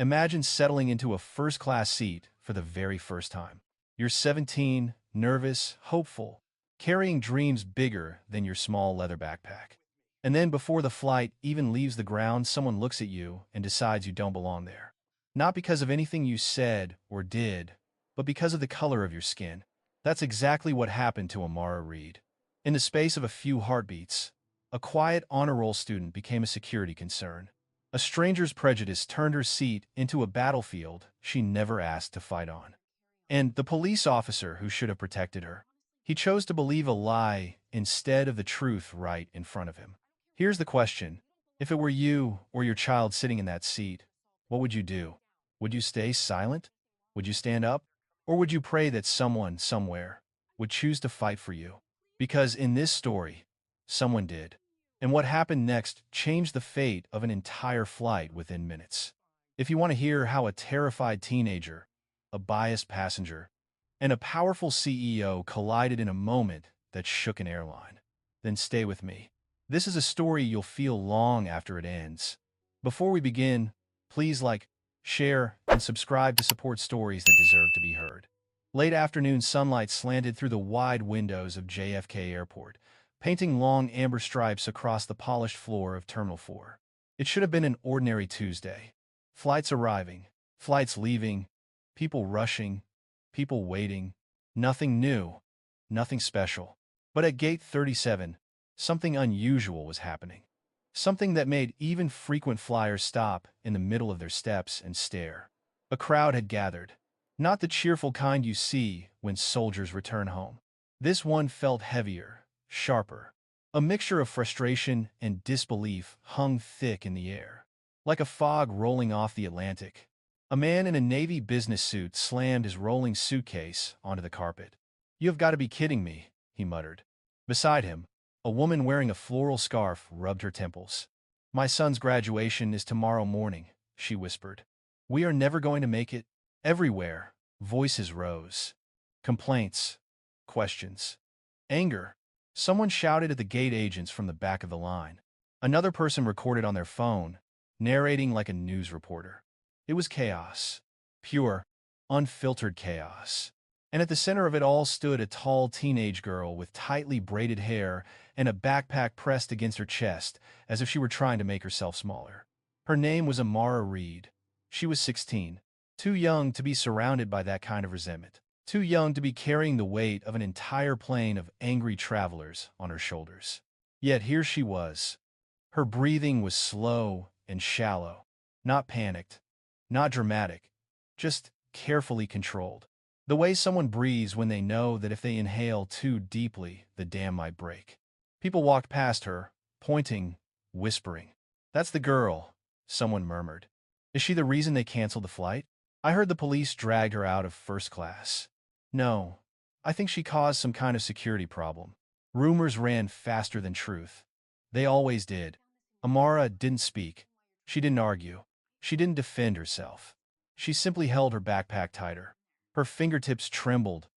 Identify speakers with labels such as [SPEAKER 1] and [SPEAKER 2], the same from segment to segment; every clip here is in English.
[SPEAKER 1] Imagine settling into a first-class seat for the very first time. You're 17, nervous, hopeful, carrying dreams bigger than your small leather backpack. And then before the flight even leaves the ground, someone looks at you and decides you don't belong there. Not because of anything you said or did, but because of the color of your skin. That's exactly what happened to Amara Reed. In the space of a few heartbeats, a quiet honor roll student became a security concern. A stranger's prejudice turned her seat into a battlefield she never asked to fight on. And the police officer who should have protected her, he chose to believe a lie instead of the truth right in front of him. Here's the question. If it were you or your child sitting in that seat, what would you do? Would you stay silent? Would you stand up? Or would you pray that someone, somewhere, would choose to fight for you? Because in this story, someone did. And what happened next changed the fate of an entire flight within minutes. If you want to hear how a terrified teenager, a biased passenger, and a powerful CEO collided in a moment that shook an airline, then stay with me. This is a story you'll feel long after it ends. Before we begin, please like, share, and subscribe to support stories that deserve to be heard. Late afternoon sunlight slanted through the wide windows of JFK Airport, painting long amber stripes across the polished floor of Terminal 4. It should have been an ordinary Tuesday. Flights arriving, flights leaving, people rushing, people waiting. Nothing new, nothing special. But at Gate 37, something unusual was happening. Something that made even frequent flyers stop in the middle of their steps and stare. A crowd had gathered. Not the cheerful kind you see when soldiers return home. This one felt heavier, sharper. A mixture of frustration and disbelief hung thick in the air. Like a fog rolling off the Atlantic, a man in a Navy business suit slammed his rolling suitcase onto the carpet. "You've got to be kidding me," he muttered. Beside him, a woman wearing a floral scarf rubbed her temples. "My son's graduation is tomorrow morning," she whispered. "We are never going to make it." Everywhere, voices rose. Complaints, questions, anger. Someone shouted at the gate agents from the back of the line. Another person recorded on their phone, narrating like a news reporter. It was chaos. Pure, unfiltered chaos. And at the center of it all stood a tall teenage girl with tightly braided hair and a backpack pressed against her chest as if she were trying to make herself smaller. Her name was Amara Reed. She was 16, too young to be surrounded by that kind of resentment, too young to be carrying the weight of an entire plane of angry travelers on her shoulders. Yet here she was. Her breathing was slow and shallow, not panicked, not dramatic, just carefully controlled. The way someone breathes when they know that if they inhale too deeply, the dam might break. People walked past her, pointing, whispering. "That's the girl," someone murmured. "Is she the reason they canceled the flight? I heard the police dragged her out of first class." "No, I think she caused some kind of security problem." Rumors ran faster than truth. They always did. Amara didn't speak. She didn't argue. She didn't defend herself. She simply held her backpack tighter. Her fingertips trembled,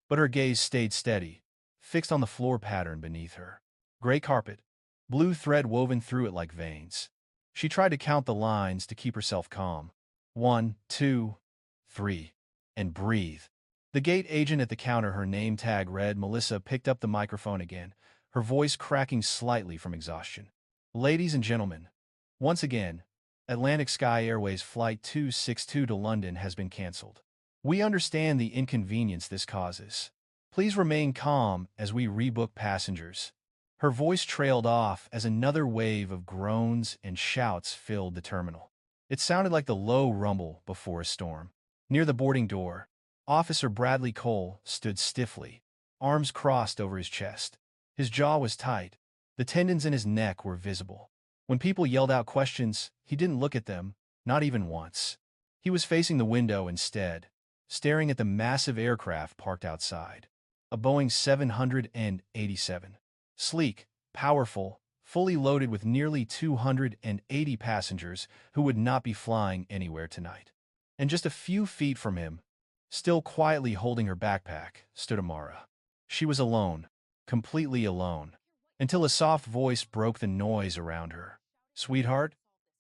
[SPEAKER 1] but her gaze stayed steady, fixed on the floor pattern beneath her. Gray carpet, blue thread woven through it like veins. She tried to count the lines to keep herself calm. 1, 2, 3, and breathe. The gate agent at the counter, her name tag read Melissa, picked up the microphone again, her voice cracking slightly from exhaustion. "Ladies and gentlemen, once again, Atlantic Sky Airways Flight 262 to London has been cancelled. We understand the inconvenience this causes. Please remain calm as we rebook passengers." Her voice trailed off as another wave of groans and shouts filled the terminal. It sounded like the low rumble before a storm. Near the boarding door, Officer Bradley Cole stood stiffly, arms crossed over his chest. His jaw was tight. The tendons in his neck were visible. When people yelled out questions, he didn't look at them, not even once. He was facing the window instead, staring at the massive aircraft parked outside. A Boeing 787. Sleek, powerful, fully loaded with nearly 280 passengers who would not be flying anywhere tonight. And just a few feet from him, still quietly holding her backpack, stood Amara. She was alone, completely alone, until a soft voice broke the noise around her. "Sweetheart,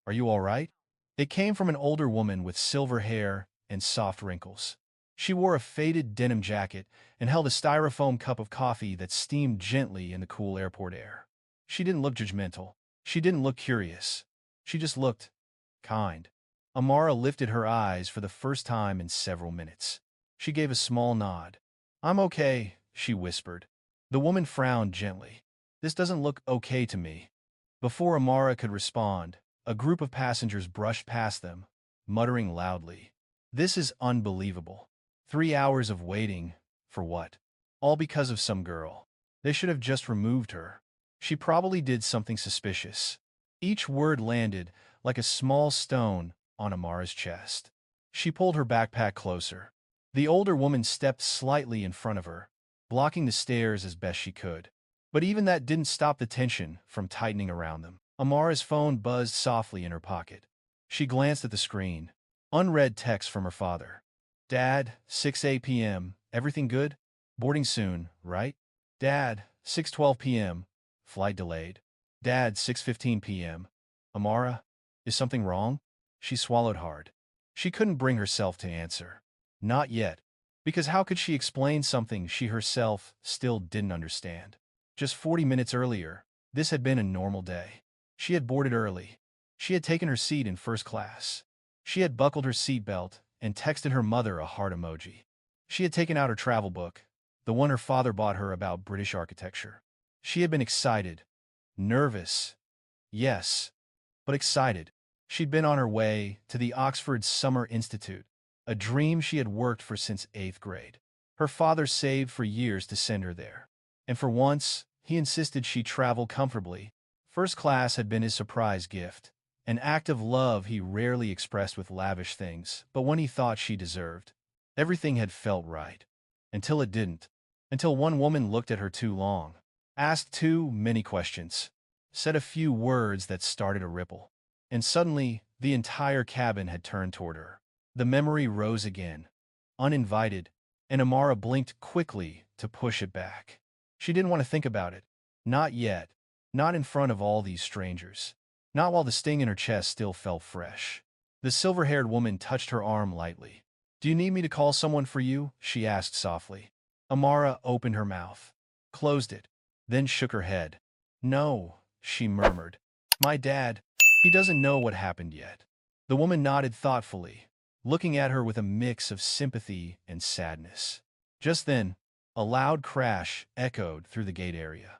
[SPEAKER 1] are you all right?" It came from an older woman with silver hair and soft wrinkles. She wore a faded denim jacket and held a styrofoam cup of coffee that steamed gently in the cool airport air. She didn't look judgmental. She didn't look curious. She just looked kind. Amara lifted her eyes for the first time in several minutes. She gave a small nod. "I'm okay," she whispered. The woman frowned gently. "This doesn't look okay to me." Before Amara could respond, a group of passengers brushed past them, muttering loudly. "This is unbelievable. 3 hours of waiting, for what? All because of some girl. They should have just removed her. She probably did something suspicious." Each word landed like a small stone on Amara's chest. She pulled her backpack closer. The older woman stepped slightly in front of her, blocking the stairs as best she could. But even that didn't stop the tension from tightening around them. Amara's phone buzzed softly in her pocket. She glanced at the screen. Unread text from her father. "Dad, 6 p.m. Everything good? Boarding soon, right? Dad, 6:12 p.m. Flight delayed. Dad, 6:15 p.m. Amara, is something wrong?" She swallowed hard. She couldn't bring herself to answer. Not yet. Because how could she explain something she herself still didn't understand? Just 40 minutes earlier, this had been a normal day. She had boarded early. She had taken her seat in first class. She had buckled her seatbelt and texted her mother a heart emoji. She had taken out her travel book, the one her father bought her about British architecture. She had been excited, nervous, yes, but excited. She'd been on her way to the Oxford Summer Institute, a dream she had worked for since 8th grade. Her father saved for years to send her there. And for once, he insisted she travel comfortably. First class had been his surprise gift, an act of love he rarely expressed with lavish things, but one he thought she deserved. Everything had felt right. Until it didn't. Until one woman looked at her too long, asked too many questions, said a few words that started a ripple. And suddenly, the entire cabin had turned toward her. The memory rose again, uninvited, and Amara blinked quickly to push it back. She didn't want to think about it. Not yet. Not in front of all these strangers. Not while the sting in her chest still felt fresh. The silver-haired woman touched her arm lightly. "Do you need me to call someone for you?" she asked softly. Amara opened her mouth, closed it, then shook her head. "No," she murmured. "My dad, he doesn't know what happened yet." The woman nodded thoughtfully, looking at her with a mix of sympathy and sadness. Just then, a loud crash echoed through the gate area.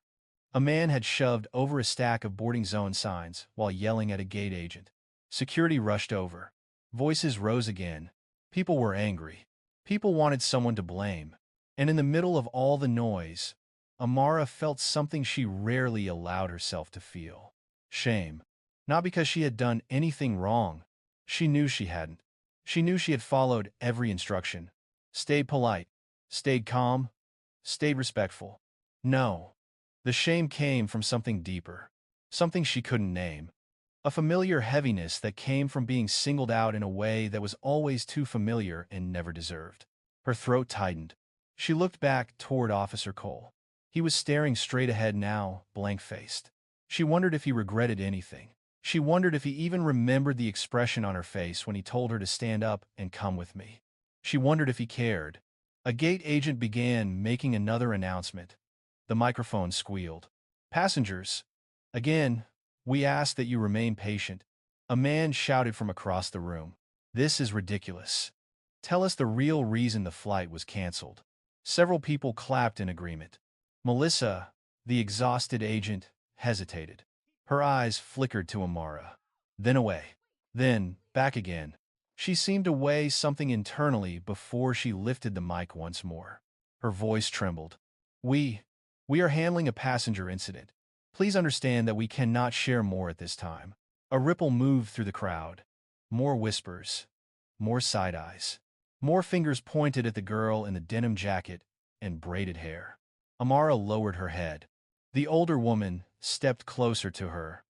[SPEAKER 1] A man had shoved over a stack of boarding zone signs while yelling at a gate agent. Security rushed over. Voices rose again. People were angry. People wanted someone to blame. And in the middle of all the noise, Amara felt something she rarely allowed herself to feel. Shame. Not because she had done anything wrong. She knew she hadn't. She knew she had followed every instruction. Stayed polite. Stayed calm. Stayed respectful. No. The shame came from something deeper. Something she couldn't name. A familiar heaviness that came from being singled out in a way that was always too familiar and never deserved. Her throat tightened. She looked back toward Officer Cole. He was staring straight ahead now, blank-faced. She wondered if he regretted anything. She wondered if he even remembered the expression on her face when he told her to stand up and come with me. She wondered if he cared. A gate agent began making another announcement. The microphone squealed. "Passengers, again, we ask that you remain patient." A man shouted from across the room. "This is ridiculous. Tell us the real reason the flight was canceled." Several people clapped in agreement. Melissa, the exhausted agent, hesitated. Her eyes flickered to Amara, then away, then back again. She seemed to weigh something internally before she lifted the mic once more. Her voice trembled. We are handling a passenger incident. Please understand that we cannot share more at this time." A ripple moved through the crowd. More whispers. More side eyes. More fingers pointed at the girl in the denim jacket and braided hair. Amara lowered her head. The older woman stepped closer to her,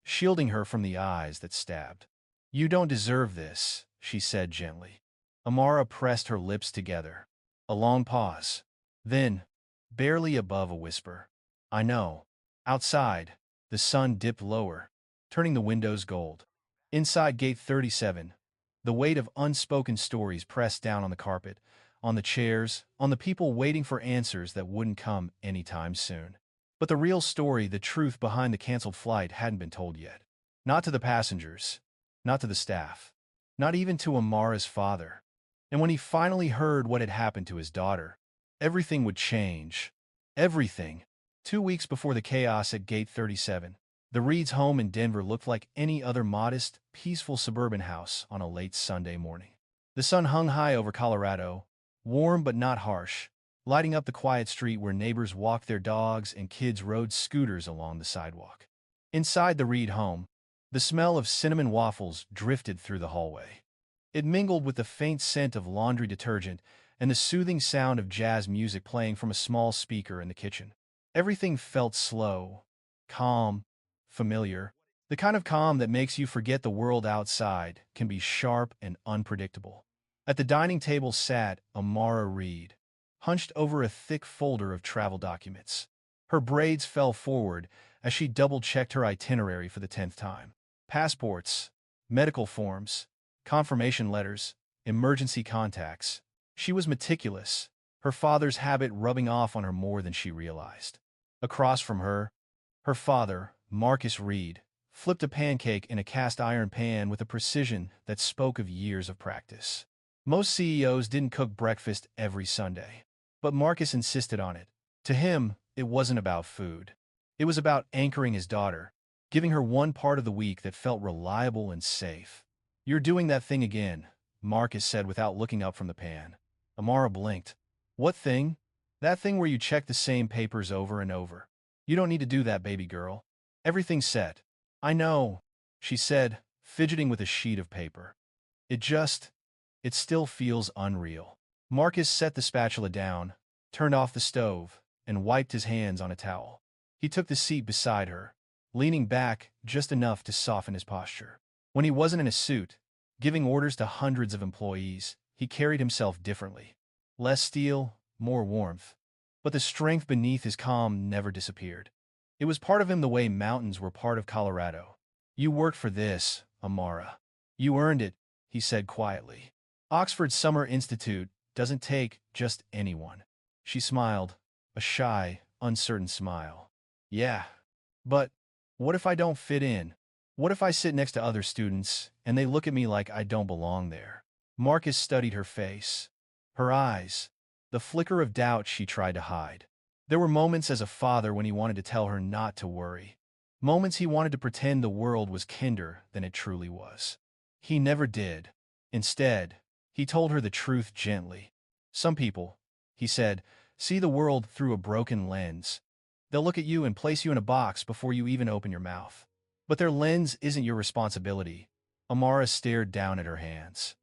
[SPEAKER 1] shielding her from the eyes that stabbed. "You don't deserve this," she said gently. Amara pressed her lips together. A long pause. Then, barely above a whisper, "I know." Outside, the sun dipped lower, turning the windows gold. Inside Gate 37, the weight of unspoken stories pressed down on the carpet, on the chairs, on the people waiting for answers that wouldn't come anytime soon. But the real story, the truth behind the canceled flight, hadn't been told yet. Not to the passengers, not to the staff, not even to Amara's father. And when he finally heard what had happened to his daughter, everything would change. Everything. 2 weeks before the chaos at Gate 37, the Reed's home in Denver looked like any other modest, peaceful suburban house on a late Sunday morning. The sun hung high over Colorado, warm but not harsh, lighting up the quiet street where neighbors walked their dogs and kids rode scooters along the sidewalk. Inside the Reed home, the smell of cinnamon waffles drifted through the hallway. It mingled with the faint scent of laundry detergent and the soothing sound of jazz music playing from a small speaker in the kitchen. Everything felt slow, calm, familiar. The kind of calm that makes you forget the world outside can be sharp and unpredictable. At the dining table sat Amara Reed, hunched over a thick folder of travel documents. Her braids fell forward as she double-checked her itinerary for the 10th time. Passports, medical forms, confirmation letters, emergency contacts. She was meticulous, her father's habit rubbing off on her more than she realized. Across from her, her father, Marcus Reed, flipped a pancake in a cast-iron pan with a precision that spoke of years of practice. Most CEOs didn't cook breakfast every Sunday, but Marcus insisted on it. To him, it wasn't about food. It was about anchoring his daughter, giving her one part of the week that felt reliable and safe. "You're doing that thing again," Marcus said without looking up from the pan. Amara blinked. "What thing?" "That thing where you check the same papers over and over. You don't need to do that, baby girl. Everything's set." "I know," she said, fidgeting with a sheet of paper. It still feels unreal." Marcus set the spatula down, turned off the stove, and wiped his hands on a towel. He took the seat beside her, leaning back just enough to soften his posture. When he wasn't in a suit, giving orders to hundreds of employees, he carried himself differently. Less steel, more warmth. But the strength beneath his calm never disappeared. It was part of him the way mountains were part of Colorado. "You worked for this, Amara. You earned it," he said quietly. "Oxford Summer Institute doesn't take just anyone." She smiled, a shy, uncertain smile. "Yeah. But what if I don't fit in? What if I sit next to other students and they look at me like I don't belong there?" Marcus studied her face, her eyes, the flicker of doubt she tried to hide. There were moments as a father when he wanted to tell her not to worry. Moments he wanted to pretend the world was kinder than it truly was. He never did. Instead, he told her the truth gently. "Some people," he said, "see the world through a broken lens. They'll look at you and place you in a box before you even open your mouth. But their lens isn't your responsibility." Amara stared down at her hands.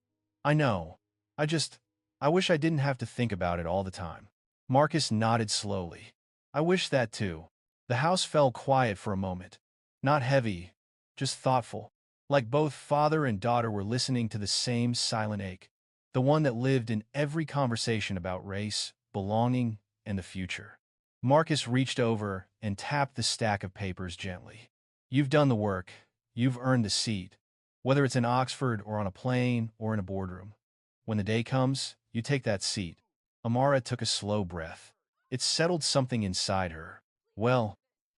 [SPEAKER 1] "I know. I wish I didn't have to think about it all the time." Marcus nodded slowly. "I wish that too." The house fell quiet for a moment. Not heavy, just thoughtful. Like both father and daughter were listening to the same silent ache. The one that lived in every conversation about race, belonging, and the future. Marcus reached over and tapped the stack of papers gently. "You've done the work. You've earned the seat. Whether it's in Oxford or on a plane or in a boardroom. When the day comes, you take that seat." Amara took a slow breath. It settled something inside her. "Well,"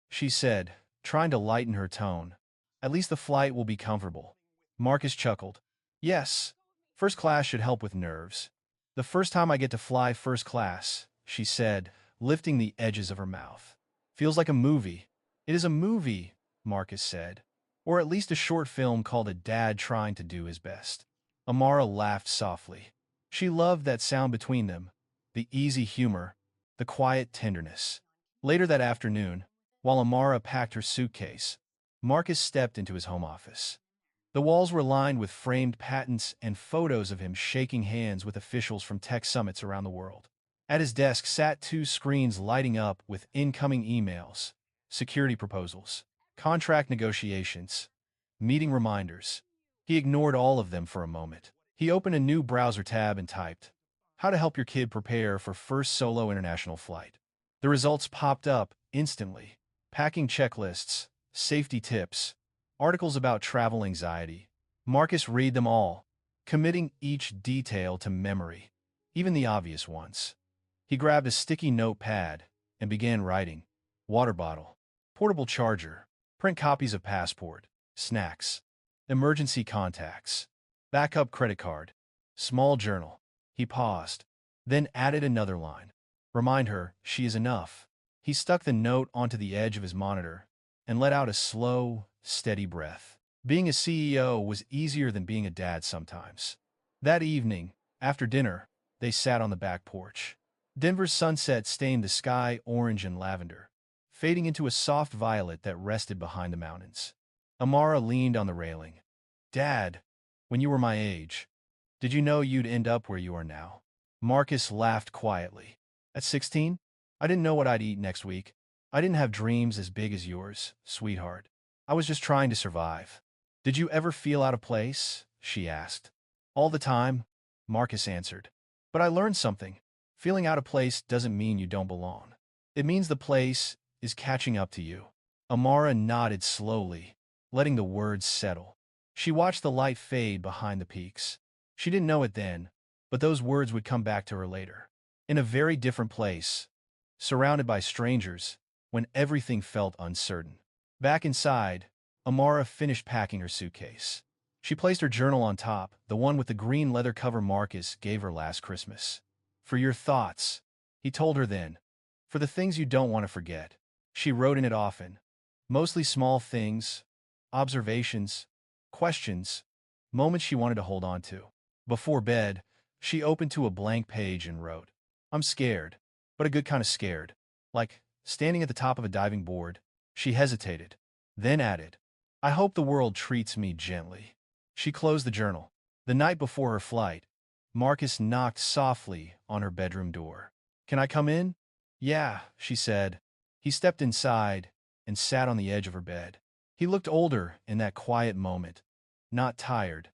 [SPEAKER 1] she said, trying to lighten her tone, "at least the flight will be comfortable." Marcus chuckled. "Yes, first class should help with nerves. The first time I get to fly first class," she said, lifting the edges of her mouth. "Feels like a movie." "It is a movie," Marcus said. "Or at least a short film called A Dad Trying to Do His Best." Amara laughed softly. She loved that sound between them, the easy humor, the quiet tenderness. Later that afternoon, while Amara packed her suitcase, Marcus stepped into his home office. The walls were lined with framed patents and photos of him shaking hands with officials from tech summits around the world. At his desk sat two screens lighting up with incoming emails, security proposals, contract negotiations, meeting reminders. He ignored all of them for a moment. He opened a new browser tab and typed, "How to help your kid prepare for first solo international flight." The results popped up instantly. Packing checklists, safety tips, articles about travel anxiety, Marcus read them all, committing each detail to memory, even the obvious ones. He grabbed a sticky notepad and began writing. Water bottle, portable charger, print copies of passport, snacks, emergency contacts, backup credit card, small journal. He paused, then added another line. Remind her she is enough. He stuck the note onto the edge of his monitor and let out a slow, steady breath. Being a CEO was easier than being a dad sometimes. That evening, after dinner, they sat on the back porch. Denver's sunset stained the sky orange and lavender, fading into a soft violet that rested behind the mountains. Amara leaned on the railing. Dad, when you were my age, did you know you'd end up where you are now? Marcus laughed quietly. At 16, I didn't know what I'd eat next week. I didn't have dreams as big as yours, sweetheart. I was just trying to survive. Did you ever feel out of place? She asked. All the time, Marcus answered. But I learned something. Feeling out of place doesn't mean you don't belong. It means the place is catching up to you. Amara nodded slowly, letting the words settle. She watched the light fade behind the peaks. She didn't know it then, but those words would come back to her later. In a very different place, surrounded by strangers, when everything felt uncertain. Back inside, Amara finished packing her suitcase. She placed her journal on top, the one with the green leather cover Marcus gave her last Christmas. For your thoughts, he told her then. For the things you don't want to forget. She wrote in it often. Mostly small things, observations, questions, moments she wanted to hold on to. Before bed, she opened to a blank page and wrote, I'm scared, but a good kind of scared. Like, standing at the top of a diving board. She hesitated, then added, I hope the world treats me gently. She closed the journal. The night before her flight, Marcus knocked softly on her bedroom door. Can I come in? Yeah, she said. He stepped inside and sat on the edge of her bed. He looked older in that quiet moment, not tired,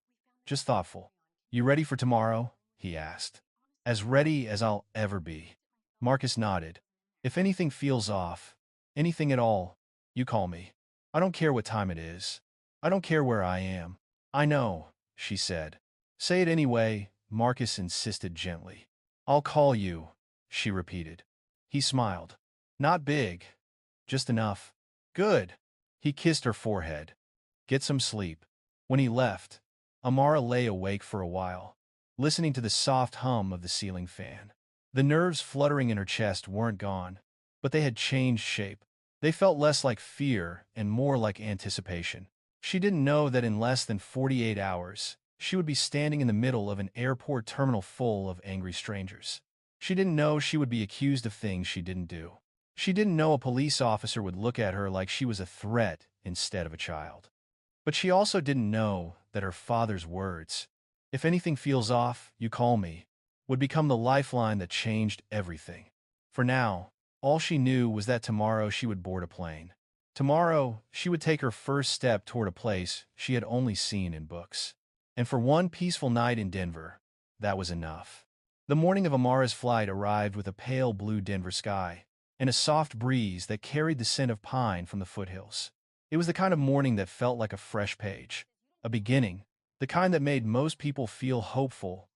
[SPEAKER 1] just thoughtful. You ready for tomorrow? He asked. As ready as I'll ever be. Marcus nodded. If anything feels off, anything at all, you call me. I don't care what time it is. I don't care where I am. I know, she said. Say it anyway, Marcus insisted gently. I'll call you, she repeated. He smiled. Not big. Just enough. Good. He kissed her forehead. Get some sleep. When he left, Amara lay awake for a while, listening to the soft hum of the ceiling fan. The nerves fluttering in her chest weren't gone, but they had changed shape. They felt less like fear and more like anticipation. She didn't know that in less than 48 hours, she would be standing in the middle of an airport terminal full of angry strangers. She didn't know she would be accused of things she didn't do. She didn't know a police officer would look at her like she was a threat instead of a child. But she also didn't know that her father's words, if anything feels off, you call me, would become the lifeline that changed everything. For now, all she knew was that tomorrow she would board a plane. Tomorrow, she would take her first step toward a place she had only seen in books. And for one peaceful night in Denver, that was enough. The morning of Amara's flight arrived with a pale blue Denver sky and a soft breeze that carried the scent of pine from the foothills. It was the kind of morning that felt like a fresh page, a beginning, the kind that made most people feel hopeful.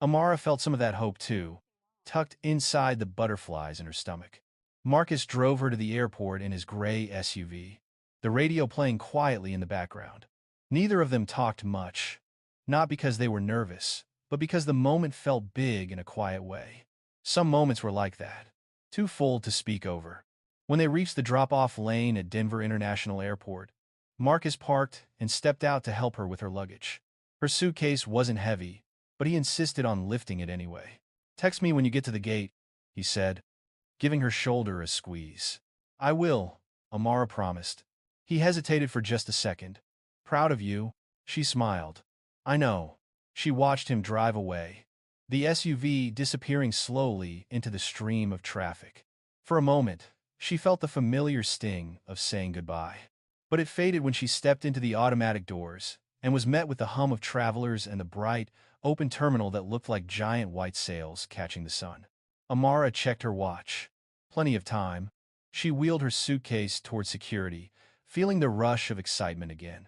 [SPEAKER 1] Amara felt some of that hope too, tucked inside the butterflies in her stomach. Marcus drove her to the airport in his gray SUV, the radio playing quietly in the background. Neither of them talked much, not because they were nervous, but because the moment felt big in a quiet way. Some moments were like that, too full to speak over. When they reached the drop-off lane at Denver International Airport, Marcus parked and stepped out to help her with her luggage. Her suitcase wasn't heavy, but he insisted on lifting it anyway. Text me when you get to the gate, he said, giving her shoulder a squeeze. I will, Amara promised. He hesitated for just a second. Proud of you, she smiled. I know. She watched him drive away, the SUV disappearing slowly into the stream of traffic. For a moment, she felt the familiar sting of saying goodbye. But it faded when she stepped into the automatic doors and was met with the hum of travelers and the bright, open terminal that looked like giant white sails catching the sun. Amara checked her watch. Plenty of time. She wheeled her suitcase toward security, feeling the rush of excitement again.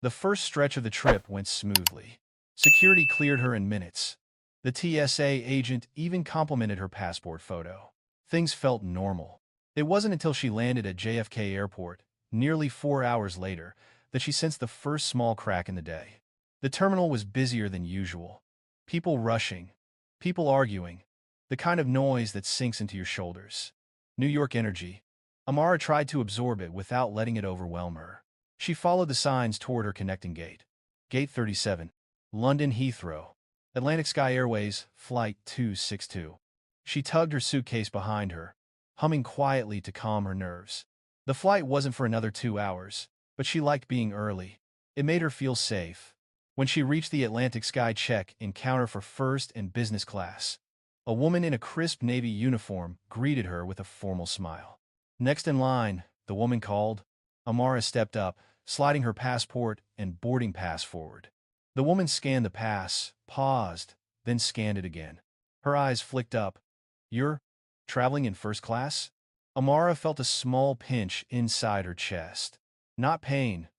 [SPEAKER 1] The first stretch of the trip went smoothly. Security cleared her in minutes. The TSA agent even complimented her passport photo. Things felt normal. It wasn't until she landed at JFK Airport, nearly 4 hours later, that she sensed the first small crack in the day. The terminal was busier than usual. People rushing. People arguing. The kind of noise that sinks into your shoulders. New York energy. Amara tried to absorb it without letting it overwhelm her. She followed the signs toward her connecting gate. Gate 37. London Heathrow. Atlantic Sky Airways, Flight 262. She tugged her suitcase behind her, humming quietly to calm her nerves. The flight wasn't for another 2 hours, but she liked being early. It made her feel safe. When she reached the Atlantic Sky check-in counter for first and business class, a woman in a crisp navy uniform greeted her with a formal smile. Next in line, the woman called. Amara stepped up, sliding her passport and boarding pass forward. The woman scanned the pass, paused, then scanned it again. Her eyes flicked up. "You're traveling in first class?" Amara felt a small pinch inside her chest. Not pain,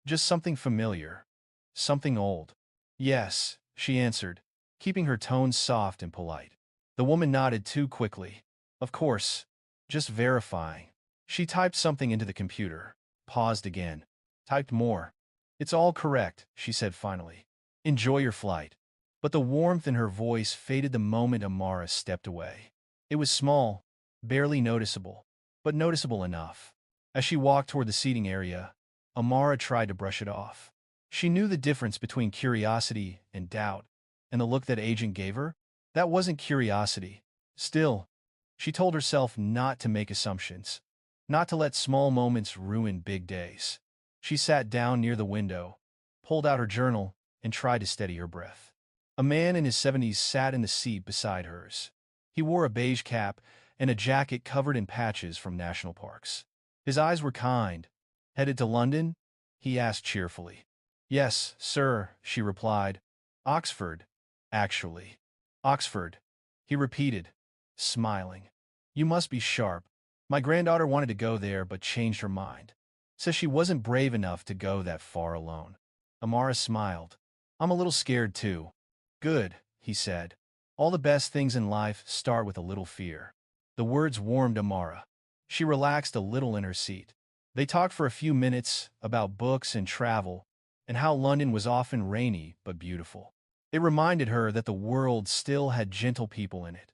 [SPEAKER 1] just something familiar. Something old. "Yes," she answered, keeping her tone soft and polite. The woman nodded too quickly. "Of course. Just verifying." She typed something into the computer, paused again, typed more. "It's all correct," she said finally. "Enjoy your flight." But the warmth in her voice faded the moment Amara stepped away. It was small, barely noticeable, but noticeable enough. As she walked toward the seating area, Amara tried to brush it off. She knew the difference between curiosity and doubt, and the look that agent gave her, that wasn't curiosity. Still, she told herself not to make assumptions, not to let small moments ruin big days. She sat down near the window, pulled out her journal, and tried to steady her breath. A man in his 70s sat in the seat beside hers. He wore a beige cap and a jacket covered in patches from national parks. His eyes were kind. "Headed to London?" he asked cheerfully. "Yes, sir," she replied. "Oxford, actually." "Oxford," he repeated, smiling. "You must be sharp. My granddaughter wanted to go there but changed her mind. Says she wasn't brave enough to go that far alone." Amara smiled. "I'm a little scared too." "Good," he said. "All the best things in life start with a little fear." The words warmed Amara. She relaxed a little in her seat. They talked for a few minutes about books and travel, and how London was often rainy but beautiful. It reminded her that the world still had gentle people in it.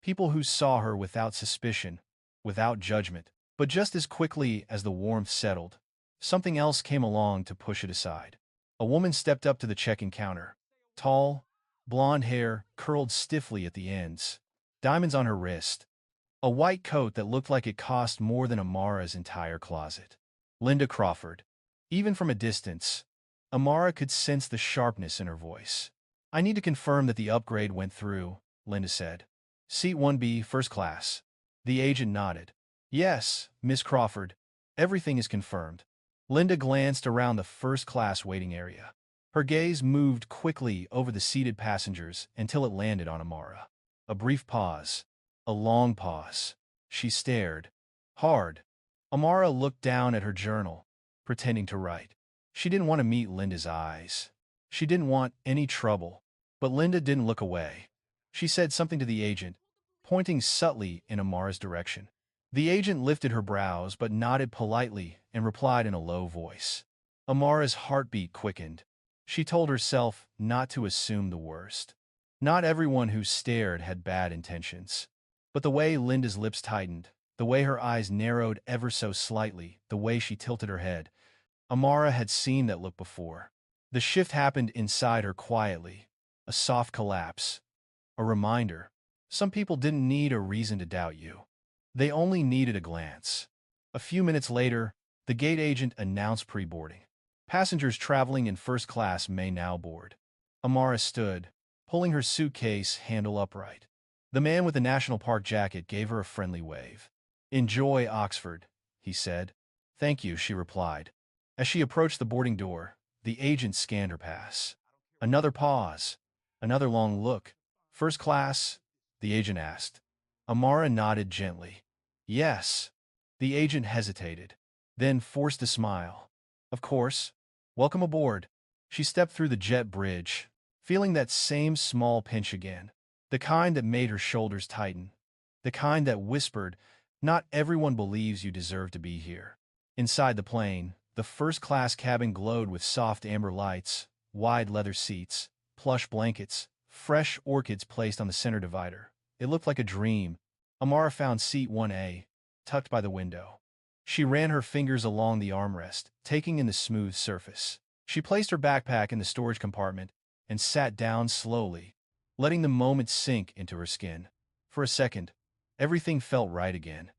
[SPEAKER 1] People who saw her without suspicion, without judgment. But just as quickly as the warmth settled, something else came along to push it aside. A woman stepped up to the check-in counter. Tall, blonde hair curled stiffly at the ends, diamonds on her wrist, a white coat that looked like it cost more than Amara's entire closet. Linda Crawford. Even from a distance, Amara could sense the sharpness in her voice. "I need to confirm that the upgrade went through," Linda said. "Seat 1B, first class." The agent nodded. "Yes, Miss Crawford. Everything is confirmed." Linda glanced around the first-class waiting area. Her gaze moved quickly over the seated passengers until it landed on Amara. A brief pause. A long pause. She stared. Hard. Amara looked down at her journal, pretending to write. She didn't want to meet Linda's eyes. She didn't want any trouble. But Linda didn't look away. She said something to the agent, pointing subtly in Amara's direction. The agent lifted her brows but nodded politely and replied in a low voice. Amara's heartbeat quickened. She told herself not to assume the worst. Not everyone who stared had bad intentions. But the way Linda's lips tightened, the way her eyes narrowed ever so slightly, the way she tilted her head, Amara had seen that look before. The shift happened inside her quietly, a soft collapse, a reminder. Some people didn't need a reason to doubt you. They only needed a glance. A few minutes later, the gate agent announced pre-boarding. Passengers traveling in first class may now board. Amara stood, pulling her suitcase handle upright. The man with the National Park jacket gave her a friendly wave. "Enjoy Oxford," he said. "Thank you," she replied. As she approached the boarding door, the agent scanned her pass. Another pause. Another long look. "First class?" the agent asked. Amara nodded gently. "Yes." The agent hesitated, then forced a smile. "Of course." Welcome aboard. She stepped through the jet bridge, feeling that same small pinch again. The kind that made her shoulders tighten. The kind that whispered, "Not everyone believes you deserve to be here." Inside the plane, the first-class cabin glowed with soft amber lights, wide leather seats, plush blankets, fresh orchids placed on the center divider. It looked like a dream. Amara found seat 1A, tucked by the window. She ran her fingers along the armrest, taking in the smooth surface. She placed her backpack in the storage compartment and sat down slowly, letting the moment sink into her skin. For a second, everything felt right again,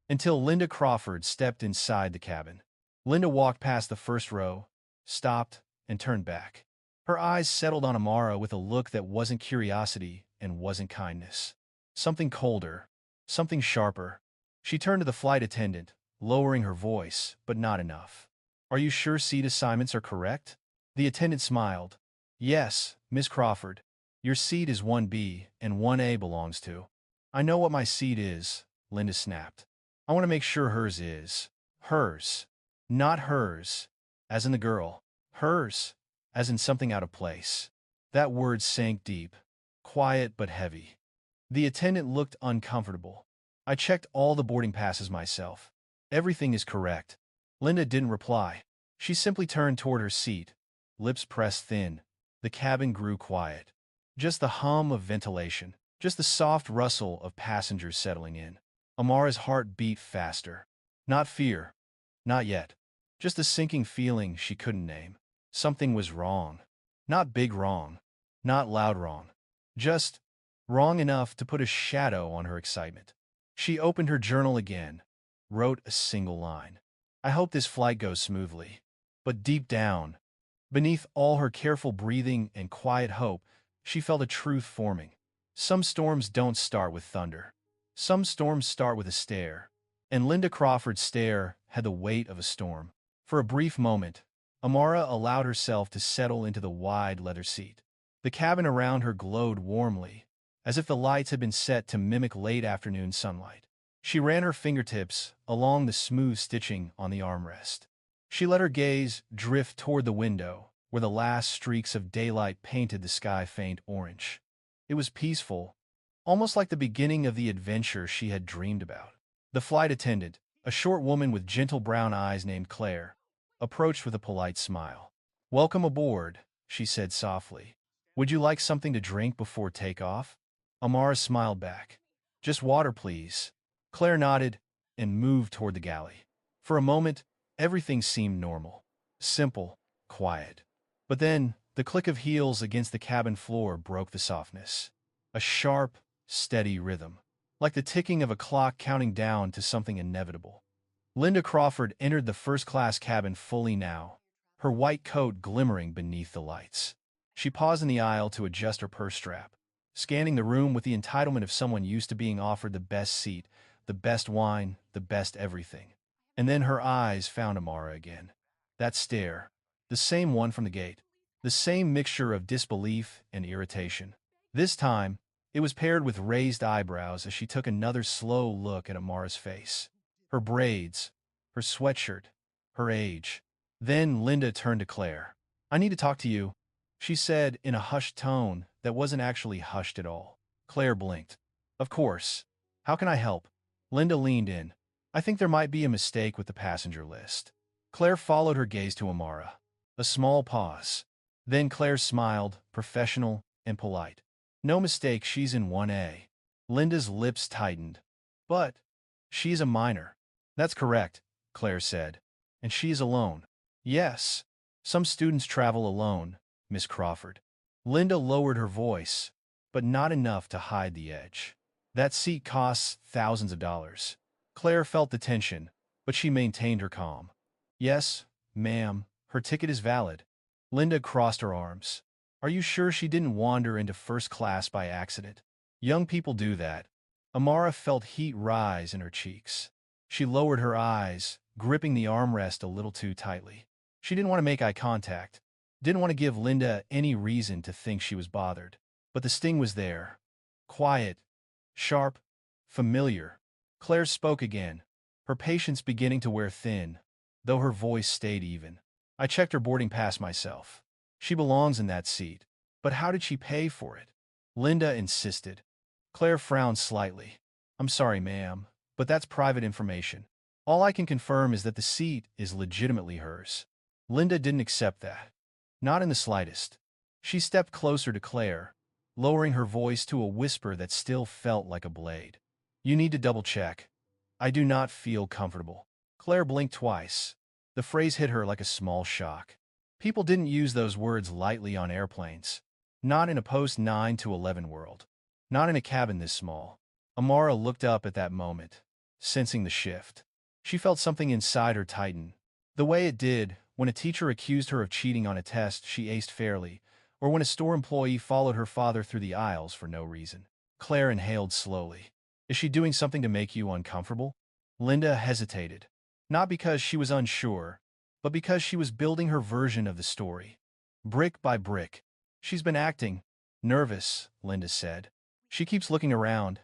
[SPEAKER 1] until Linda Crawford stepped inside the cabin. Linda walked past the first row, stopped, and turned back. Her eyes settled on Amara with a look that wasn't curiosity and wasn't kindness. Something colder, something sharper. She turned to the flight attendant, lowering her voice, but not enough. "Are you sure seat assignments are correct?" The attendant smiled. "Yes, Miss Crawford. Your seat is 1B and 1A belongs to." "I know what my seat is," Linda snapped. "I want to make sure hers is." Hers. Not hers, as in the girl. Hers, as in something out of place. That word sank deep, quiet but heavy. The attendant looked uncomfortable. "I checked all the boarding passes myself. Everything is correct." Linda didn't reply. She simply turned toward her seat, lips pressed thin. The cabin grew quiet. Just the hum of ventilation, just the soft rustle of passengers settling in. Amara's heart beat faster. Not fear. Not yet. Just a sinking feeling she couldn't name. Something was wrong. Not big wrong. Not loud wrong. Just wrong enough to put a shadow on her excitement. She opened her journal again, wrote a single line. "I hope this flight goes smoothly." But deep down, beneath all her careful breathing and quiet hope, she felt a truth forming. Some storms don't start with thunder. Some storms start with a stare. And Linda Crawford's stare had the weight of a storm. For a brief moment, Amara allowed herself to settle into the wide leather seat. The cabin around her glowed warmly, as if the lights had been set to mimic late afternoon sunlight. She ran her fingertips along the smooth stitching on the armrest. She let her gaze drift toward the window, where the last streaks of daylight painted the sky faint orange. It was peaceful, almost like the beginning of the adventure she had dreamed about. The flight attendant, a short woman with gentle brown eyes named Claire, approached with a polite smile. "Welcome aboard," she said softly. "Would you like something to drink before takeoff?" Amara smiled back. "Just water, please." Claire nodded and moved toward the galley. For a moment, everything seemed normal, simple, quiet. But then, the click of heels against the cabin floor broke the softness. A sharp, steady rhythm, like the ticking of a clock counting down to something inevitable. Linda Crawford entered the first-class cabin fully now, her white coat glimmering beneath the lights. She paused in the aisle to adjust her purse strap, scanning the room with the entitlement of someone used to being offered the best seat, the best wine, the best everything. And then her eyes found Amara again. That stare, the same one from the gate, the same mixture of disbelief and irritation. This time, it was paired with raised eyebrows as she took another slow look at Amara's face. Her braids, her sweatshirt, her age. Then Linda turned to Claire. "I need to talk to you," she said in a hushed tone that wasn't actually hushed at all. Claire blinked. "Of course. How can I help?" Linda leaned in. "I think there might be a mistake with the passenger list." Claire followed her gaze to Amara. A small pause. Then Claire smiled, professional and polite. "No mistake, she's in 1A. Linda's lips tightened. "But she's a minor." "That's correct," Claire said. "And she's alone." "Yes. Some students travel alone, Miss Crawford." Linda lowered her voice, but not enough to hide the edge. "That seat costs thousands of dollars." Claire felt the tension, but she maintained her calm. "Yes, ma'am, her ticket is valid." Linda crossed her arms. "Are you sure she didn't wander into first class by accident?" "Young people do that." Amara felt heat rise in her cheeks. She lowered her eyes, gripping the armrest a little too tightly. She didn't want to make eye contact, didn't want to give Linda any reason to think she was bothered. But the sting was there. Quiet, sharp, familiar. Claire spoke again, her patience beginning to wear thin, though her voice stayed even. I checked her boarding pass myself. She belongs in that seat. But how did she pay for it? Linda insisted. Claire frowned slightly. I'm sorry, ma'am, but that's private information. All I can confirm is that the seat is legitimately hers. Linda didn't accept that. Not in the slightest. She stepped closer to Claire, lowering her voice to a whisper that still felt like a blade. You need to double-check. I do not feel comfortable. Claire blinked twice. The phrase hit her like a small shock. People didn't use those words lightly on airplanes. Not in a post-9 to 11 world. Not in a cabin this small. Amara looked up at that moment, sensing the shift. She felt something inside her tighten. The way it did when a teacher accused her of cheating on a test she aced fairly, or when a store employee followed her father through the aisles for no reason. Claire inhaled slowly. Is she doing something to make you uncomfortable? Linda hesitated. Not because she was unsure, but because she was building her version of the story. Brick by brick. She's been acting nervous, Linda said. She keeps looking around,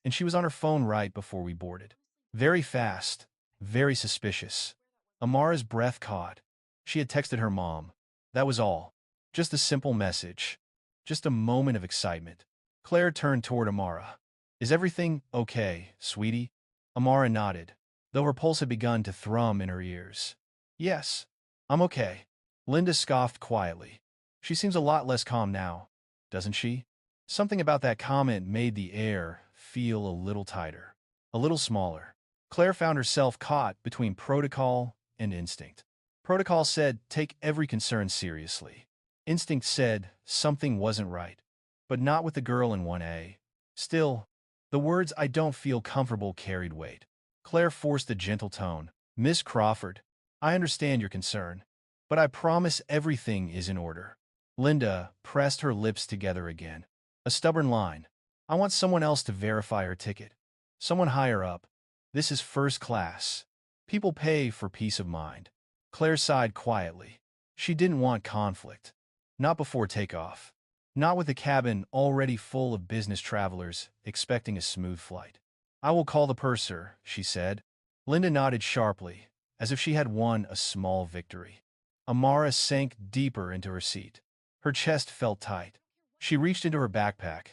[SPEAKER 1] and she was on her phone right before we boarded. Very fast, very suspicious. Amara's breath caught. She had texted her mom. That was all. Just a simple message. Just a moment of excitement. Claire turned toward Amara. Is everything okay, sweetie? Amara nodded, though her pulse had begun to thrum in her ears. Yes, I'm okay. Linda scoffed quietly. She seems a lot less calm now, doesn't she? Something about that comment made the air feel a little tighter, a little smaller. Claire found herself caught between protocol and instinct. Protocol said, take every concern seriously. Instinct said, something wasn't right. But not with the girl in 1A. Still, the words I don't feel comfortable carried weight. Claire forced a gentle tone. Miss Crawford, I understand your concern, but I promise everything is in order. Linda pressed her lips together again. A stubborn line. I want someone else to verify her ticket. Someone higher up. This is first class. People pay for peace of mind. Claire sighed quietly. She didn't want conflict. Not before takeoff. Not with the cabin already full of business travelers expecting a smooth flight. I will call the purser, she said. Linda nodded sharply, as if she had won a small victory. Amara sank deeper into her seat. Her chest felt tight. She reached into her backpack,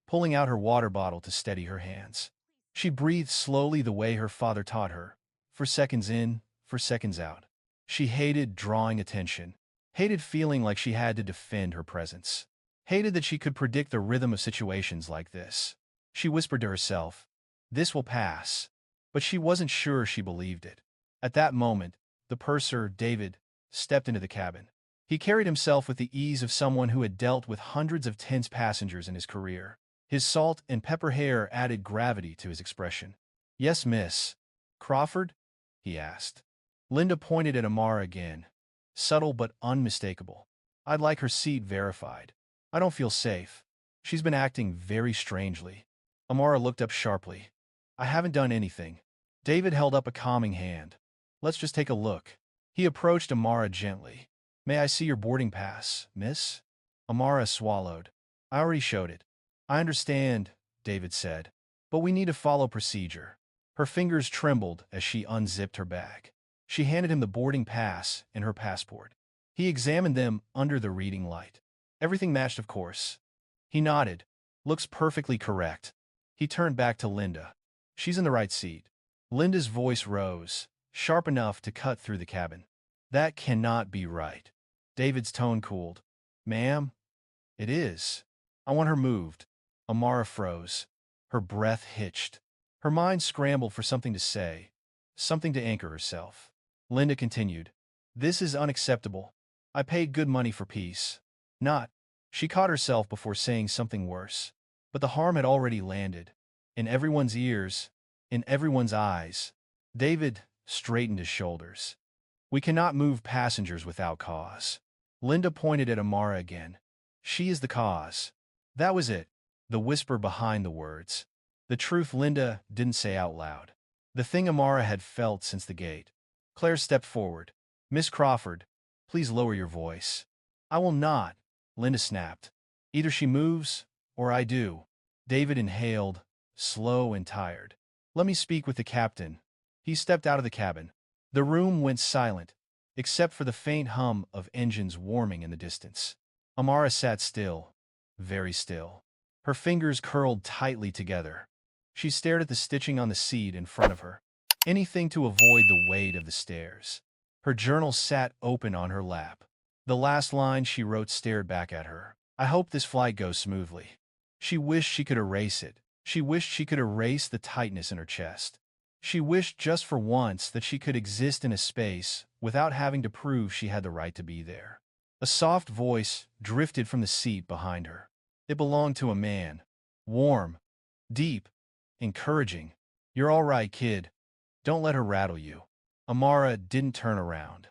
[SPEAKER 1] pulling out her water bottle to steady her hands. She breathed slowly the way her father taught her, for seconds in, for seconds out. She hated drawing attention, hated feeling like she had to defend her presence, hated that she could predict the rhythm of situations like this. She whispered to herself, this will pass, but she wasn't sure she believed it. At that moment, the purser, David, stepped into the cabin. He carried himself with the ease of someone who had dealt with hundreds of tense passengers in his career. His salt and pepper hair added gravity to his expression. Yes, miss. Crawford? He asked. Linda pointed at Amara again. Subtle but unmistakable. I'd like her seat verified. I don't feel safe. She's been acting very strangely. Amara looked up sharply. I haven't done anything. David held up a calming hand. Let's just take a look. He approached Amara gently. May I see your boarding pass, miss? Amara swallowed. I already showed it. I understand, David said, but we need to follow procedure. Her fingers trembled as she unzipped her bag. She handed him the boarding pass and her passport. He examined them under the reading light. Everything matched, of course. He nodded. Looks perfectly correct. He turned back to Linda. She's in the right seat. Linda's voice rose, sharp enough to cut through the cabin. That cannot be right. David's tone cooled. Ma'am? It is. I want her moved. Amara froze. Her breath hitched. Her mind scrambled for something to say, something to anchor herself. Linda continued. This is unacceptable. I paid good money for peace. Not. She caught herself before saying something worse. But the harm had already landed. In everyone's ears, in everyone's eyes. David straightened his shoulders. We cannot move passengers without cause. Linda pointed at Amara again. She is the cause. That was it. The whisper behind the words. The truth Linda didn't say out loud. The thing Amara had felt since the gate. Claire stepped forward. Miss Crawford, please lower your voice. I will not, Linda snapped. Either she moves, or I do. David inhaled, slow and tired. Let me speak with the captain. He stepped out of the cabin. The room went silent, except for the faint hum of engines warming in the distance. Amara sat still, very still. Her fingers curled tightly together. She stared at the stitching on the seat in front of her. Anything to avoid the weight of the stairs. Her journal sat open on her lap. The last line she wrote stared back at her. I hope this flight goes smoothly. She wished she could erase it. She wished she could erase the tightness in her chest. She wished just for once that she could exist in a space without having to prove she had the right to be there. A soft voice drifted from the seat behind her. It belonged to a man. Warm, deep, encouraging. You're all right, kid. Don't let her rattle you. Amara didn't turn around,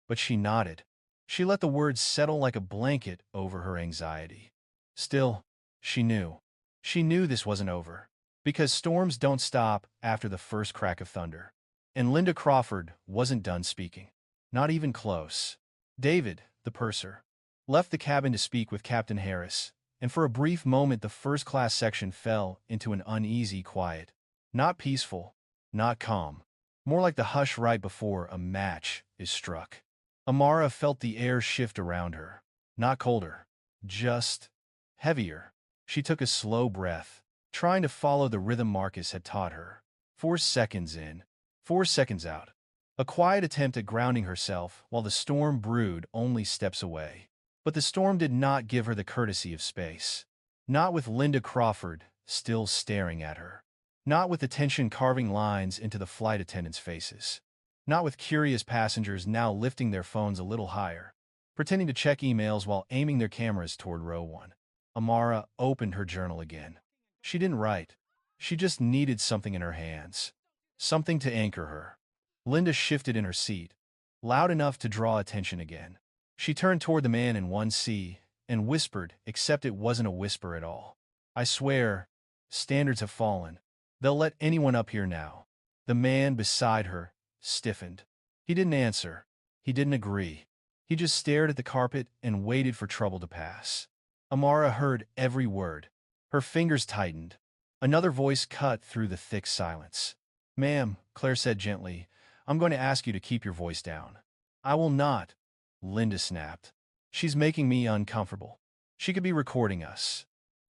[SPEAKER 1] but she nodded. She let the words settle like a blanket over her anxiety. Still, she knew. She knew this wasn't over. Because storms don't stop after the first crack of thunder. And Linda Crawford wasn't done speaking. Not even close. David, the purser, left the cabin to speak with Captain Harris, and for a brief moment the first-class section fell into an uneasy quiet. Not peaceful, not calm. More like the hush right before a match is struck. Amara felt the air shift around her. Not colder, just heavier. She took a slow breath, trying to follow the rhythm Marcus had taught her. 4 seconds in, 4 seconds out. A quiet attempt at grounding herself while the storm brewed only steps away. But the storm did not give her the courtesy of space. Not with Linda Crawford still staring at her. Not with the tension carving lines into the flight attendants' faces. Not with curious passengers now lifting their phones a little higher, pretending to check emails while aiming their cameras toward row 1. Amara opened her journal again. She didn't write. She just needed something in her hands. Something to anchor her. Linda shifted in her seat, loud enough to draw attention again. She turned toward the man in 1C and whispered, except it wasn't a whisper at all. I swear, standards have fallen. They'll let anyone up here now. The man beside her stiffened. He didn't answer. He didn't agree. He just stared at the carpet and waited for trouble to pass. Amara heard every word. Her fingers tightened. Another voice cut through the thick silence. Ma'am, Claire said gently, I'm going to ask you to keep your voice down. I will not, Linda snapped. She's making me uncomfortable. She could be recording us.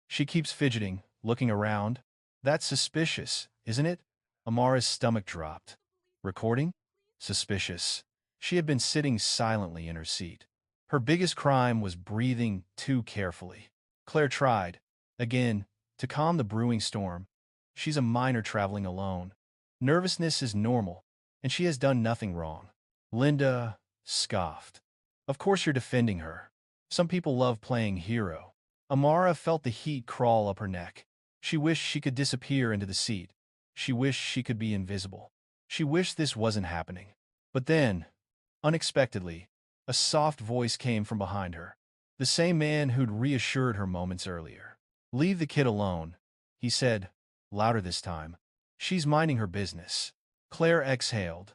[SPEAKER 1] She keeps fidgeting, looking around. That's suspicious, isn't it? Amara's stomach dropped. Recording? Suspicious. She had been sitting silently in her seat. Her biggest crime was breathing too carefully. Claire tried, again, to calm the brewing storm. She's a minor traveling alone. Nervousness is normal, and she has done nothing wrong. Linda scoffed. Of course you're defending her. Some people love playing hero. Amara felt the heat crawl up her neck. She wished she could disappear into the seat. She wished she could be invisible. She wished this wasn't happening. But then, unexpectedly, a soft voice came from behind her. The same man who'd reassured her moments earlier. Leave the kid alone, he said, louder this time. She's minding her business. Claire exhaled,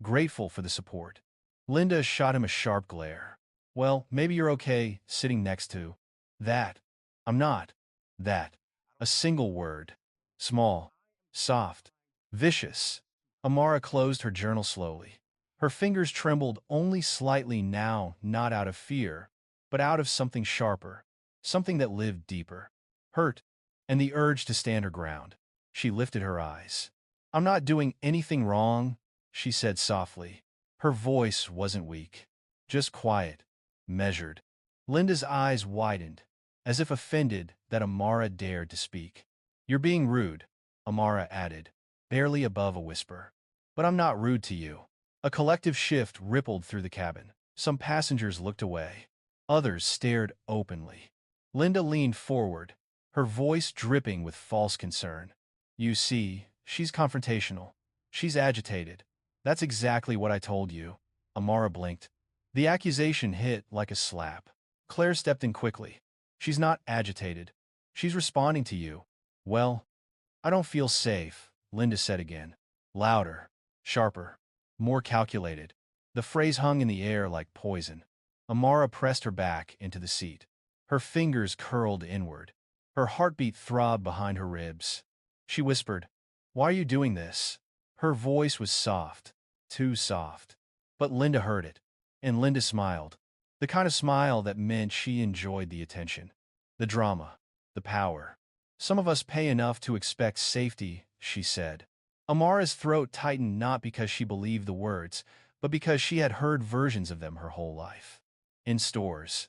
[SPEAKER 1] grateful for the support. Linda shot him a sharp glare. Well, maybe you're okay sitting next to that. I'm not. That. A single word. Small. Soft. Vicious. Amara closed her journal slowly. Her fingers trembled only slightly now, not out of fear, but out of something sharper, something that lived deeper. Hurt, and the urge to stand her ground. She lifted her eyes. I'm not doing anything wrong, she said softly. Her voice wasn't weak, just quiet, measured. Linda's eyes widened, as if offended that Amara dared to speak. You're being rude, Amara added, barely above a whisper. But I'm not rude to you. A collective shift rippled through the cabin. Some passengers looked away. Others stared openly. Linda leaned forward, her voice dripping with false concern. You see, she's confrontational. She's agitated. That's exactly what I told you. Amara blinked. The accusation hit like a slap. Claire stepped in quickly. She's not agitated. She's responding to you. Well, I don't feel safe, Linda said again. Louder, sharper, more calculated. The phrase hung in the air like poison. Amara pressed her back into the seat. Her fingers curled inward. Her heartbeat throbbed behind her ribs. She whispered, Why are you doing this? Her voice was soft, too soft. But Linda heard it. And Linda smiled. The kind of smile that meant she enjoyed the attention. The drama. The power. Some of us pay enough to expect safety, she said. Amara's throat tightened not because she believed the words, but because she had heard versions of them her whole life. In stores.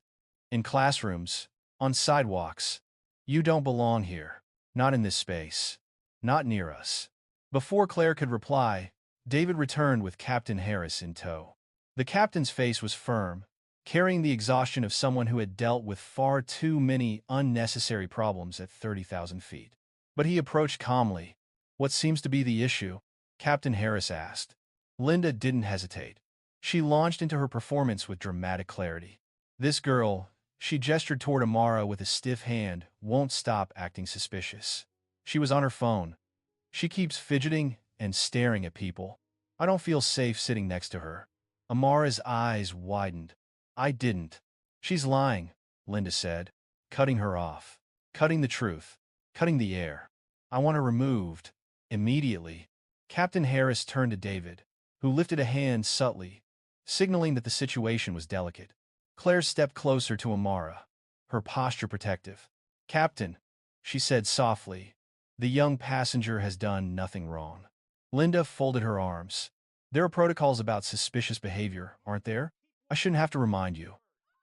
[SPEAKER 1] In classrooms. On sidewalks. You don't belong here. Not in this space. Not near us. Before Claire could reply, David returned with Captain Harris in tow. The captain's face was firm, carrying the exhaustion of someone who had dealt with far too many unnecessary problems at 30,000 feet. But he approached calmly. "What seems to be the issue?" Captain Harris asked. Linda didn't hesitate. She launched into her performance with dramatic clarity. "This girl," she gestured toward Amara with a stiff hand, "won't stop acting suspicious. She was on her phone. She keeps fidgeting and staring at people. I don't feel safe sitting next to her." Amara's eyes widened. "I didn't." "She's lying," Linda said, cutting her off. "Cutting the truth. Cutting the air. I want her removed. Immediately." Captain Harris turned to David, who lifted a hand subtly, signaling that the situation was delicate. Claire stepped closer to Amara, her posture protective. "Captain," she said softly, "the young passenger has done nothing wrong." Linda folded her arms. "There are protocols about suspicious behavior, aren't there? I shouldn't have to remind you."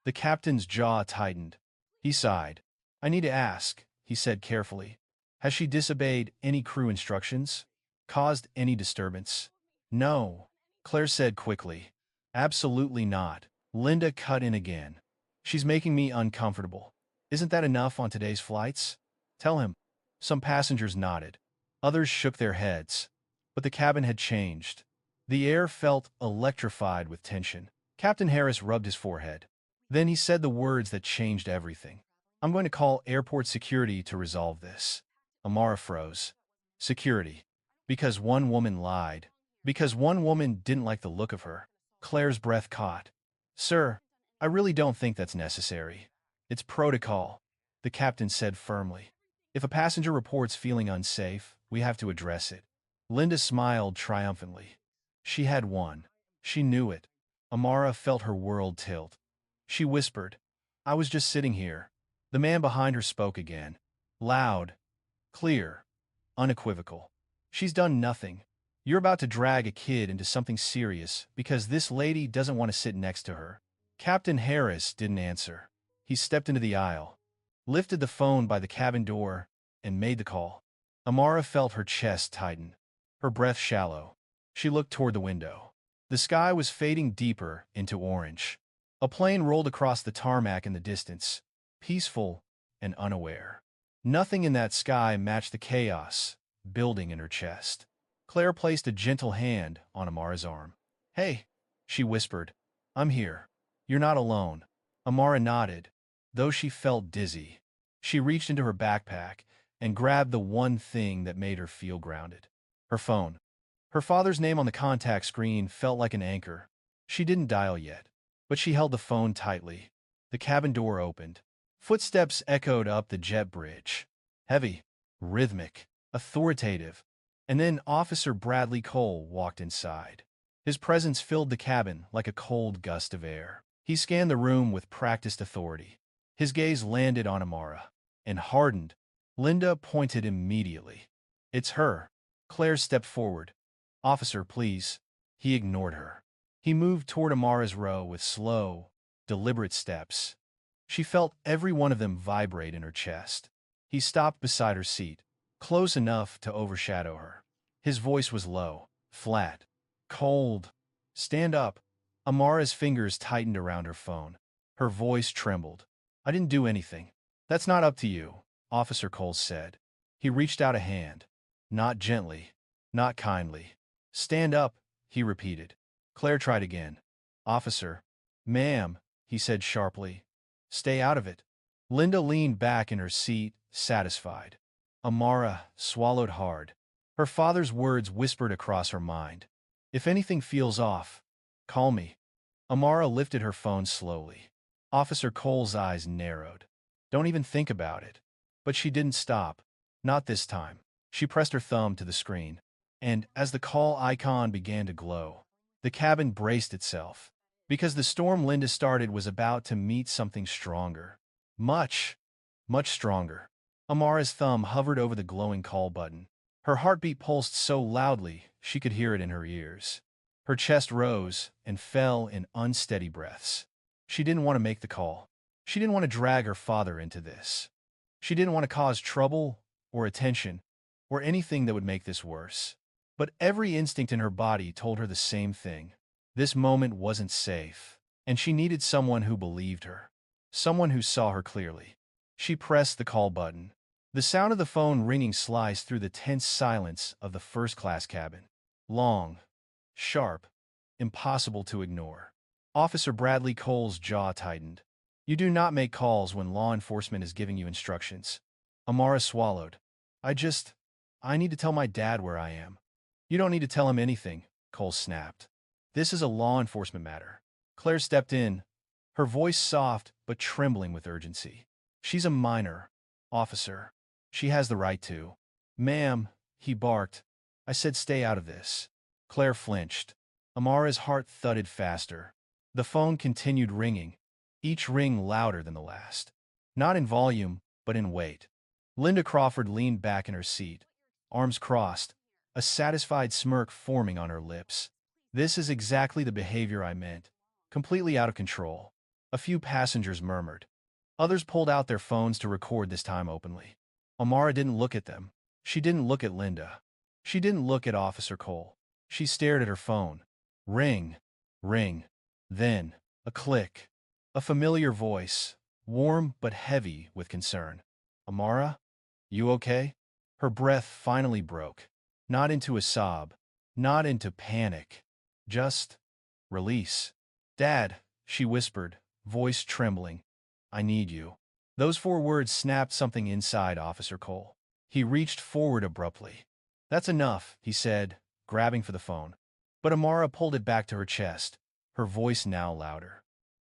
[SPEAKER 1] The captain's jaw tightened. He sighed. "I need to ask," he said carefully. "Has she disobeyed any crew instructions? Caused any disturbance?" "No," Claire said quickly. "Absolutely not." Linda cut in again. "She's making me uncomfortable. Isn't that enough on today's flights? Tell him." Some passengers nodded. Others shook their heads. But the cabin had changed. The air felt electrified with tension. Captain Harris rubbed his forehead. Then he said the words that changed everything. "I'm going to call airport security to resolve this." Amara froze. Security. Because one woman lied. Because one woman didn't like the look of her. Claire's breath caught. "Sir, I really don't think that's necessary. It's protocol," the captain said firmly. "If a passenger reports feeling unsafe, we have to address it." Linda smiled triumphantly. She had won. She knew it. Amara felt her world tilt. She whispered, "I was just sitting here." The man behind her spoke again. Loud, clear, unequivocal. "She's done nothing. You're about to drag a kid into something serious because this lady doesn't want to sit next to her." Captain Harris didn't answer. He stepped into the aisle, lifted the phone by the cabin door, and made the call. Amara felt her chest tighten, her breath shallow. She looked toward the window. The sky was fading deeper into orange. A plane rolled across the tarmac in the distance, peaceful and unaware. Nothing in that sky matched the chaos building in her chest. Claire placed a gentle hand on Amara's arm. "Hey," she whispered. "I'm here. You're not alone." Amara nodded, though she felt dizzy. She reached into her backpack and grabbed the one thing that made her feel grounded. Her phone. Her father's name on the contact screen felt like an anchor. She didn't dial yet, but she held the phone tightly. The cabin door opened. Footsteps echoed up the jet bridge. Heavy, rhythmic, authoritative. And then Officer Bradley Cole walked inside. His presence filled the cabin like a cold gust of air. He scanned the room with practiced authority. His gaze landed on Amara and hardened. Linda pointed immediately. "It's her." Claire stepped forward. "Officer, please." He ignored her. He moved toward Amara's row with slow, deliberate steps. She felt every one of them vibrate in her chest. He stopped beside her seat, close enough to overshadow her. His voice was low, flat, cold. "Stand up." Amara's fingers tightened around her phone. Her voice trembled. "I didn't do anything." "That's not up to you," Officer Cole said. He reached out a hand. Not gently, not kindly. "Stand up," he repeated. Claire tried again. "Officer." "Ma'am," he said sharply. "Stay out of it." Linda leaned back in her seat, satisfied. Amara swallowed hard. Her father's words whispered across her mind. "If anything feels off, call me." Amara lifted her phone slowly. Officer Cole's eyes narrowed. "Don't even think about it." But she didn't stop. Not this time. She pressed her thumb to the screen. And as the call icon began to glow, the cabin braced itself. Because the storm Linda started was about to meet something stronger. Much, much stronger. Amara's thumb hovered over the glowing call button. Her heartbeat pulsed so loudly she could hear it in her ears. Her chest rose and fell in unsteady breaths. She didn't want to make the call. She didn't want to drag her father into this. She didn't want to cause trouble or attention or anything that would make this worse. But every instinct in her body told her the same thing. This moment wasn't safe, and she needed someone who believed her, someone who saw her clearly. She pressed the call button. The sound of the phone ringing sliced through the tense silence of the first-class cabin. Long, sharp, impossible to ignore. Officer Bradley Cole's jaw tightened. You do not make calls when law enforcement is giving you instructions. Amara swallowed. I need to tell my dad where I am. You don't need to tell him anything, Cole snapped. This is a law enforcement matter. Claire stepped in, her voice soft but trembling with urgency. She's a minor, officer. She has the right to. Ma'am, he barked. I said stay out of this. Claire flinched. Amara's heart thudded faster. The phone continued ringing, each ring louder than the last. Not in volume, but in weight. Linda Crawford leaned back in her seat, arms crossed, a satisfied smirk forming on her lips. This is exactly the behavior I meant. Completely out of control. A few passengers murmured. Others pulled out their phones to record, this time openly. Amara didn't look at them. She didn't look at Linda. She didn't look at Officer Cole. She stared at her phone. Ring. Ring. Then, a click. A familiar voice, warm but heavy with concern. Amara? You okay? Her breath finally broke. Not into a sob. Not into panic. Just release. Dad, she whispered, voice trembling. I need you. Those 4 words snapped something inside Officer Cole. He reached forward abruptly. That's enough, he said, grabbing for the phone. But Amara pulled it back to her chest, her voice now louder.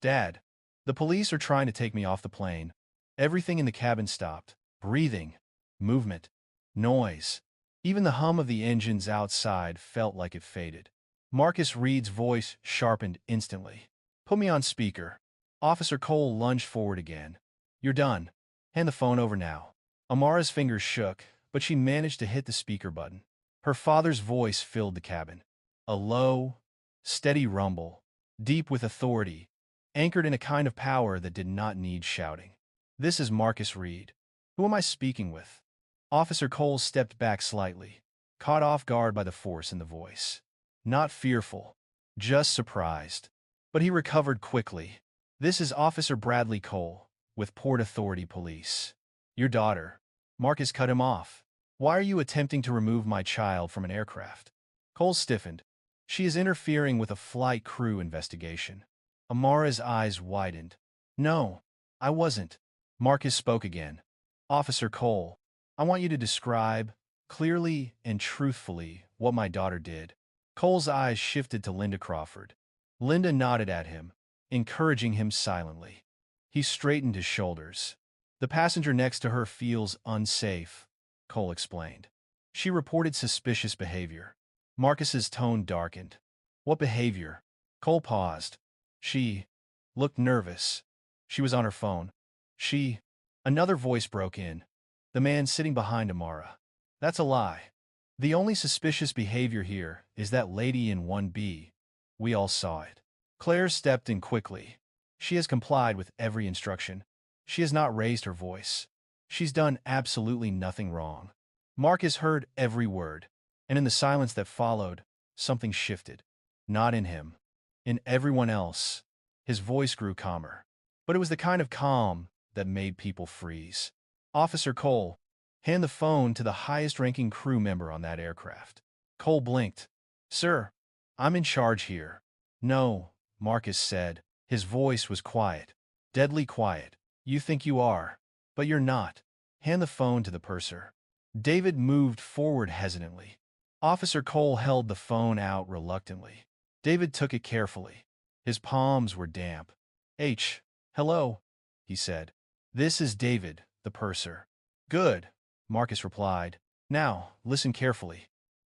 [SPEAKER 1] Dad, the police are trying to take me off the plane. Everything in the cabin stopped. Breathing, movement, noise. Even the hum of the engines outside felt like it faded. Marcus Reed's voice sharpened instantly. Put me on speaker. Officer Cole lunged forward again. You're done. Hand the phone over now. Amara's fingers shook, but she managed to hit the speaker button. Her father's voice filled the cabin. A low, steady rumble, deep with authority, anchored in a kind of power that did not need shouting. This is Marcus Reed. Who am I speaking with? Officer Cole stepped back slightly, caught off guard by the force in the voice. Not fearful, just surprised. But he recovered quickly. This is Officer Bradley Cole, with Port Authority Police. Your daughter. Marcus cut him off. Why are you attempting to remove my child from an aircraft? Cole stiffened. She is interfering with a flight crew investigation. Amara's eyes widened. No, I wasn't. Marcus spoke again. Officer Cole, I want you to describe, clearly and truthfully, what my daughter did. Cole's eyes shifted to Linda Crawford. Linda nodded at him, encouraging him silently. He straightened his shoulders. The passenger next to her feels unsafe, Cole explained. She reported suspicious behavior. Marcus's tone darkened. What behavior? Cole paused. She looked nervous. She was on her phone. Another voice broke in. The man sitting behind Amara. That's a lie. The only suspicious behavior here is that lady in 1B. We all saw it. Claire stepped in quickly. She has complied with every instruction. She has not raised her voice. She's done absolutely nothing wrong. Marcus heard every word, and in the silence that followed, something shifted. Not in him. In everyone else. His voice grew calmer. But it was the kind of calm that made people freeze. Officer Cole, hand the phone to the highest-ranking crew member on that aircraft. Cole blinked. Sir, I'm in charge here. No, Marcus said. His voice was quiet. Deadly quiet. You think you are, but you're not. Hand the phone to the purser. David moved forward hesitantly. Officer Cole held the phone out reluctantly. David took it carefully. His palms were damp. Hello, he said. This is David, the purser. Good, Marcus replied. Now, listen carefully.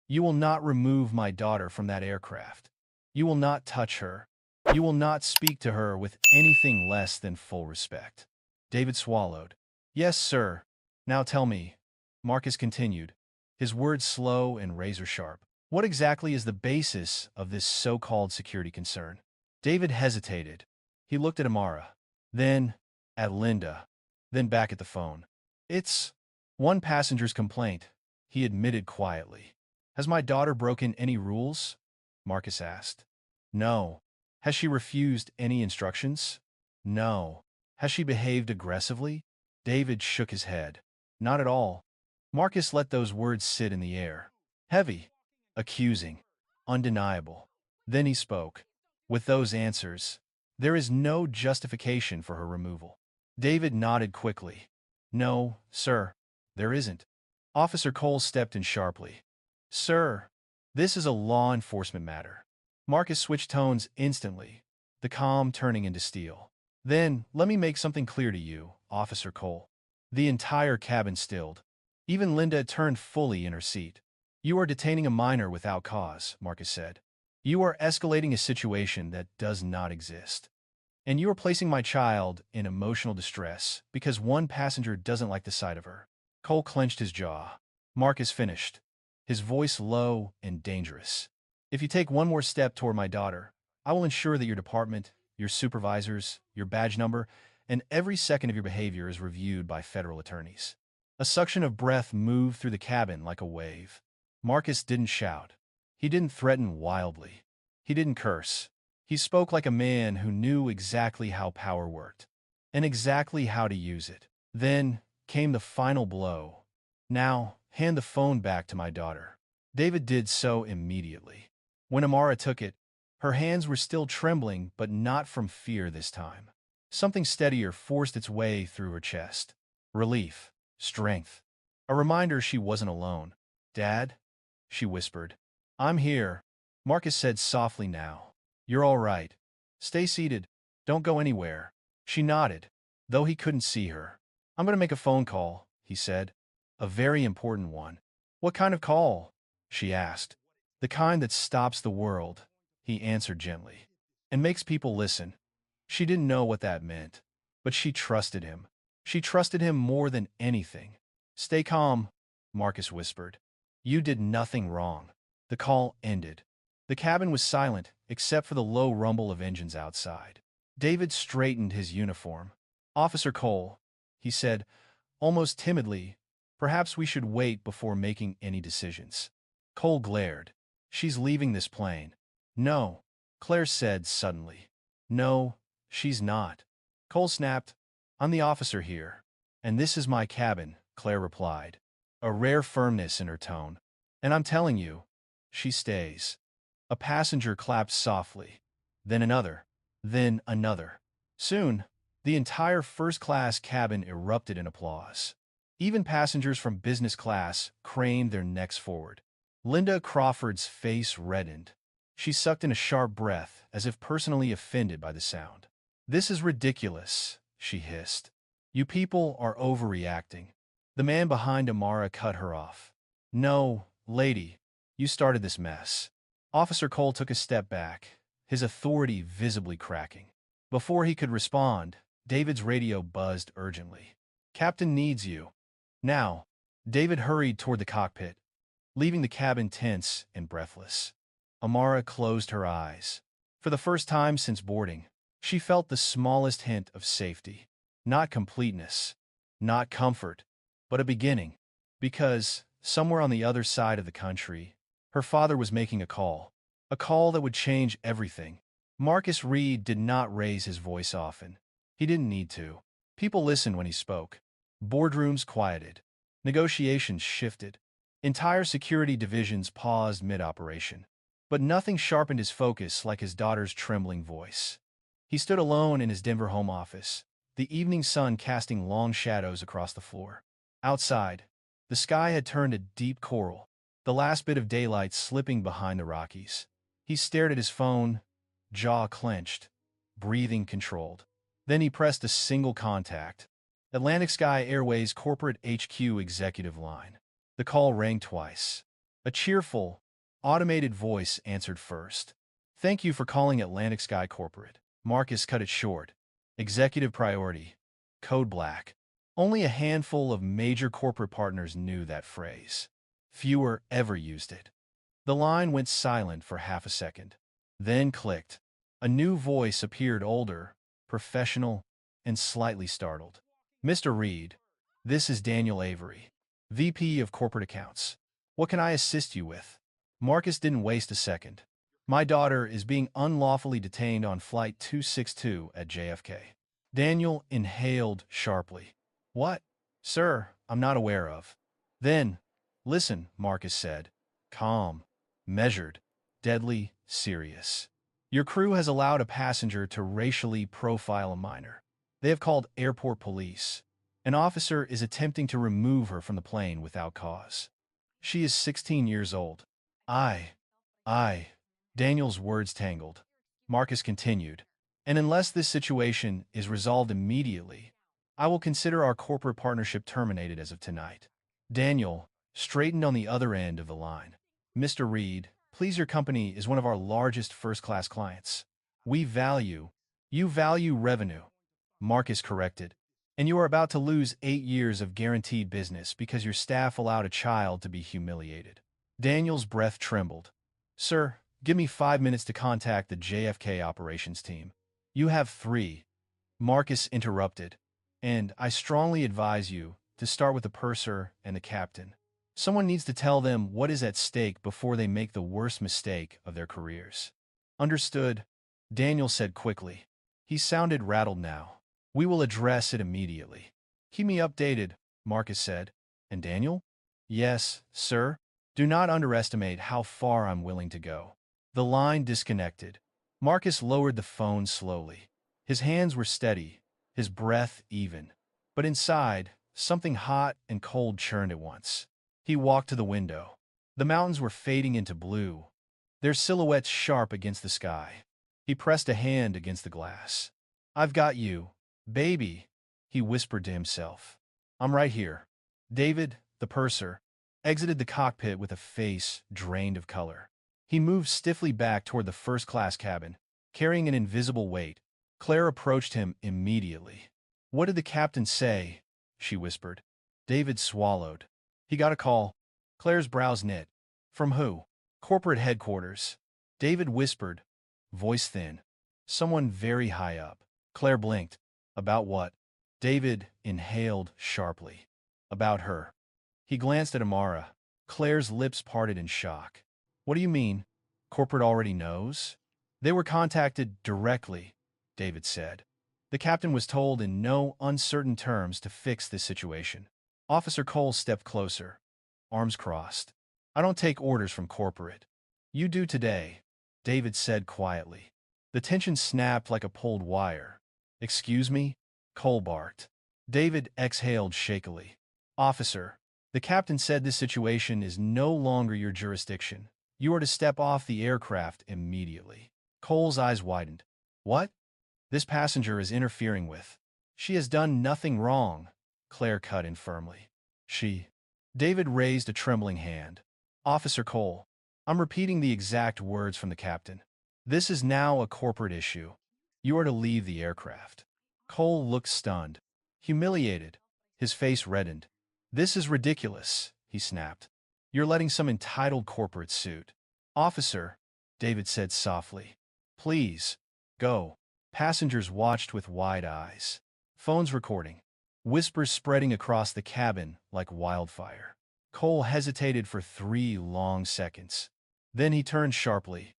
[SPEAKER 1] You will not remove my daughter from that aircraft. You will not touch her, You will not speak to her with anything less than full respect. David swallowed. Yes, sir. Now tell me, Marcus continued, his words slow and razor-sharp. What exactly is the basis of this so-called security concern? David hesitated. He looked at Amara, then at Linda, then back at the phone. It's one passenger's complaint, he admitted quietly. Has my daughter broken any rules? Marcus asked. No. Has she refused any instructions? No. Has she behaved aggressively? David shook his head. Not at all. Marcus let those words sit in the air. Heavy, accusing, undeniable. Then he spoke. With those answers, there is no justification for her removal. David nodded quickly. No, sir, there isn't. Officer Cole stepped in sharply. Sir, this is a law enforcement matter. Marcus switched tones instantly, the calm turning into steel. Then, let me make something clear to you, Officer Cole. The entire cabin stilled. Even Linda turned fully in her seat. You are detaining a minor without cause, Marcus said. You are escalating a situation that does not exist. And you are placing my child in emotional distress because one passenger doesn't like the sight of her. Cole clenched his jaw. Marcus finished, his voice low and dangerous. If you take one more step toward my daughter, I will ensure that your department, your supervisors, your badge number, and every second of your behavior is reviewed by federal attorneys. A suction of breath moved through the cabin like a wave. Marcus didn't shout. He didn't threaten wildly. He didn't curse. He spoke like a man who knew exactly how power worked, and exactly how to use it. Then came the final blow. Now, hand the phone back to my daughter. David did so immediately. When Amara took it, her hands were still trembling, but not from fear this time. Something steadier forced its way through her chest. Relief. Strength. A reminder she wasn't alone. Dad? She whispered. I'm here, Marcus said softly now. You're all right. Stay seated. Don't go anywhere. She nodded, though he couldn't see her. I'm going to make a phone call, he said. A very important one. What kind of call? She asked. The kind that stops the world, he answered gently, and makes people listen. She didn't know what that meant, but she trusted him. She trusted him more than anything. Stay calm, Marcus whispered. You did nothing wrong. The call ended. The cabin was silent, except for the low rumble of engines outside. David straightened his uniform. Officer Cole, he said, almost timidly, perhaps we should wait before making any decisions. Cole glared. She's leaving this plane. No, Claire said suddenly. No, she's not. Cole snapped. I'm the officer here. And this is my cabin, Claire replied, a rare firmness in her tone. And I'm telling you, she stays. A passenger clapped softly, then another, then another. Soon, the entire first-class cabin erupted in applause. Even passengers from business class craned their necks forward. Linda Crawford's face reddened. She sucked in a sharp breath, as if personally offended by the sound. This is ridiculous, she hissed. You people are overreacting. The man behind Amara cut her off. No, lady, you started this mess. Officer Cole took a step back, his authority visibly cracking. Before he could respond, David's radio buzzed urgently. Captain needs you. Now. David hurried toward the cockpit, leaving the cabin tense and breathless. Amara closed her eyes. For the first time since boarding, she felt the smallest hint of safety. Not completeness, not comfort, but a beginning. Because, somewhere on the other side of the country, her father was making a call that would change everything. Marcus Reed did not raise his voice often. He didn't need to. People listened when he spoke. Boardrooms quieted. Negotiations shifted. Entire security divisions paused mid-operation. But nothing sharpened his focus like his daughter's trembling voice. He stood alone in his Denver home office, the evening sun casting long shadows across the floor. Outside, the sky had turned a deep coral, the last bit of daylight slipping behind the Rockies. He stared at his phone, jaw clenched, breathing controlled. Then he pressed a single contact. Atlantic Sky Airways Corporate HQ executive line. The call rang twice. A cheerful, automated voice answered first. Thank you for calling Atlantic Sky Corporate. Marcus cut it short. Executive priority. Code black. Only a handful of major corporate partners knew that phrase. Fewer ever used it. The line went silent for half a second. Then clicked. A new voice appeared, older, professional, and slightly startled. Mr. Reed, this is Daniel Avery, VP of Corporate Accounts. What can I assist you with? Marcus didn't waste a second. My daughter is being unlawfully detained on Flight 262 at JFK. Daniel inhaled sharply. What? Sir, I'm not aware of. Then, listen, Marcus said. Calm, measured, deadly serious. Your crew has allowed a passenger to racially profile a minor. They have called airport police. An officer is attempting to remove her from the plane without cause. She is 16 years old. I. Daniel's words tangled. Marcus continued. And unless this situation is resolved immediately, I will consider our corporate partnership terminated as of tonight. Daniel straightened on the other end of the line. Mr. Reed, please, your company is one of our largest first-class clients. You value revenue. Marcus corrected. And you are about to lose 8 years of guaranteed business because your staff allowed a child to be humiliated. Daniel's breath trembled. Sir, give me 5 minutes to contact the JFK operations team. You have 3. Marcus interrupted. And I strongly advise you to start with the purser and the captain. Someone needs to tell them what is at stake before they make the worst mistake of their careers. Understood, Daniel said quickly. He sounded rattled now. We will address it immediately. Keep me updated, Marcus said. And Daniel? Yes, sir. Do not underestimate how far I'm willing to go. The line disconnected. Marcus lowered the phone slowly. His hands were steady, his breath even. But inside, something hot and cold churned at once. He walked to the window. The mountains were fading into blue, their silhouettes sharp against the sky. He pressed a hand against the glass. I've got you, baby, he whispered to himself. I'm right here. David, the purser, exited the cockpit with a face drained of color. He moved stiffly back toward the first-class cabin, carrying an invisible weight. Claire approached him immediately. What did the captain say? She whispered. David swallowed. He got a call. Claire's brows knit. From who? Corporate headquarters. David whispered, voice thin. Someone very high up. Claire blinked. About what? David inhaled sharply. About her. He glanced at Amara. Claire's lips parted in shock. What do you mean? Corporate already knows? They were contacted directly, David said. The captain was told in no uncertain terms to fix this situation. Officer Cole stepped closer, arms crossed. I don't take orders from corporate. You do today, David said quietly. The tension snapped like a pulled wire. Excuse me? Cole barked. David exhaled shakily. Officer, the captain said this situation is no longer your jurisdiction. You are to step off the aircraft immediately. Cole's eyes widened. What? This passenger is interfering with. She has done nothing wrong, Claire cut in firmly. David raised a trembling hand. Officer Cole, I'm repeating the exact words from the captain. This is now a corporate issue. You are to leave the aircraft. Cole looked stunned, humiliated. His face reddened. This is ridiculous, he snapped. You're letting some entitled corporate suit. Officer, David said softly. Please, go. Passengers watched with wide eyes. Phones recording. Whispers spreading across the cabin like wildfire. Cole hesitated for 3 long seconds. Then he turned sharply,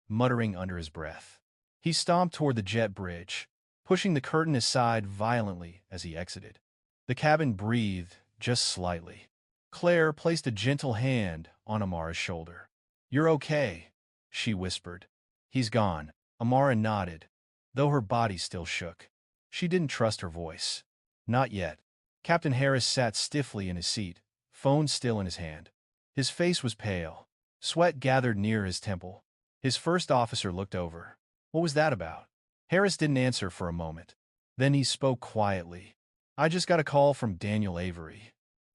[SPEAKER 1] muttering under his breath. He stomped toward the jet bridge, pushing the curtain aside violently as he exited. The cabin breathed just slightly. Claire placed a gentle hand on Amara's shoulder. You're okay, she whispered. He's gone. Amara nodded, though her body still shook. She didn't trust her voice. Not yet. Captain Harris sat stiffly in his seat, phone still in his hand. His face was pale. Sweat gathered near his temple. His first officer looked over. What was that about? Harris didn't answer for a moment. Then he spoke quietly. I just got a call from Daniel Avery.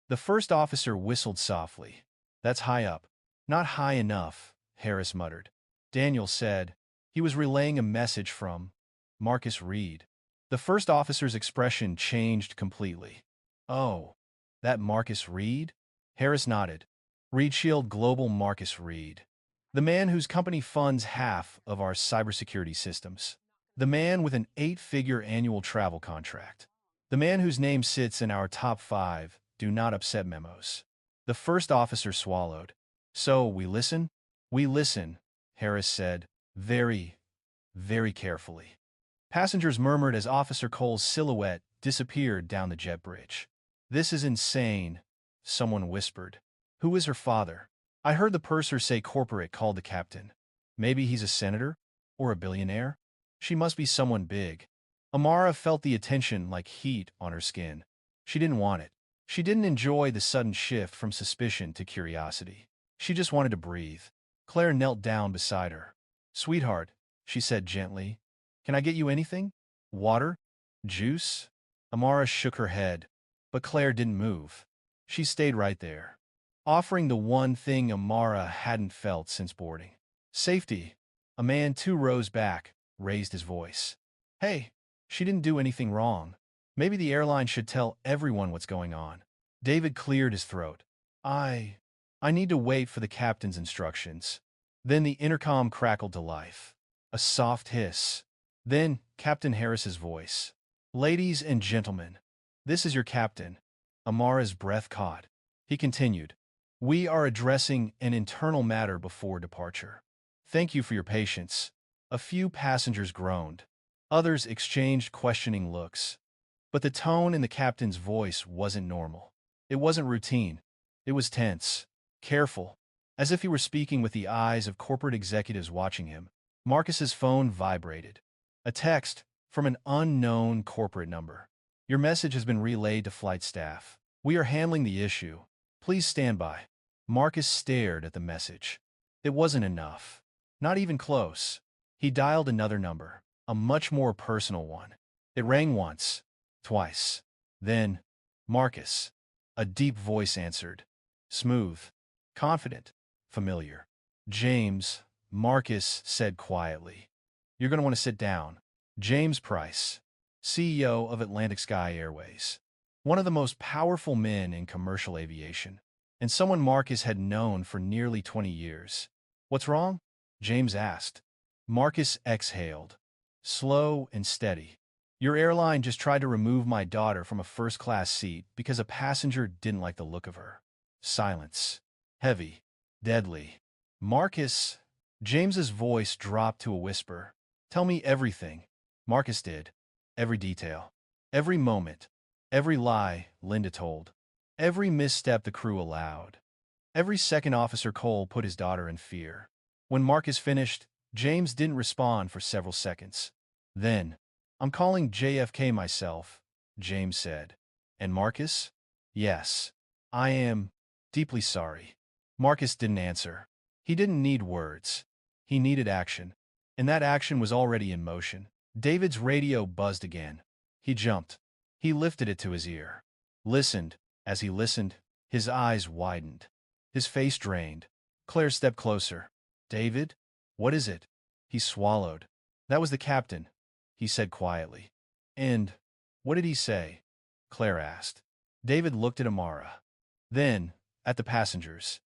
[SPEAKER 1] The first officer whistled softly. That's high up. Not high enough, Harris muttered. Daniel said, He was relaying a message from Marcus Reed. The first officer's expression changed completely. "Oh, that Marcus Reed?" Harris nodded. "Reed Shield Global Marcus Reed. The man whose company funds half of our cybersecurity systems. The man with an 8-figure annual travel contract. The man whose name sits in our top 5 do not upset memos." The first officer swallowed. "So, we listen?" "We listen," Harris said, very, very carefully. Passengers murmured as Officer Cole's silhouette disappeared down the jet bridge. "This is insane," someone whispered. "Who is her father?" "I heard the purser say corporate," called the captain. "Maybe he's a senator? Or a billionaire? She must be someone big." Amara felt the attention like heat on her skin. She didn't want it. She didn't enjoy the sudden shift from suspicion to curiosity. She just wanted to breathe. Claire knelt down beside her. "Sweetheart," she said gently, "can I get you anything? Water? Juice?" Amara shook her head, but Claire didn't move. She stayed right there, offering the one thing Amara hadn't felt since boarding. Safety. A man 2 rows back raised his voice. "Hey, she didn't do anything wrong. Maybe the airline should tell everyone what's going on." David cleared his throat. I need to wait for the captain's instructions." Then the intercom crackled to life. A soft hiss. Then Captain Harris's voice. "Ladies and gentlemen, this is your captain." Amara's breath caught. He continued, "We are addressing an internal matter before departure. Thank you for your patience." A few passengers groaned. Others exchanged questioning looks. But the tone in the captain's voice wasn't normal. It wasn't routine. It was tense, careful, as if he were speaking with the eyes of corporate executives watching him. Marcus's phone vibrated. A text from an unknown corporate number. "Your message has been relayed to flight staff. We are handling the issue. Please stand by." Marcus stared at the message. It wasn't enough. Not even close. He dialed another number, a much more personal one. It rang once, twice. Then, "Marcus." A deep voice answered. Smooth, confident, familiar. "James," Marcus said quietly. "You're going to want to sit down." James Price, CEO of Atlantic Sky Airways. One of the most powerful men in commercial aviation, and someone Marcus had known for nearly 20 years. "What's wrong?" James asked. Marcus exhaled, slow and steady. "Your airline just tried to remove my daughter from a first-class seat because a passenger didn't like the look of her." Silence. Heavy. Deadly. "Marcus." James's voice dropped to a whisper. "Tell me everything." Marcus did. Every detail. Every moment. Every lie Linda told. Every misstep the crew allowed. Every second Officer Cole put his daughter in fear. When Marcus finished, James didn't respond for several seconds. Then, "I'm calling JFK myself," James said. "And Marcus?" "Yes. I am deeply sorry." Marcus didn't answer. He didn't need words. He needed action. And that action was already in motion. David's radio buzzed again. He jumped. He lifted it to his ear. Listened. As he listened, his eyes widened. His face drained. Claire stepped closer. "David? What is it?" He swallowed. "That was the captain," he said quietly. "And what did he say?" Claire asked. David looked at Amara. Then at the passengers.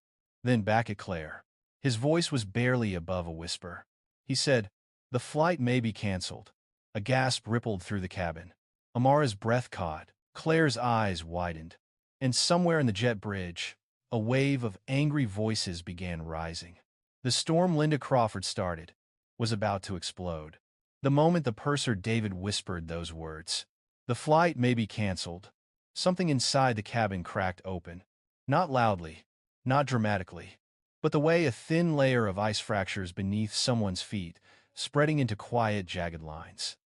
[SPEAKER 1] Then back at Claire. His voice was barely above a whisper. He said, "The flight may be canceled." A gasp rippled through the cabin. Amara's breath caught. Claire's eyes widened. And somewhere in the jet bridge, a wave of angry voices began rising. The storm Linda Crawford started was about to explode. The moment the purser David whispered those words, "The flight may be canceled," something inside the cabin cracked open. Not loudly, not dramatically, but the way a thin layer of ice fractures beneath someone's feet, spreading into quiet, jagged lines.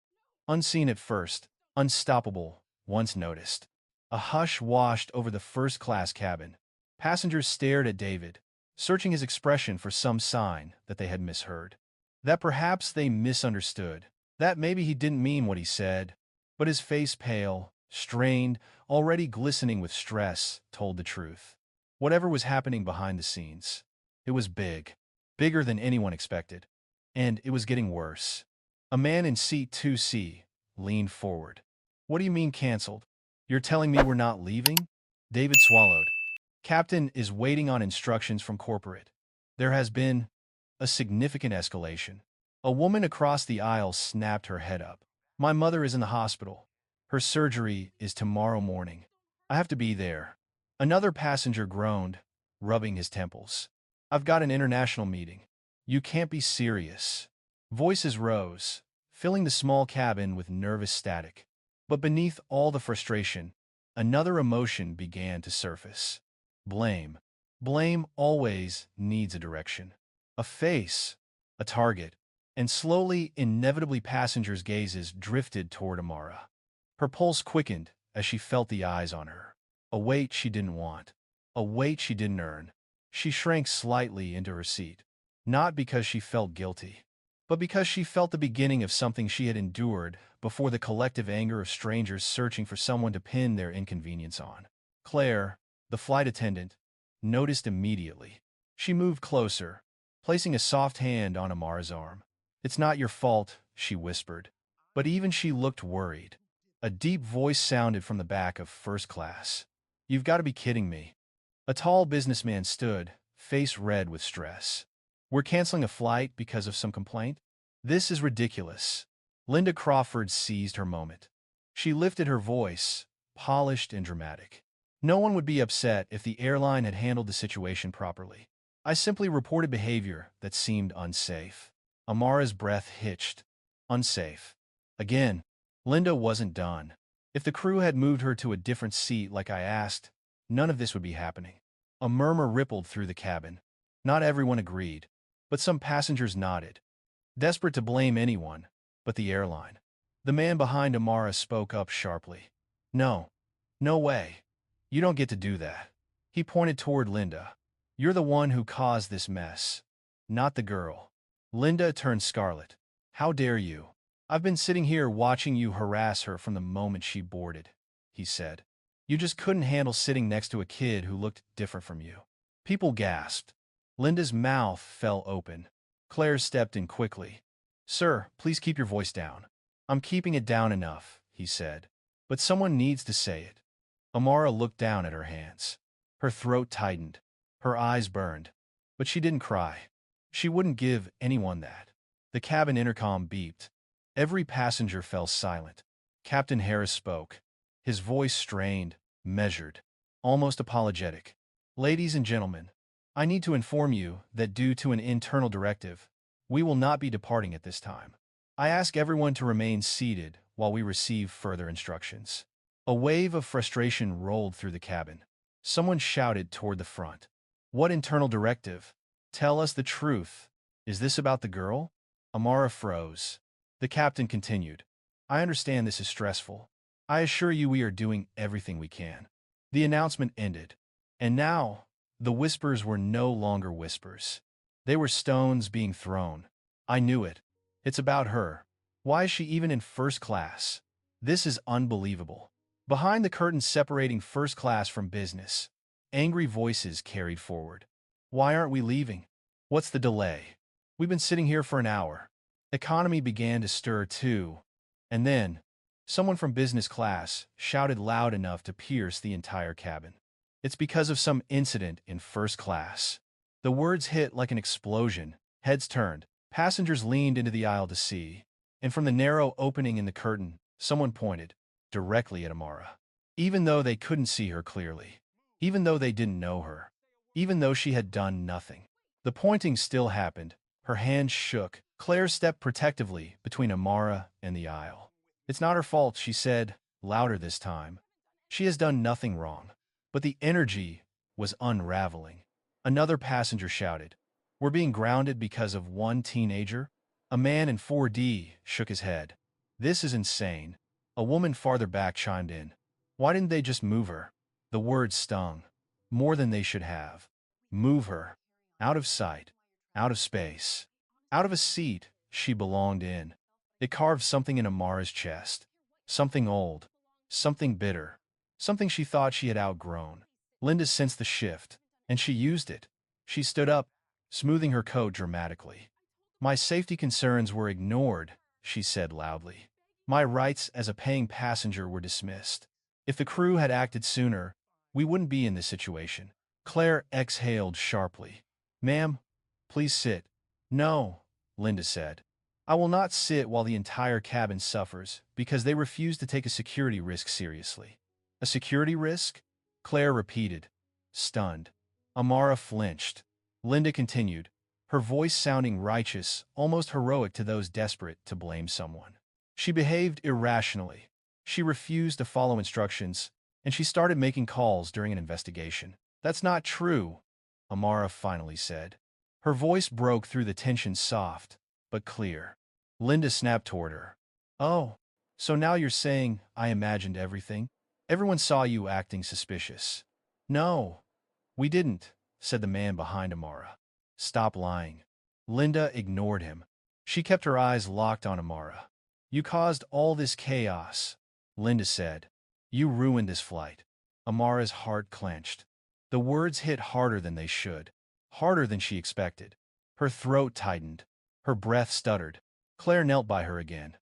[SPEAKER 1] Unseen at first, unstoppable, once noticed. A hush washed over the first-class cabin. Passengers stared at David, searching his expression for some sign that they had misheard. That perhaps they misunderstood. That maybe he didn't mean what he said. But his face, pale, strained, already glistening with stress, told the truth. Whatever was happening behind the scenes, it was big. Bigger than anyone expected. And it was getting worse. A man in seat 2C leaned forward. What do you mean canceled? You're telling me we're not leaving? David swallowed. Captain is waiting on instructions from corporate. There has been a significant escalation. A woman across the aisle snapped her head up. My mother is in the hospital. Her surgery is tomorrow morning. I have to be there. Another passenger groaned, rubbing his temples. I've got an international meeting. You can't be serious. Voices rose, filling the small cabin with nervous static. But beneath all the frustration, another emotion began to surface. Blame. Blame always needs a direction. A face. A target. And slowly, inevitably passengers' gazes drifted toward Amara. Her pulse quickened as she felt the eyes on her. A weight she didn't want. A weight she didn't earn. She shrank slightly into her seat. Not because she felt guilty, but because she felt the beginning of something she had endured before the collective anger of strangers searching for someone to pin their inconvenience on. Claire, the flight attendant, noticed immediately. She moved closer, placing a soft hand on Amara's arm. It's not your fault, she whispered. But even she looked worried. A deep voice sounded from the back of first class. You've got to be kidding me. A tall businessman stood, face red with stress. We're canceling a flight because of some complaint? This is ridiculous. Linda Crawford seized her moment. She lifted her voice, polished and dramatic. No one would be upset if the airline had handled the situation properly. I simply reported behavior that seemed unsafe. Amara's breath hitched. Unsafe. Again, Linda wasn't done. If the crew had moved her to a different seat like I asked, none of this would be happening. A murmur rippled through the cabin. Not everyone agreed, but some passengers nodded, desperate to blame anyone but the airline. The man behind Amara spoke up sharply. No. No way. You don't get to do that. He pointed toward Linda. You're the one who caused this mess, not the girl. Linda turned scarlet. How dare you? I've been sitting here watching you harass her from the moment she boarded, he said. You just couldn't handle sitting next to a kid who looked different from you. People gasped. Linda's mouth fell open. Claire stepped in quickly. Sir, please keep your voice down. I'm keeping it down enough, he said. But someone needs to say it. Amara looked down at her hands. Her throat tightened. Her eyes burned. But she didn't cry. She wouldn't give anyone that. The cabin intercom beeped. Every passenger fell silent. Captain Harris spoke. His voice strained, measured, almost apologetic. Ladies and gentlemen, I need to inform you that due to an internal directive, we will not be departing at this time. I ask everyone to remain seated while we receive further instructions. A wave of frustration rolled through the cabin. Someone shouted toward the front. What internal directive? Tell us the truth. Is this about the girl? Amara froze. The captain continued. I understand this is stressful. I assure you we are doing everything we can. The announcement ended. And now, the whispers were no longer whispers. They were stones being thrown. I knew it. It's about her. Why is she even in first class? This is unbelievable. Behind the curtain separating first class from business, angry voices carried forward. Why aren't we leaving? What's the delay? We've been sitting here for an hour. Economy began to stir too. And then, someone from business class shouted loud enough to pierce the entire cabin. It's because of some incident in first class. The words hit like an explosion. Heads turned. Passengers leaned into the aisle to see. And from the narrow opening in the curtain, someone pointed directly at Amara. Even though they couldn't see her clearly. Even though they didn't know her. Even though she had done nothing. The pointing still happened. Her hands shook. Claire stepped protectively between Amara and the aisle. It's not her fault, she said, louder this time. She has done nothing wrong. But the energy was unraveling. Another passenger shouted, We're being grounded because of one teenager? A man in 4D shook his head. This is insane. A woman farther back chimed in. Why didn't they just move her? The words stung. More than they should have. Move her. Out of sight. Out of space. Out of a seat she belonged in. It carved something in Amara's chest. Something old. Something bitter. Something she thought she had outgrown. Linda sensed the shift, and she used it. She stood up, smoothing her coat dramatically. My safety concerns were ignored, she said loudly. My rights as a paying passenger were dismissed. If the crew had acted sooner, we wouldn't be in this situation. Claire exhaled sharply. Ma'am, please sit. No, Linda said. I will not sit while the entire cabin suffers because they refuse to take a security risk seriously. A security risk? Claire repeated, stunned. Amara flinched. Linda continued, her voice sounding righteous, almost heroic to those desperate to blame someone. She behaved irrationally. She refused to follow instructions, and she started making calls during an investigation. That's not true, Amara finally said. Her voice broke through the tension soft, but clear. Linda snapped toward her. Oh, so now you're saying I imagined everything? Everyone saw you acting suspicious. No, we didn't, said the man behind Amara. Stop lying. Linda ignored him. She kept her eyes locked on Amara. You caused all this chaos, Linda said. You ruined this flight. Amara's heart clenched. The words hit harder than they should, harder than she expected. Her throat tightened. Her breath stuttered. Claire knelt by her again.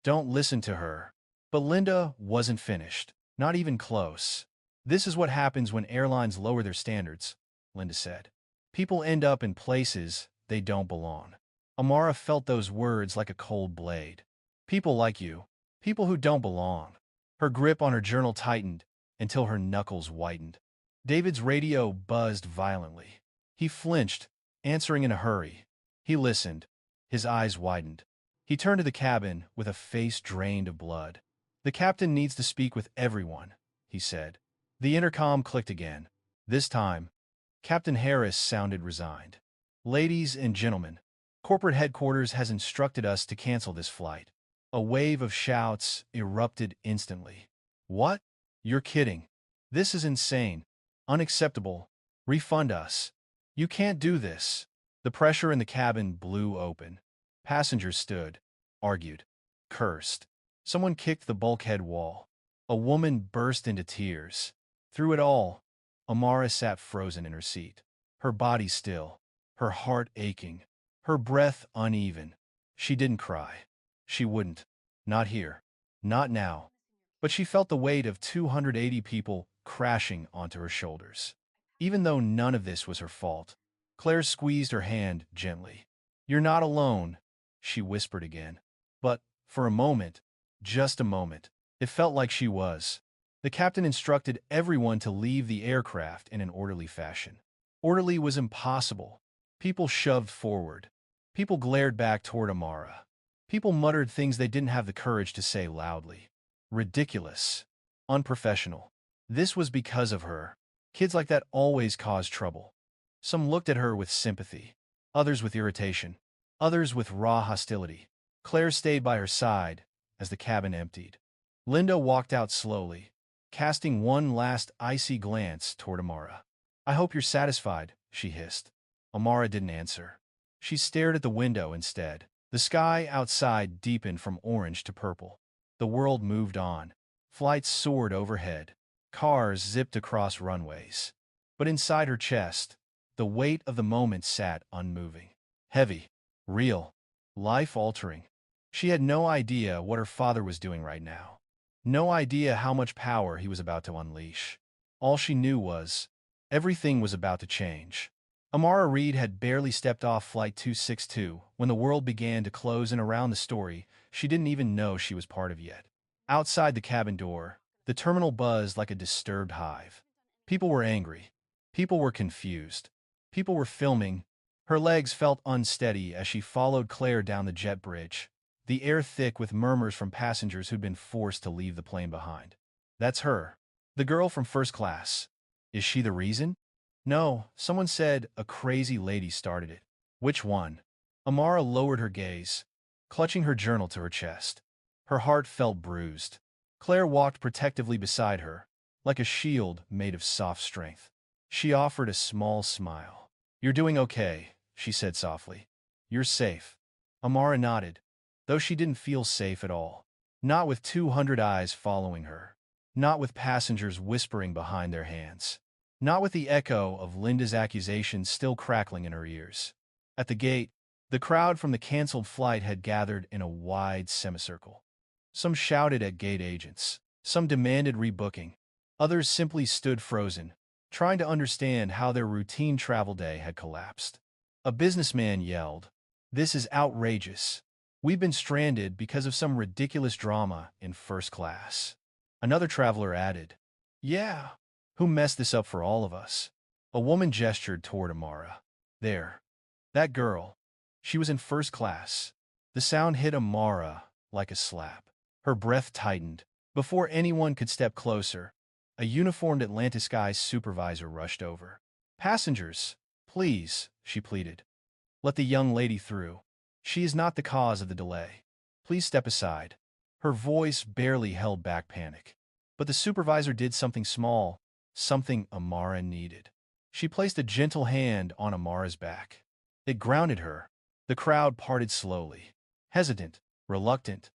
[SPEAKER 1] Don't listen to her. But Linda wasn't finished. Not even close. This is what happens when airlines lower their standards, Linda said. People end up in places they don't belong. Amara felt those words like a cold blade. People like you. People who don't belong. Her grip on her journal tightened until her knuckles whitened. David's radio buzzed violently. He flinched, answering in a hurry. He listened. His eyes widened. He turned to the cabin with a face drained of blood. The captain needs to speak with everyone, he said. The intercom clicked again. This time, Captain Harris sounded resigned. Ladies and gentlemen, corporate headquarters has instructed us to cancel this flight. A wave of shouts erupted instantly. What? You're kidding. This is insane. Unacceptable. Refund us. You can't do this. The pressure in the cabin blew open. Passengers stood, argued, cursed. Someone kicked the bulkhead wall. A woman burst into tears. Through it all, Amara sat frozen in her seat, her body still, her heart aching, her breath uneven. She didn't cry. She wouldn't. Not here. Not now. But she felt the weight of 280 people crashing onto her shoulders. Even though none of this was her fault, Claire squeezed her hand gently. You're not alone, she whispered again. But, for a moment, just a moment, it felt like she was. The captain instructed everyone to leave the aircraft in an orderly fashion. Orderly was impossible. People shoved forward. People glared back toward Amara. People muttered things they didn't have the courage to say loudly. Ridiculous. Unprofessional. This was because of her. Kids like that always cause trouble. Some looked at her with sympathy, others with irritation, others with raw hostility. Claire stayed by her side as the cabin emptied. Linda walked out slowly, casting one last icy glance toward Amara. I hope you're satisfied, she hissed. Amara didn't answer. She stared at the window instead. The sky outside deepened from orange to purple. The world moved on. Flights soared overhead. Cars zipped across runways. But inside her chest, the weight of the moment sat unmoving. Heavy. Real. Life-altering. She had no idea what her father was doing right now. No idea how much power he was about to unleash. All she knew was, everything was about to change. Amara Reed had barely stepped off Flight 262 when the world began to close in around the story she didn't even know she was part of yet. Outside the cabin door, the terminal buzzed like a disturbed hive. People were angry. People were confused. People were filming. Her legs felt unsteady as she followed Claire down the jet bridge, the air thick with murmurs from passengers who'd been forced to leave the plane behind. That's her. The girl from first class. Is she the reason? No, someone said a crazy lady started it. Which one? Amara lowered her gaze, clutching her journal to her chest. Her heart felt bruised. Claire walked protectively beside her, like a shield made of soft strength. She offered a small smile. You're doing okay, she said softly. You're safe. Amara nodded, though she didn't feel safe at all. Not with 200 eyes following her. Not with passengers whispering behind their hands. Not with the echo of Linda's accusations still crackling in her ears. At the gate, The crowd from the canceled flight had gathered in a wide semicircle. Some shouted at gate agents. Some demanded rebooking. Others simply stood frozen, trying to understand how their routine travel day had collapsed. A businessman yelled, "This is outrageous. We've been stranded because of some ridiculous drama in first class." Another traveler added, "Yeah, who messed this up for all of us?" A woman gestured toward Amara. "There. That girl. She was in first class." The sound hit Amara like a slap. Her breath tightened. Before anyone could step closer, a uniformed Atlantic Skies supervisor rushed over. "Passengers, please," she pleaded. "Let the young lady through. She is not the cause of the delay. Please step aside." Her voice barely held back panic. But the supervisor did something small, something Amara needed. She placed a gentle hand on Amara's back. It grounded her. The crowd parted slowly, hesitant, reluctant.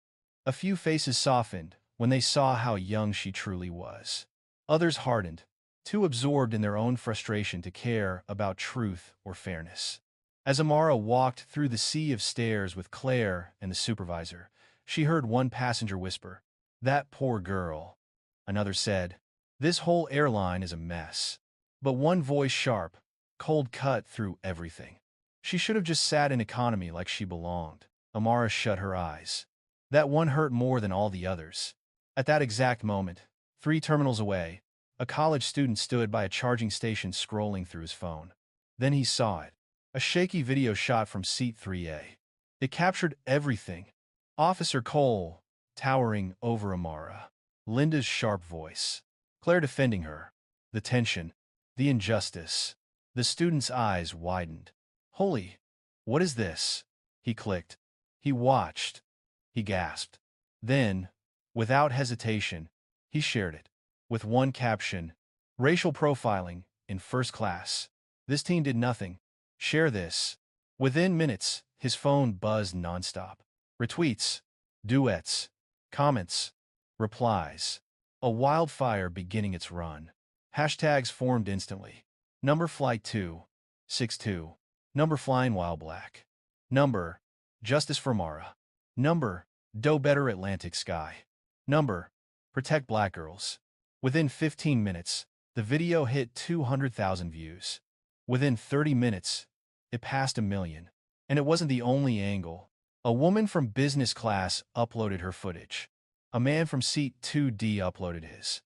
[SPEAKER 1] A few faces softened when they saw how young she truly was. Others hardened, too absorbed in their own frustration to care about truth or fairness. As Amara walked through the sea of stares with Claire and the supervisor, she heard one passenger whisper, "That poor girl." Another said, "This whole airline is a mess." But one voice, sharp, cold, cut through everything. "She should have just sat in economy like she belonged." Amara shut her eyes. That one hurt more than all the others. At that exact moment, 3 terminals away, a college student stood by a charging station scrolling through his phone. Then he saw it. A shaky video shot from seat 3A. It captured everything. Officer Cole, towering over Amara. Linda's sharp voice. Claire defending her. The tension. The injustice. The student's eyes widened. "Holy, what is this?" He clicked. He watched. He gasped. Then, without hesitation, he shared it. With one caption, "Racial profiling in first class. This teen did nothing. Share this." Within minutes, his phone buzzed nonstop. Retweets, duets, comments, replies. A wildfire beginning its run. Hashtags formed instantly. Number Flight 262. Number Flying While Black. Number Justice for Mara. Number Do Better Atlantic Sky. Number Protect Black Girls. Within 15 minutes, the video hit 200,000 views. Within 30 minutes, it passed 1 million. And it wasn't the only angle. A woman from business class uploaded her footage. A man from seat 2D uploaded his.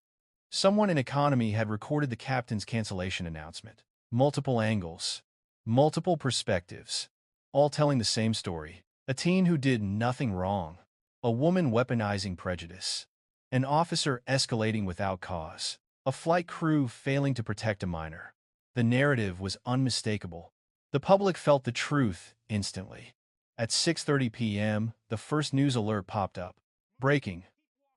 [SPEAKER 1] Someone in economy had recorded the captain's cancellation announcement. Multiple angles. Multiple perspectives. All telling the same story. A teen who did nothing wrong. A woman weaponizing prejudice. An officer escalating without cause. A flight crew failing to protect a minor. The narrative was unmistakable. The public felt the truth instantly. At 6:30 p.m., the first news alert popped up. Breaking.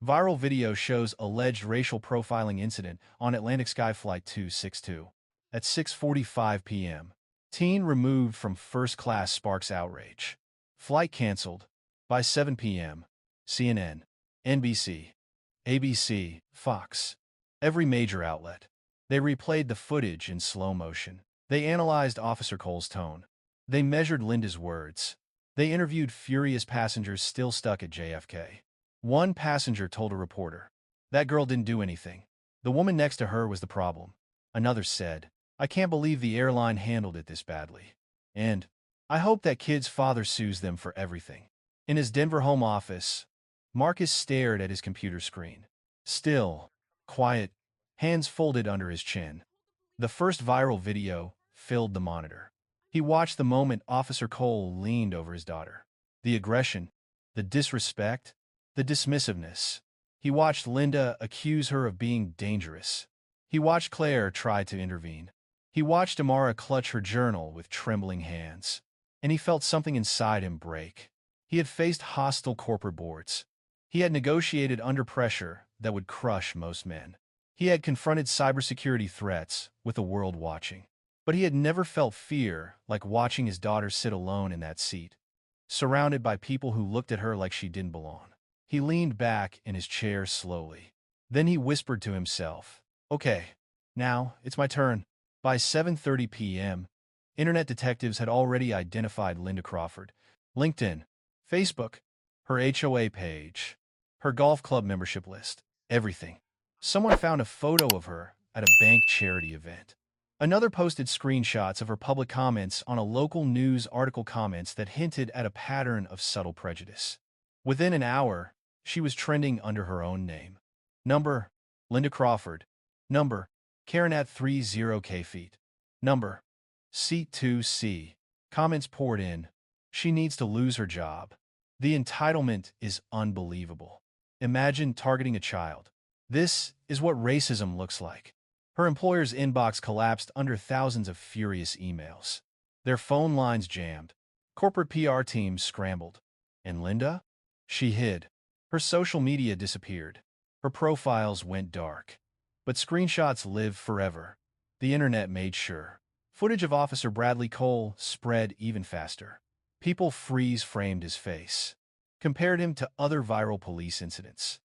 [SPEAKER 1] Viral video shows alleged racial profiling incident on Atlantic Sky Flight 262. At 6:45 p.m., teen removed from first class sparks outrage. Flight canceled. By 7 p.m., CNN, NBC, ABC, Fox, every major outlet. They replayed the footage in slow motion. They analyzed Officer Cole's tone. They measured Linda's words. They interviewed furious passengers still stuck at JFK. One passenger told a reporter, "That girl didn't do anything. The woman next to her was the problem." Another said, "I can't believe the airline handled it this badly. And I hope that kid's father sues them for everything." In his Denver home office, Marcus stared at his computer screen. Still, quiet, hands folded under his chin. The first viral video filled the monitor. He watched the moment Officer Cole leaned over his daughter. The aggression, the disrespect, the dismissiveness. He watched Linda accuse her of being dangerous. He watched Claire try to intervene. He watched Amara clutch her journal with trembling hands. And he felt something inside him break. He had faced hostile corporate boards. He had negotiated under pressure that would crush most men. He had confronted cybersecurity threats with the world watching. But he had never felt fear like watching his daughter sit alone in that seat, surrounded by people who looked at her like she didn't belong. He leaned back in his chair slowly. Then he whispered to himself, "Okay, now it's my turn." By 7:30 p.m., Internet detectives had already identified Linda Crawford. LinkedIn, Facebook, her HOA page, her golf club membership list, everything. Someone found a photo of her at a bank charity event. Another posted screenshots of her public comments on a local news article, comments that hinted at a pattern of subtle prejudice. Within an hour, she was trending under her own name. Number, Linda Crawford. Number, Karen at 30K feet. Number, C2C. Comments poured in. She needs to lose her job. The entitlement is unbelievable. Imagine targeting a child. This is what racism looks like. Her employer's inbox collapsed under thousands of furious emails. Their phone lines jammed. Corporate PR teams scrambled. And Linda? She hid. Her social media disappeared. Her profiles went dark. But screenshots live forever. The internet made sure. Footage of Officer Bradley Cole spread even faster. People freeze-framed his face, compared him to other viral police incidents,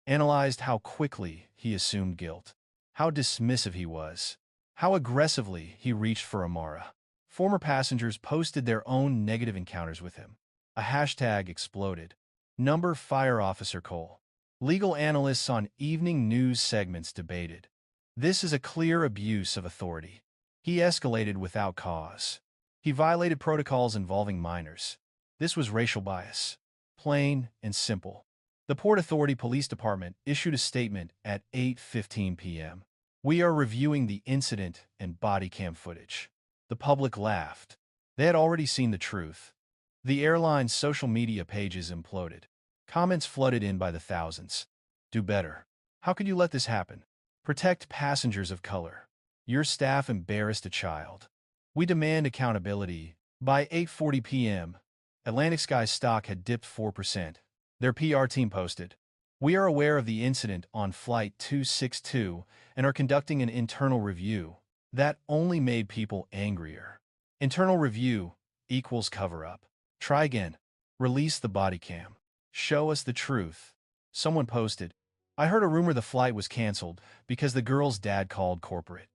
[SPEAKER 1] analyzed how quickly he assumed guilt, how dismissive he was, how aggressively he reached for Amara. Former passengers posted their own negative encounters with him. A hashtag exploded. Number Fire Officer Cole. Legal analysts on evening news segments debated. This is a clear abuse of authority. He escalated without cause. He violated protocols involving minors. This was racial bias. Plain and simple. The Port Authority Police Department issued a statement at 8:15 p.m. We are reviewing the incident and body cam footage. The public laughed. They had already seen the truth. The airline's social media pages imploded. Comments flooded in by the thousands. Do better. How could you let this happen? Protect passengers of color. Your staff embarrassed a child. We demand accountability. By 8:40 p.m., Atlantic Sky stock had dipped 4%. Their PR team posted, "We are aware of the incident on Flight 262 and are conducting an internal review." That only made people angrier. Internal review equals cover-up. Try again. Release the body cam. Show us the truth. Someone posted, "I heard a rumor the flight was canceled because the girl's dad called corporate."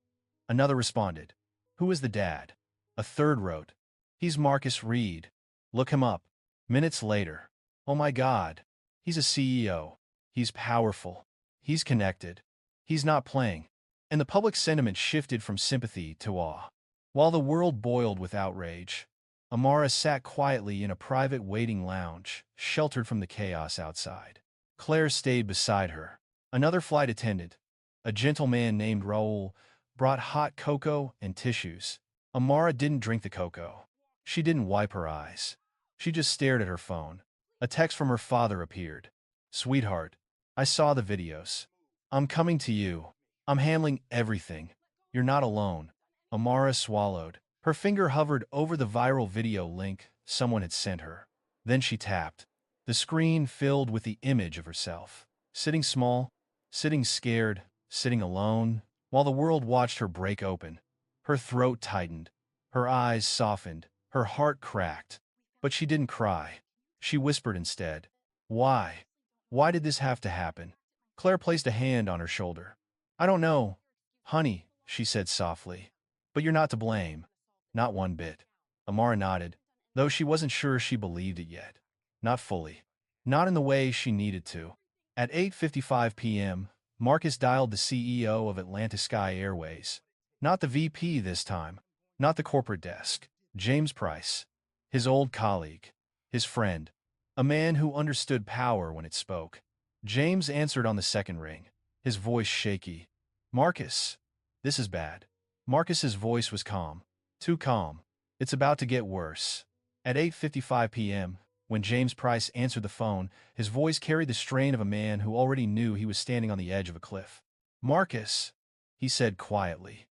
[SPEAKER 1] Another responded, "Who is the dad?" A third wrote, "He's Amara Reed. Look him up." Minutes later, "Oh my God, he's a CEO. He's powerful. He's connected. He's not playing." And the public sentiment shifted from sympathy to awe. While the world boiled with outrage, Amara sat quietly in a private waiting lounge, sheltered from the chaos outside. Claire stayed beside her. Another flight attendant, a gentleman named Raoul, brought hot cocoa and tissues. Amara didn't drink the cocoa. She didn't wipe her eyes. She just stared at her phone. A text from her father appeared. "Sweetheart, I saw the videos. I'm coming to you. I'm handling everything. You're not alone." Amara swallowed. Her finger hovered over the viral video link someone had sent her. Then she tapped. The screen filled with the image of herself, sitting small, sitting scared, sitting alone, while the world watched her break open. Her throat tightened. Her eyes softened. Her heart cracked. But she didn't cry. She whispered instead, "Why? Why did this have to happen?" Claire placed a hand on her shoulder. "I don't know, honey," she said softly. "But you're not to blame. Not one bit." Amara nodded, though she wasn't sure she believed it yet. Not fully. Not in the way she needed to. At 8:55 p.m., Marcus dialed the CEO of Atlantic Sky Airways. Not the VP this time. Not the corporate desk. James Price. His old colleague. His friend. A man who understood power when it spoke. James answered on the second ring, his voice shaky. "Marcus, this is bad." Marcus's voice was calm. Too calm. "It's about to get worse." At 8:55 p.m., when James Price answered the phone, his voice carried the strain of a man who already knew he was standing on the edge of a cliff. "Marcus," he said quietly.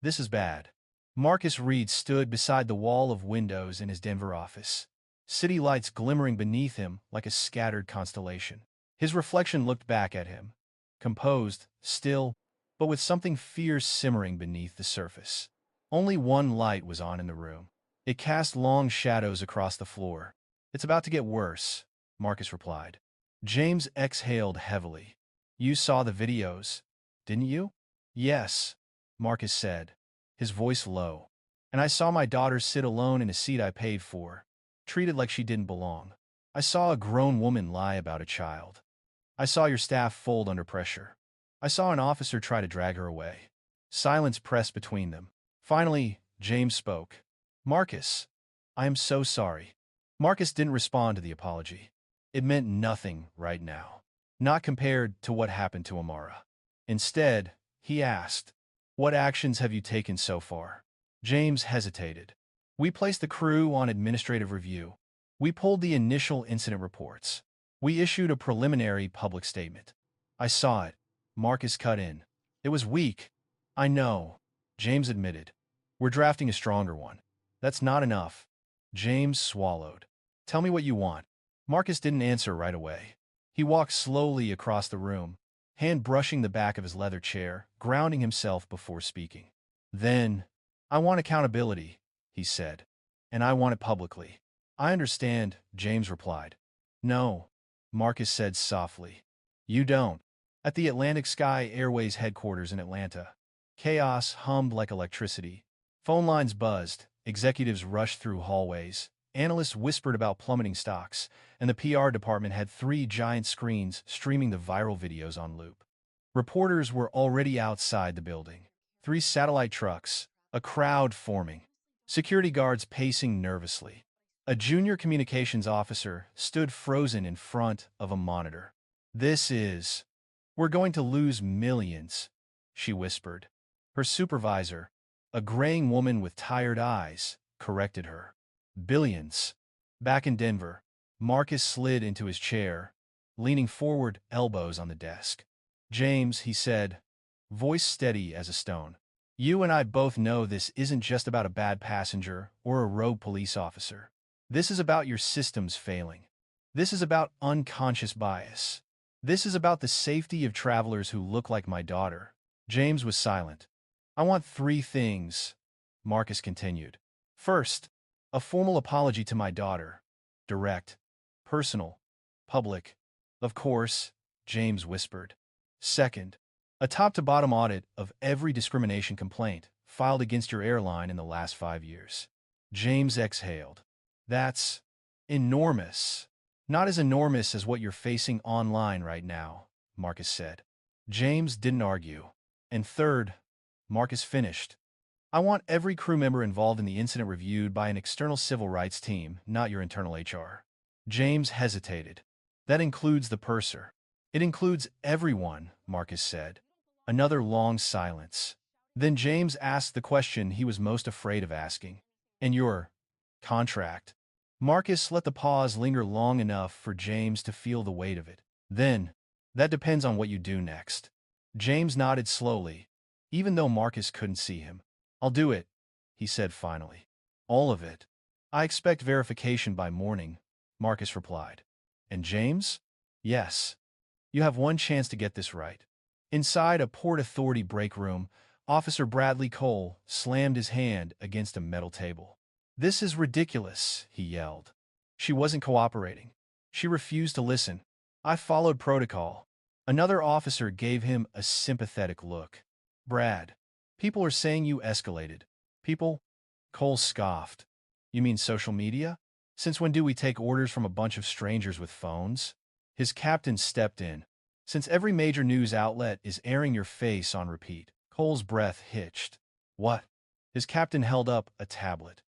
[SPEAKER 1] "This is bad." Marcus Reed stood beside the wall of windows in his Denver office, city lights glimmering beneath him like a scattered constellation. His reflection looked back at him, composed, still, but with something fierce simmering beneath the surface. Only one light was on in the room. It cast long shadows across the floor. "It's about to get worse," Marcus replied. James exhaled heavily. "You saw the videos, didn't you?" "Yes," Marcus said, his voice low. And I saw my daughter sit alone in a seat I paid for, treated like she didn't belong. I saw a grown woman lie about a child. I saw your staff fold under pressure. I saw an officer try to drag her away. Silence pressed between them. Finally, James spoke. Marcus, I am so sorry. Marcus didn't respond to the apology. It meant nothing right now. Not compared to what happened to Amara. Instead, he asked, what actions have you taken so far? James hesitated. We placed the crew on administrative review. We pulled the initial incident reports. We issued a preliminary public statement. I saw it. Marcus cut in. It was weak. I know, James admitted. We're drafting a stronger one. That's not enough. James swallowed. Tell me what you want. Marcus didn't answer right away. He walked slowly across the room, hand brushing the back of his leather chair, grounding himself before speaking. Then, I want accountability, he said. And I want it publicly. I understand, James replied. No, Marcus said softly. You don't. At the Atlantic Sky Airways headquarters in Atlanta, chaos hummed like electricity. Phone lines buzzed, executives rushed through hallways, analysts whispered about plummeting stocks, and the PR department had 3 giant screens streaming the viral videos on loop. Reporters were already outside the building. 3 satellite trucks, a crowd forming, security guards pacing nervously. A junior communications officer stood frozen in front of a monitor. We're going to lose millions, she whispered. Her supervisor, a graying woman with tired eyes, corrected her. Billions. Back in Denver, Marcus slid into his chair, leaning forward, elbows on the desk. James, he said, voice steady as a stone. You and I both know this isn't just about a bad passenger or a rogue police officer. This is about your systems failing. This is about unconscious bias. This is about the safety of travelers who look like my daughter. James was silent. I want 3 things, Marcus continued. First, a formal apology to my daughter. Direct, personal, public. Of course, James whispered. Second, a top-to-bottom audit of every discrimination complaint filed against your airline in the last 5 years. James exhaled. That's enormous. Not as enormous as what you're facing online right now, Marcus said. James didn't argue. And third, Marcus finished. I want every crew member involved in the incident reviewed by an external civil rights team, not your internal HR. James hesitated. That includes the purser. It includes everyone, Marcus said. Another long silence. Then James asked the question he was most afraid of asking. And your contract? Marcus let the pause linger long enough for James to feel the weight of it. Then, that depends on what you do next. James nodded slowly, even though Marcus couldn't see him. I'll do it, he said finally. All of it. I expect verification by morning, Marcus replied. And James? Yes. You have one chance to get this right. Inside a Port Authority break room, Officer Bradley Cole slammed his hand against a metal table. This is ridiculous, he yelled. She wasn't cooperating. She refused to listen. I followed protocol. Another officer gave him a sympathetic look. Brad, people are saying you escalated. People? Cole scoffed. You mean social media? Since when do we take orders from a bunch of strangers with phones? His captain stepped in. Since every major news outlet is airing your face on repeat. Cole's breath hitched. What? His captain held up a tablet.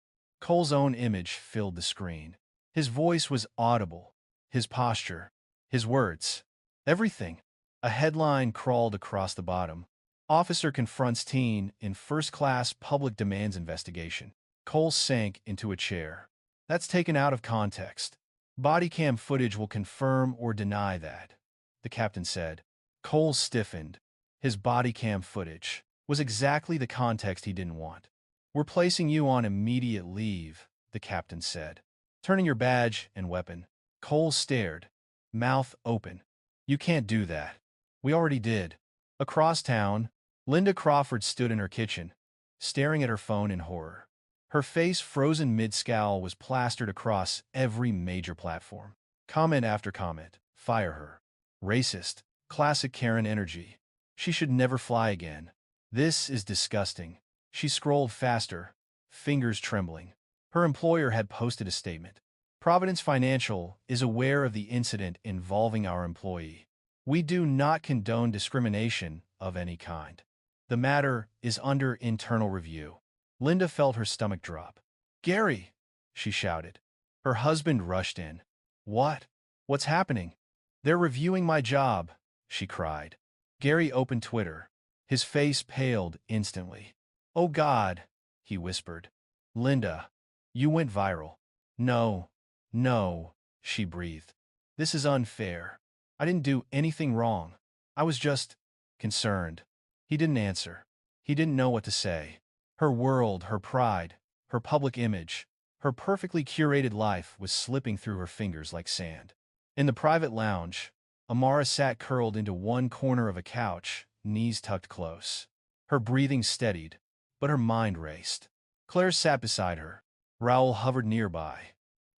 [SPEAKER 1] Cole's own image filled the screen. His voice was audible. His posture. His words. Everything. A headline crawled across the bottom. Officer confronts teen in first-class public demands investigation. Cole sank into a chair. That's taken out of context. Body cam footage will confirm or deny that, the captain said. Cole stiffened. His body cam footage was exactly the context he didn't want. We're placing you on immediate leave, the captain said. Turn in your badge and weapon. Cole stared, mouth open. You can't do that. We already did. Across town, Linda Crawford stood in her kitchen, staring at her phone in horror. Her face, frozen mid-scowl, was plastered across every major platform. Comment after comment. Fire her. Racist. Classic Karen energy. She should never fly again. This is disgusting. She scrolled faster, fingers trembling. Her employer had posted a statement. Providence Financial is aware of the incident involving our employee. We do not condone discrimination of any kind. The matter is under internal review. Linda felt her stomach drop. "Gary!" she shouted. Her husband rushed in. "What? What's happening?" "They're reviewing my job," she cried. Gary opened Twitter. His face paled instantly. "Oh God," he whispered. "Linda, you went viral." "No, no," she breathed. "This is unfair. I didn't do anything wrong. I was just concerned." He didn't answer. He didn't know what to say. Her world, her pride, her public image, her perfectly curated life was slipping through her fingers like sand. In the private lounge, Amara sat curled into one corner of a couch, knees tucked close. Her breathing steadied, but her mind raced. Claire sat beside her. Raoul hovered nearby,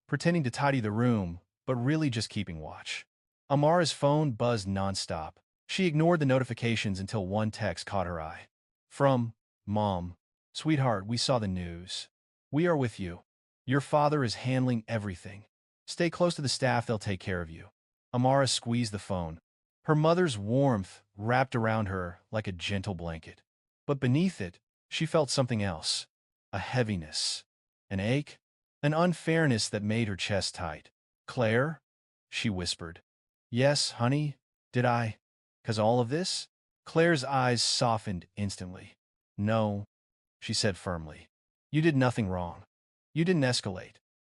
[SPEAKER 1] pretending to tidy the room, but really just keeping watch. Amara's phone buzzed nonstop. She ignored the notifications until one text caught her eye. From Mom. "Sweetheart, we saw the news. We are with you. Your father is handling everything. Stay close to the staff, they'll take care of you." Amara squeezed the phone. Her mother's warmth wrapped around her like a gentle blanket. But beneath it, she felt something else. A heaviness. An ache. An unfairness that made her chest tight. "Claire?" she whispered. "Yes, honey? Did I? 'Cause all of this?" Claire's eyes softened instantly. "No," she said firmly. "You did nothing wrong. You didn't escalate.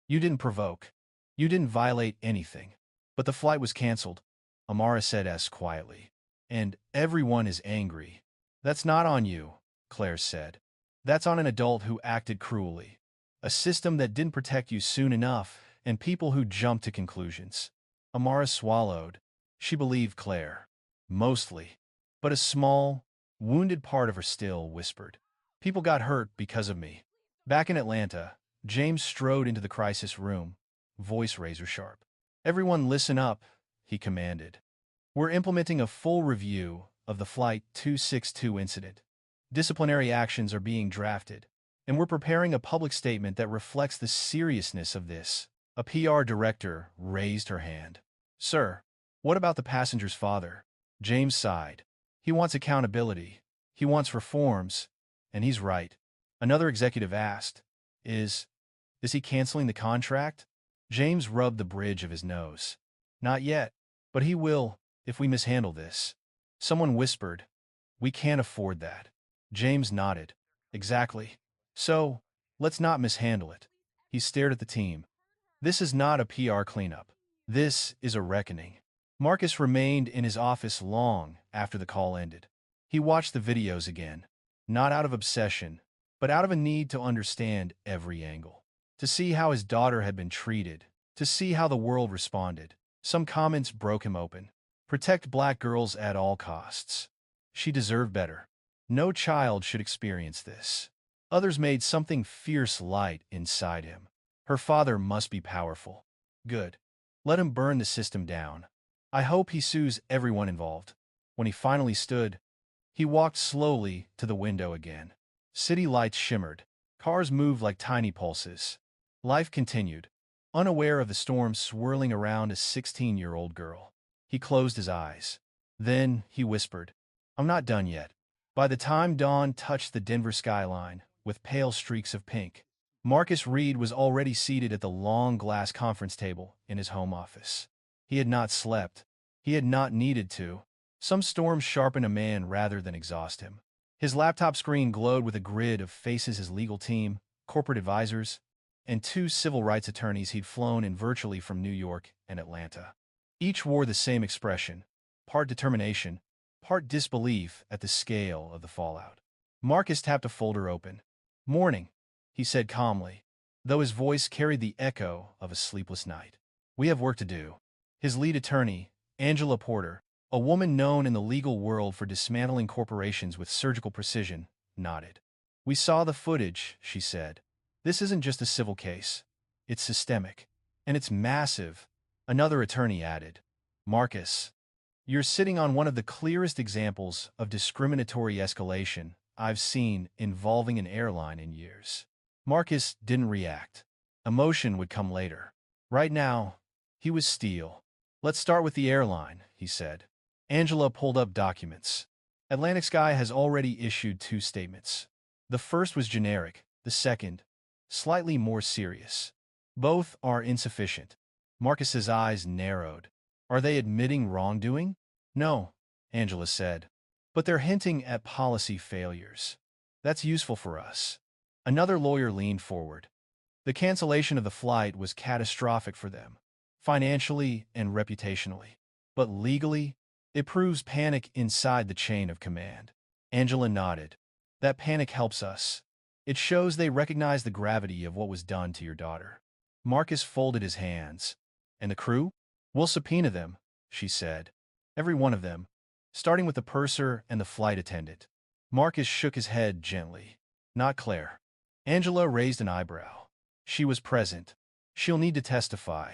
[SPEAKER 1] You didn't provoke. You didn't violate anything. But the flight was canceled," Amara said as quietly. "And everyone is angry." "That's not on you," Claire said. "That's on an adult who acted cruelly. A system that didn't protect you soon enough, and people who jumped to conclusions." Amara swallowed. She believed Claire. Mostly. But a small, wounded part of her still whispered. "People got hurt because of me." Back in Atlanta, James strode into the crisis room, voice razor sharp. "Everyone listen up," he commanded. "We're implementing a full review of the Flight 262 incident. Disciplinary actions are being drafted, and we're preparing a public statement that reflects the seriousness of this." A PR director raised her hand. "Sir, what about the passenger's father?" James sighed. "He wants accountability. He wants reforms. And he's right." Another executive asked, Is he canceling the contract?" James rubbed the bridge of his nose. "Not yet, but he will if we mishandle this." Someone whispered, "We can't afford that." James nodded. "Exactly. So, let's not mishandle it." He stared at the team. "This is not a PR cleanup. This is a reckoning." Marcus remained in his office long after the call ended. He watched the videos again, not out of obsession, but out of a need to understand every angle. To see how his daughter had been treated, to see how the world responded. Some comments broke him open. "Protect black girls at all costs. She deserved better. No child should experience this." Others made something fierce light inside him. "Her father must be powerful. Good. Let him burn the system down. I hope he sues everyone involved." When he finally stood, he walked slowly to the window again. City lights shimmered. Cars moved like tiny pulses. Life continued, unaware of the storm swirling around a 16-year-old girl. He closed his eyes. Then he whispered, "I'm not done yet." By the time dawn touched the Denver skyline, with pale streaks of pink, Marcus Reed was already seated at the long glass conference table in his home office. He had not slept. He had not needed to. Some storms sharpen a man rather than exhaust him. His laptop screen glowed with a grid of faces: his legal team, corporate advisors, and two civil rights attorneys he'd flown in virtually from New York and Atlanta. Each wore the same expression, part determination, part disbelief at the scale of the fallout. Marcus tapped a folder open. "Morning," he said calmly, though his voice carried the echo of a sleepless night. "We have work to do." His lead attorney, Angela Porter, a woman known in the legal world for dismantling corporations with surgical precision, nodded. "We saw the footage," she said. "This isn't just a civil case. It's systemic. And it's massive." Another attorney added, "Marcus, you're sitting on one of the clearest examples of discriminatory escalation I've seen involving an airline in years." Marcus didn't react. Emotion would come later. Right now, he was steel. Let's start with the airline, he said. Angela pulled up documents. Atlantic Sky has already issued 2 statements. The first was generic, the second, slightly more serious. Both are insufficient. Marcus's eyes narrowed. Are they admitting wrongdoing? No, Angela said. But they're hinting at policy failures. That's useful for us. Another lawyer leaned forward. The cancellation of the flight was catastrophic for them, financially and reputationally. But legally, it proves panic inside the chain of command. Angela nodded. That panic helps us. It shows they recognize the gravity of what was done to your daughter. Marcus folded his hands. And the crew? We'll subpoena them, she said. Every one of them, starting with the purser and the flight attendant. Marcus shook his head gently. Not Claire. Angela raised an eyebrow. She was present. She'll need to testify.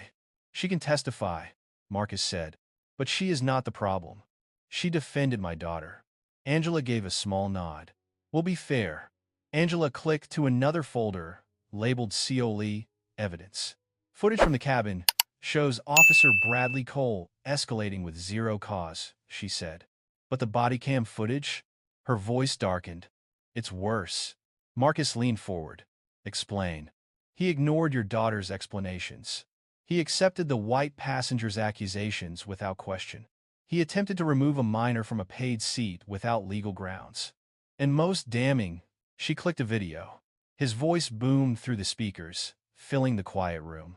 [SPEAKER 1] She can testify, Marcus said. But she is not the problem. She defended my daughter. Angela gave a small nod. We'll be fair. Angela clicked to another folder, labeled COLE, evidence. Footage from the cabin shows Officer Bradley Cole escalating with zero cause, she said. But the body cam footage? Her voice darkened. It's worse. Marcus leaned forward. Explain. He ignored your daughter's explanations. He accepted the white passenger's accusations without question. He attempted to remove a minor from a paid seat without legal grounds. And most damning, she clicked a video. His voice boomed through the speakers, filling the quiet room.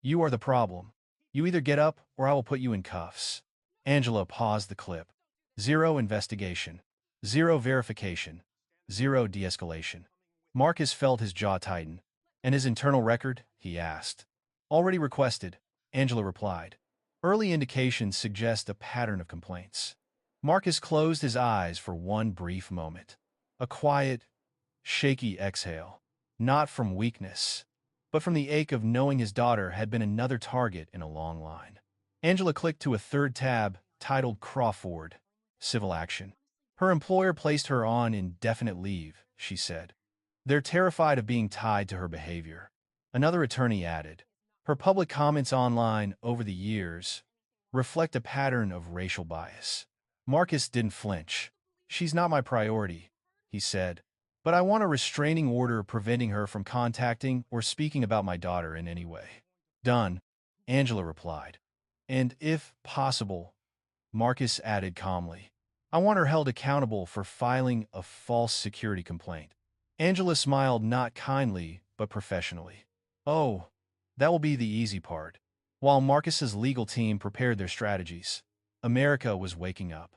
[SPEAKER 1] You are the problem. You either get up or I will put you in cuffs. Angela paused the clip. Zero investigation. Zero verification. Zero de-escalation. Marcus felt his jaw tighten. And his internal record? He asked. Already requested, Angela replied. Early indications suggest a pattern of complaints. Marcus closed his eyes for one brief moment. A quiet, shaky exhale. Not from weakness, but from the ache of knowing his daughter had been another target in a long line. Angela clicked to a third tab, titled Crawford, Civil Action. Her employer placed her on indefinite leave, she said. They're terrified of being tied to her behavior. Another attorney added. Her public comments online over the years reflect a pattern of racial bias. Marcus didn't flinch. She's not my priority, he said, but I want a restraining order preventing her from contacting or speaking about my daughter in any way. Done, Angela replied. And if possible, Marcus added calmly, I want her held accountable for filing a false security complaint. Angela smiled not kindly, but professionally. Oh, that will be the easy part. While Marcus's legal team prepared their strategies, America was waking up.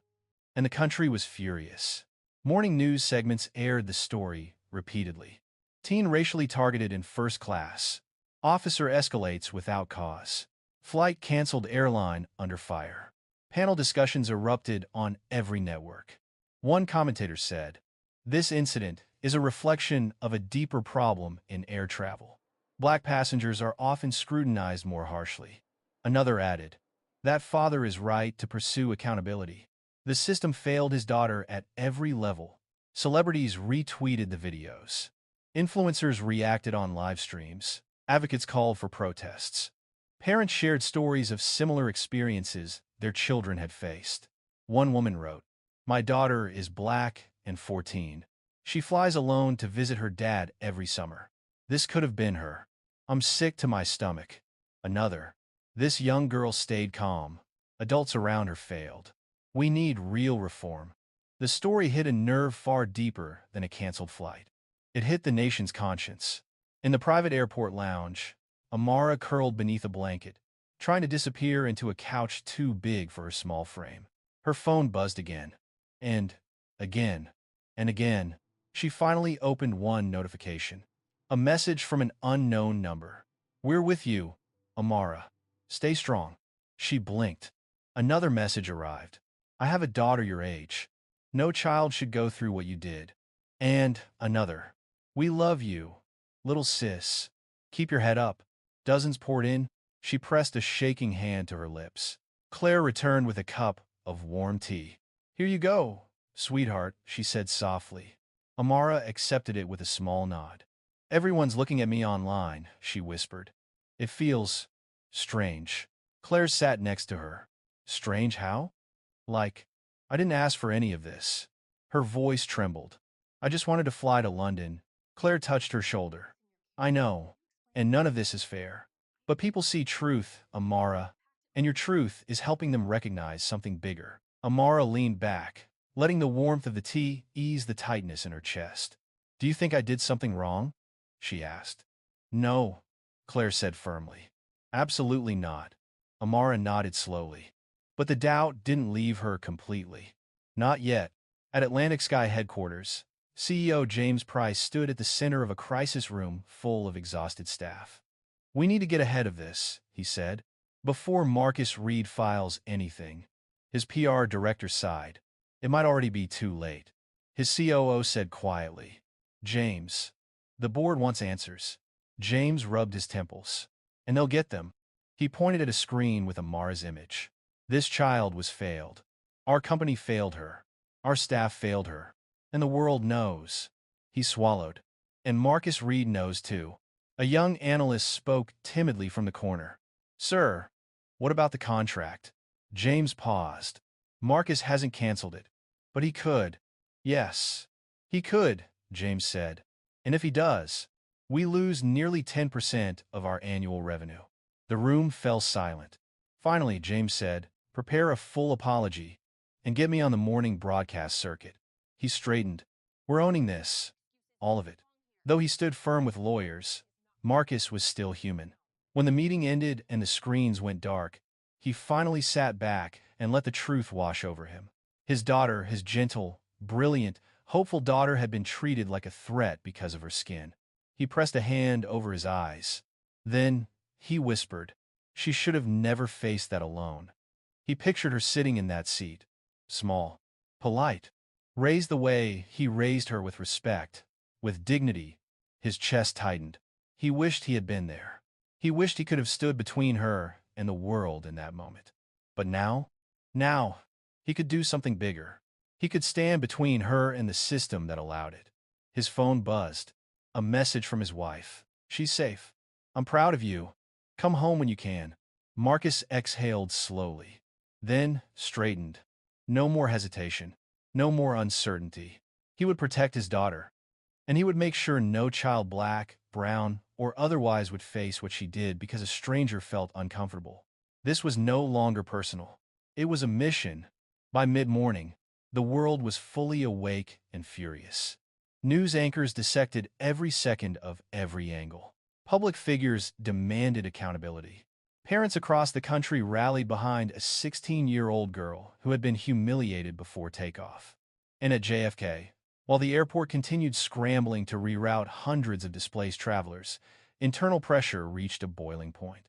[SPEAKER 1] And the country was furious. Morning news segments aired the story repeatedly. Teen racially targeted in first class. Officer escalates without cause. Flight canceled, airline under fire. Panel discussions erupted on every network. One commentator said, this incident is a reflection of a deeper problem in air travel. Black passengers are often scrutinized more harshly. Another added, that father is right to pursue accountability. The system failed his daughter at every level. Celebrities retweeted the videos. Influencers reacted on live streams. Advocates called for protests. Parents shared stories of similar experiences their children had faced. One woman wrote, my daughter is black and 14. She flies alone to visit her dad every summer. This could have been her. I'm sick to my stomach. Another, this young girl stayed calm. Adults around her failed. We need real reform. The story hit a nerve far deeper than a canceled flight. It hit the nation's conscience. In the private airport lounge, Amara curled beneath a blanket, trying to disappear into a couch too big for her small frame. Her phone buzzed again. And again. And again. She finally opened one notification. A message from an unknown number. We're with you, Amara. Stay strong. She blinked. Another message arrived. I have a daughter your age. No child should go through what you did. And another. We love you, little sis. Keep your head up. Dozens poured in. She pressed a shaking hand to her lips. Claire returned with a cup of warm tea. Here you go, sweetheart, she said softly. Amara accepted it with a small nod. Everyone's looking at me online, she whispered. It feels strange. Claire sat next to her. Strange how? Like, I didn't ask for any of this. Her voice trembled. I just wanted to fly to London. Claire touched her shoulder. I know, and none of this is fair. But people see truth, Amara, and your truth is helping them recognize something bigger. Amara leaned back, letting the warmth of the tea ease the tightness in her chest. Do you think I did something wrong? She asked. No, Claire said firmly. Absolutely not. Amara nodded slowly. But the doubt didn't leave her completely. Not yet. At Atlantic Sky headquarters, CEO James Price stood at the center of a crisis room full of exhausted staff. We need to get ahead of this, he said, before Marcus Reed files anything. His PR director sighed. It might already be too late. His COO said quietly, James, the board wants answers. James rubbed his temples. And they'll get them. He pointed at a screen with Amara's image. This child was failed. Our company failed her. Our staff failed her. And the world knows. He swallowed. And Marcus Reed knows too. A young analyst spoke timidly from the corner. Sir, what about the contract? James paused. Marcus hasn't canceled it. But he could. Yes, he could, James said. And if he does, we lose nearly 10% of our annual revenue. The room fell silent. Finally, James said, prepare a full apology and get me on the morning broadcast circuit. He straightened. We're owning this. All of it. Though he stood firm with lawyers, Marcus was still human. When the meeting ended and the screens went dark, he finally sat back and let the truth wash over him. His daughter, his gentle, brilliant, hopeful daughter had been treated like a threat because of her skin. He pressed a hand over his eyes. Then, he whispered, she should have never faced that alone. He pictured her sitting in that seat. Small. Polite. Raised the way he raised her with respect, with dignity. His chest tightened. He wished he had been there. He wished he could have stood between her and the world in that moment. But now, he could do something bigger. He could stand between her and the system that allowed it. His phone buzzed. A message from his wife. She's safe. I'm proud of you. Come home when you can. Marcus exhaled slowly. Then straightened. No more hesitation. No more uncertainty. He would protect his daughter. And he would make sure no child, black, brown, or otherwise, would face what she did because a stranger felt uncomfortable. This was no longer personal. It was a mission. By mid-morning, the world was fully awake and furious. News anchors dissected every second of every angle. Public figures demanded accountability. Parents across the country rallied behind a 16-year-old girl who had been humiliated before takeoff. And at JFK, while the airport continued scrambling to reroute hundreds of displaced travelers, internal pressure reached a boiling point.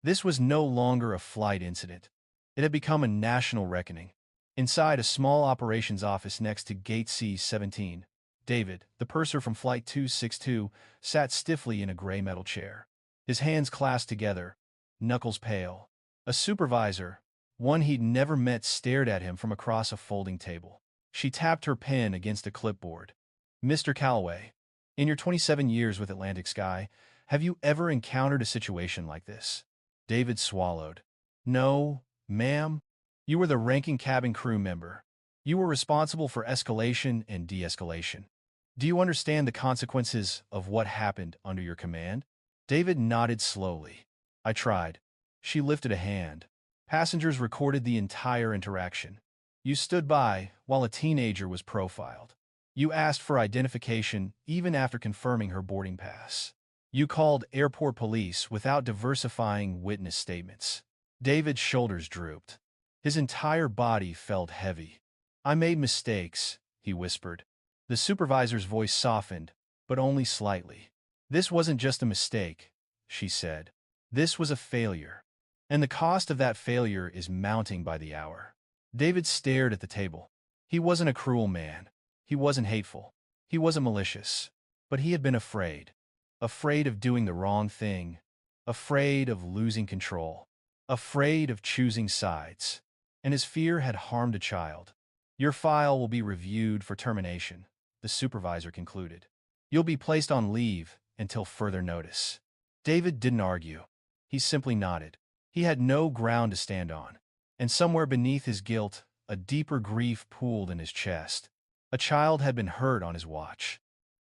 [SPEAKER 1] This was no longer a flight incident. It had become a national reckoning. Inside a small operations office next to Gate C-17, David, the purser from Flight 262, sat stiffly in a gray metal chair. His hands clasped together, knuckles pale. A supervisor, one he'd never met, stared at him from across a folding table. She tapped her pen against a clipboard. Mr. Calloway, in your 27 years with Atlantic Sky, have you ever encountered a situation like this? David swallowed. No, ma'am. You were the ranking cabin crew member. You were responsible for escalation and de-escalation. Do you understand the consequences of what happened under your command? David nodded slowly. I tried. She lifted a hand. Passengers recorded the entire interaction. You stood by while a teenager was profiled. You asked for identification even after confirming her boarding pass. You called airport police without diversifying witness statements. David's shoulders drooped. His entire body felt heavy. I made mistakes, he whispered. The supervisor's voice softened, but only slightly. This wasn't just a mistake, she said. This was a failure. And the cost of that failure is mounting by the hour. David stared at the table. He wasn't a cruel man. He wasn't hateful. He wasn't malicious. But he had been afraid. Afraid of doing the wrong thing. Afraid of losing control. Afraid of choosing sides. And his fear had harmed a child. Your file will be reviewed for termination, the supervisor concluded. You'll be placed on leave until further notice. David didn't argue. He simply nodded. He had no ground to stand on. And somewhere beneath his guilt, a deeper grief pooled in his chest. A child had been hurt on his watch.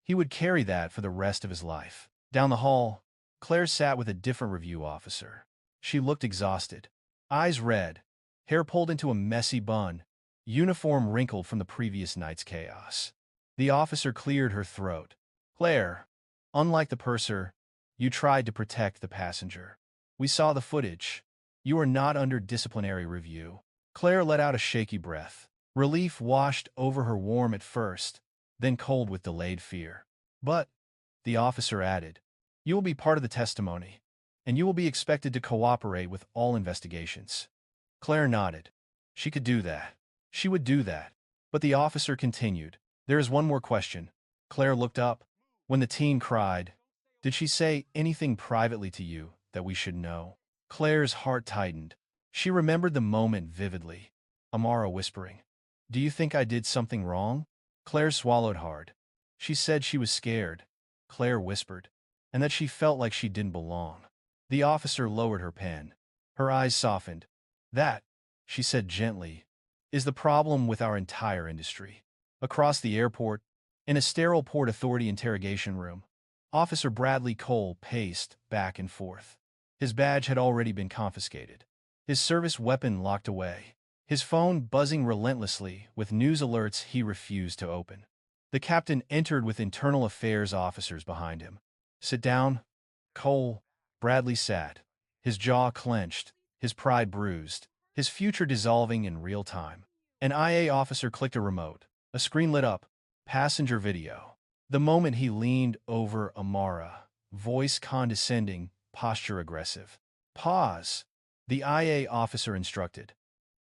[SPEAKER 1] He would carry that for the rest of his life. Down the hall, Claire sat with a different review officer. She looked exhausted. Eyes red, hair pulled into a messy bun, uniform wrinkled from the previous night's chaos. The officer cleared her throat. Claire, unlike the purser, you tried to protect the passenger. We saw the footage. You are not under disciplinary review. Claire let out a shaky breath. Relief washed over her, warm at first, then cold with delayed fear. But, the officer added, you will be part of the testimony, and you will be expected to cooperate with all investigations. Claire nodded. She could do that. She would do that. But the officer continued. There is one more question. Claire looked up. When the teen cried, did she say anything privately to you that we should know? Claire's heart tightened. She remembered the moment vividly. Amara whispering, do you think I did something wrong? Claire swallowed hard. She said she was scared. Claire whispered, and that she felt like she didn't belong. The officer lowered her pen. Her eyes softened. That, she said gently, is the problem with our entire industry. Across the airport, in a sterile Port Authority interrogation room, Officer Bradley Cole paced back and forth. His badge had already been confiscated. His service weapon locked away. His phone buzzing relentlessly with news alerts he refused to open. The captain entered with internal affairs officers behind him. Sit down, Cole. Bradley sat, his jaw clenched, his pride bruised, his future dissolving in real time. An IA officer clicked a remote. A screen lit up. Passenger video. The moment he leaned over Amara, voice condescending, posture aggressive. Pause. The IA officer instructed.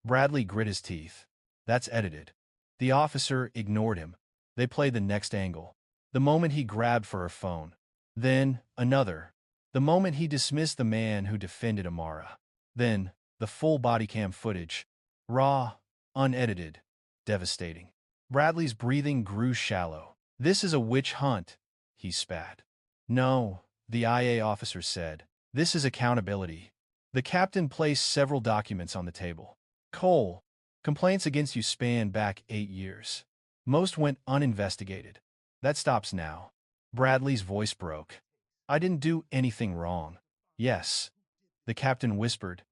[SPEAKER 1] Bradley grit his teeth. That's edited. The officer ignored him. They played the next angle. The moment he grabbed for her phone. Then, another. The moment he dismissed the man who defended Amara. Then, the full body cam footage. Raw, unedited, devastating. Bradley's breathing grew shallow. This is a witch hunt, he spat. No, the IA officer said. This is accountability. The captain placed several documents on the table. Cole, complaints against you span back 8 years. Most went uninvestigated. That stops now. Bradley's voice broke. I didn't do anything wrong. Yes. The captain whispered.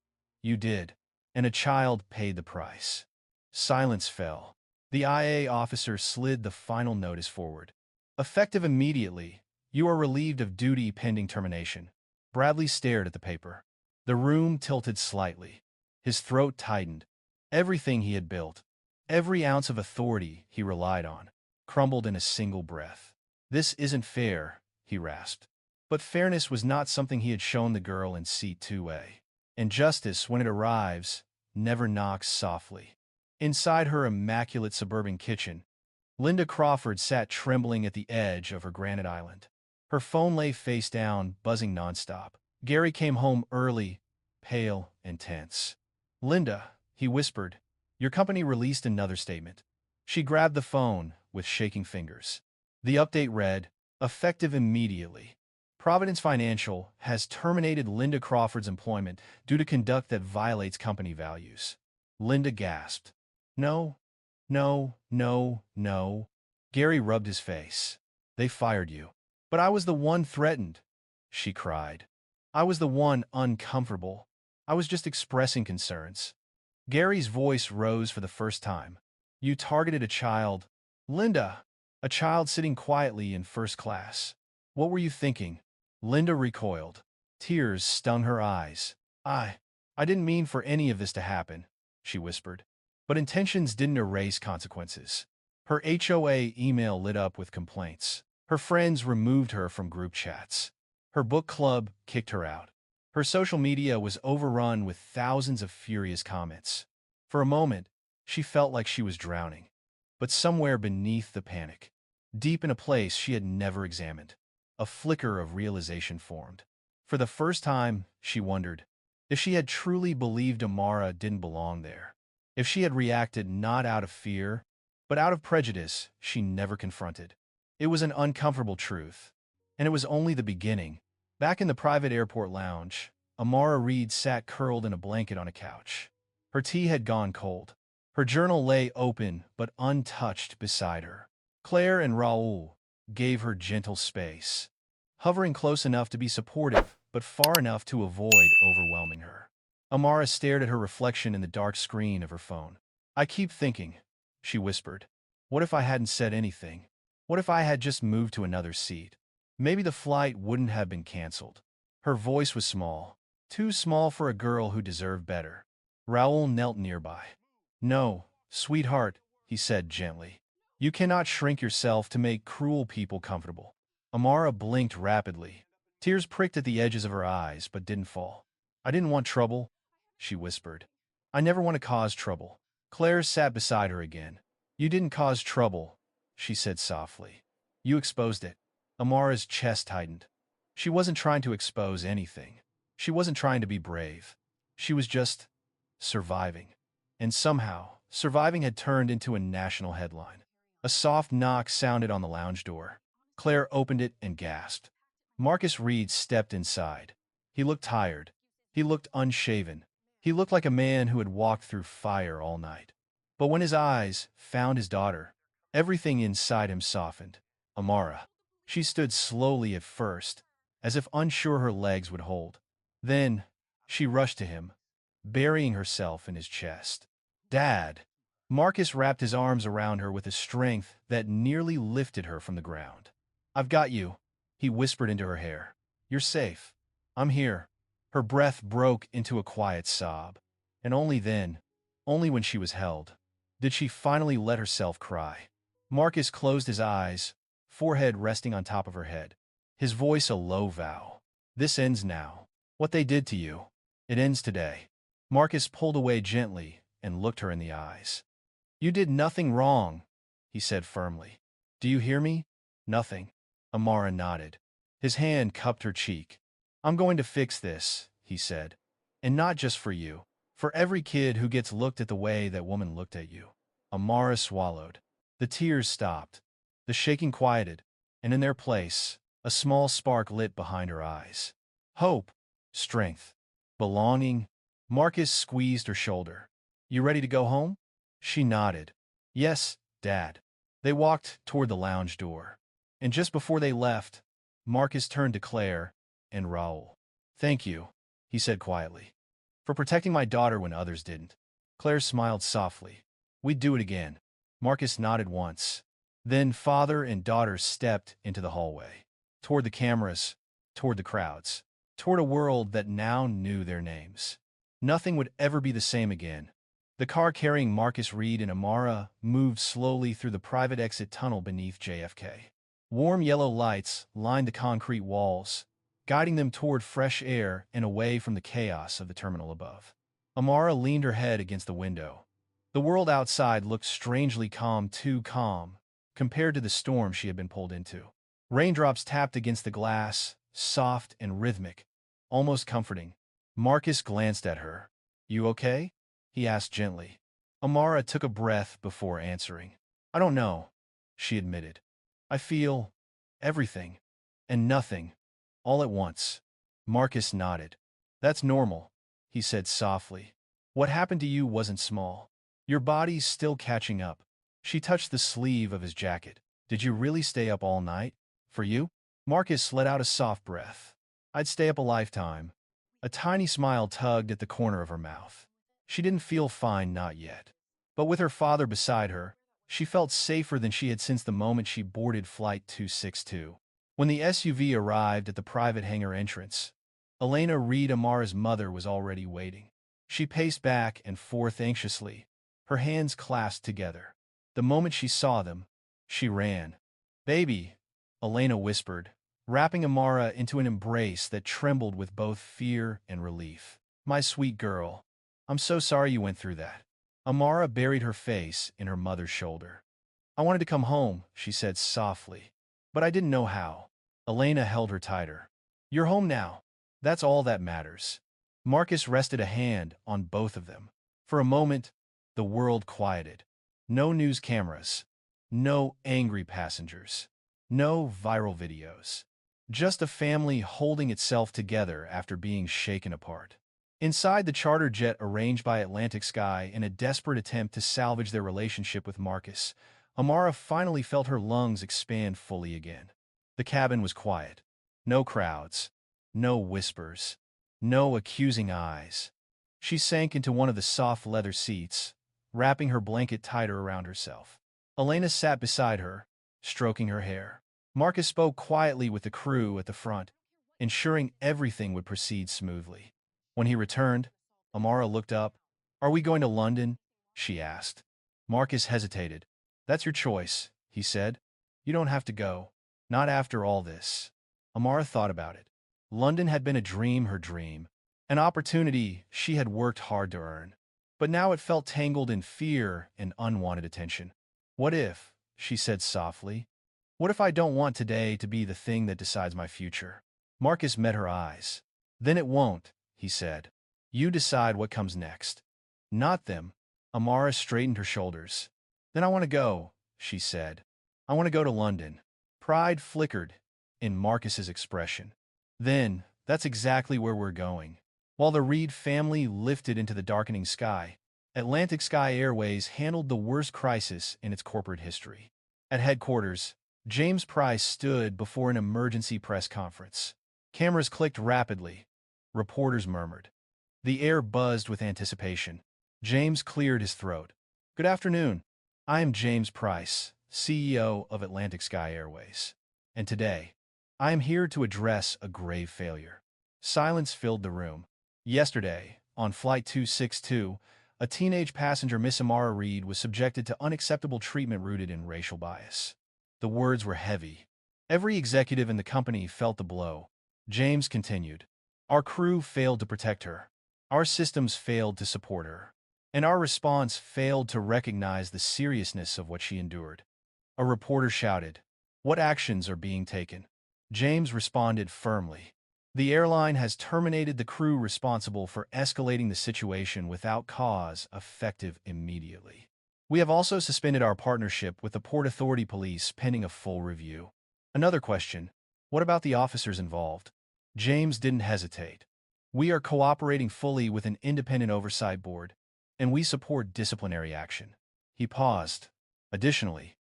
[SPEAKER 1] You did. And a child paid the price. Silence fell. The IA officer slid the final notice forward. Effective immediately, you are relieved of duty pending termination. Bradley stared at the paper. The room tilted slightly. His throat tightened. Everything he had built, every ounce of authority he relied on, crumbled in a single breath. This isn't fair, he rasped. But fairness was not something he had shown the girl in seat 2A. And justice, when it arrives, never knocks softly. Inside her immaculate suburban kitchen, Linda Crawford sat trembling at the edge of her granite island. Her phone lay face down, buzzing nonstop. Gary came home early, pale and tense. Linda, he whispered, your company released another statement. She grabbed the phone with shaking fingers. The update read, effective immediately. Providence Financial has terminated Linda Crawford's employment due to conduct that violates company values. Linda gasped. No, no, no, no. Gary rubbed his face. They fired you. But I was the one threatened, she cried. I was the one uncomfortable. I was just expressing concerns. Gary's voice rose for the first time. You targeted a child. Linda, a child sitting quietly in first class. What were you thinking? Linda recoiled. Tears stung her eyes. I didn't mean for any of this to happen, she whispered. But intentions didn't erase consequences. Her HOA email lit up with complaints. Her friends removed her from group chats. Her book club kicked her out. Her social media was overrun with thousands of furious comments. For a moment, she felt like she was drowning. But somewhere beneath the panic, deep in a place she had never examined, a flicker of realization formed. For the first time, she wondered if she had truly believed Amara didn't belong there. If she had reacted not out of fear, but out of prejudice she never confronted. It was an uncomfortable truth, And it was only the beginning. Back in the private airport lounge, Amara Reed sat curled in a blanket on a couch. Her tea had gone cold. Her journal lay open but untouched beside her. Claire and Raoul gave her gentle space, hovering close enough to be supportive but far enough to avoid overwhelming her. Amara stared at her reflection in the dark screen of her phone. "I keep thinking," she whispered. "What if I hadn't said anything? What if I had just moved to another seat? Maybe the flight wouldn't have been canceled." Her voice was small, too small for a girl who deserved better. Raoul knelt nearby. "No, sweetheart," he said gently. "You cannot shrink yourself to make cruel people comfortable." Amara blinked rapidly. Tears pricked at the edges of her eyes but didn't fall. "I didn't want trouble," she whispered. "I never want to cause trouble." Claire sat beside her again. "You didn't cause trouble," she said softly. "You exposed it." Amara's chest tightened. She wasn't trying to expose anything. She wasn't trying to be brave. She was just surviving. And somehow, surviving had turned into a national headline. A soft knock sounded on the lounge door. Claire opened it and gasped. Marcus Reed stepped inside. He looked tired. He looked unshaven. He looked like a man who had walked through fire all night. But when his eyes found his daughter, everything inside him softened. Amara. She stood slowly at first, as if unsure her legs would hold. Then, she rushed to him, burying herself in his chest. "Dad!" Marcus wrapped his arms around her with a strength that nearly lifted her from the ground. "I've got you," he whispered into her hair. "You're safe. I'm here." Her breath broke into a quiet sob. And only then, only when she was held, did she finally let herself cry. Marcus closed his eyes, forehead resting on top of her head. His voice a low vow. "This ends now. What they did to you, it ends today." Marcus pulled away gently and looked her in the eyes. "You did nothing wrong," he said firmly. "Do you hear me? Nothing." Amara nodded. His hand cupped her cheek. "I'm going to fix this," he said. "And not just for you. For every kid who gets looked at the way that woman looked at you." Amara swallowed. The tears stopped. The shaking quieted, and in their place, a small spark lit behind her eyes. Hope, strength, belonging. Marcus squeezed her shoulder. "You ready to go home?" She nodded. "Yes, Dad." They walked toward the lounge door. And just before they left, Marcus turned to Claire and Raoul. "Thank you," he said quietly, "for protecting my daughter when others didn't." Claire smiled softly. "We'd do it again." Marcus nodded once. Then father and daughter stepped into the hallway, toward the cameras, toward the crowds, toward a world that now knew their names. Nothing would ever be the same again. The car carrying Marcus Reed and Amara moved slowly through the private exit tunnel beneath JFK. Warm yellow lights lined the concrete walls, guiding them toward fresh air and away from the chaos of the terminal above. Amara leaned her head against the window. The world outside looked strangely calm, too calm, compared to the storm she had been pulled into. Raindrops tapped against the glass, soft and rhythmic, almost comforting. Marcus glanced at her. "You okay?" he asked gently. Amara took a breath before answering. "I don't know," she admitted. "I feel everything and nothing all at once." Marcus nodded. "That's normal," he said softly. "What happened to you wasn't small. Your body's still catching up." She touched the sleeve of his jacket. "Did you really stay up all night? For you?" Marcus let out a soft breath. "I'd stay up a lifetime." A tiny smile tugged at the corner of her mouth. She didn't feel fine, not yet. But with her father beside her, she felt safer than she had since the moment she boarded Flight 262. When the SUV arrived at the private hangar entrance, Elena Reed, Amara's mother, was already waiting. She paced back and forth anxiously, her hands clasped together. The moment she saw them, she ran. "Baby," Elena whispered, wrapping Amara into an embrace that trembled with both fear and relief. "My sweet girl. I'm so sorry you went through that." Amara buried her face in her mother's shoulder. "I wanted to come home," she said softly, "but I didn't know how." Elena held her tighter. "You're home now. That's all that matters." Marcus rested a hand on both of them. For a moment, the world quieted. No news cameras. No angry passengers. No viral videos. just a family holding itself together after being shaken apart. Inside the charter jet arranged by Atlantic Sky in a desperate attempt to salvage their relationship with Marcus, Amara finally felt her lungs expand fully again. The cabin was quiet. No crowds. No whispers. No accusing eyes. She sank into one of the soft leather seats, wrapping her blanket tighter around herself. Elena sat beside her, stroking her hair. Marcus spoke quietly with the crew at the front, ensuring everything would proceed smoothly. When he returned, Amara looked up. "Are we going to London?" she asked. Marcus hesitated. "That's your choice," he said. "You don't have to go. Not after all this." Amara thought about it. London had been a dream, her dream, an opportunity she had worked hard to earn. But now it felt tangled in fear and unwanted attention. "What if," she said softly, "what if I don't want today to be the thing that decides my future?" Marcus met her eyes. "Then it won't," he said. "You decide what comes next." "Not them." Amara straightened her shoulders. "Then I want to go," she said. "I want to go to London." Pride flickered in Marcus's expression. "Then, that's exactly where we're going." While the Reed family lifted into the darkening sky, Atlantic Sky Airways handled the worst crisis in its corporate history. At headquarters, James Price stood before an emergency press conference. Cameras clicked rapidly. Reporters murmured. The air buzzed with anticipation. James cleared his throat. "Good afternoon. I am James Price, CEO of Atlantic Sky Airways. And today, I am here to address a grave failure." Silence filled the room. Yesterday, on Flight 262, a teenage passenger, Miss Amara Reed, was subjected to unacceptable treatment rooted in racial bias. The words were heavy. Every executive in the company felt the blow. James continued. "Our crew failed to protect her. Our systems failed to support her. And our response failed to recognize the seriousness of what she endured." A reporter shouted, "What actions are being taken?" James responded firmly. "The airline has terminated the crew responsible for escalating the situation without cause, effective immediately. We have also suspended our partnership with the Port Authority Police pending a full review." Another question. "What about the officers involved?" James didn't hesitate. "We are cooperating fully with an independent oversight board, and we support disciplinary action." He paused. "Additionally,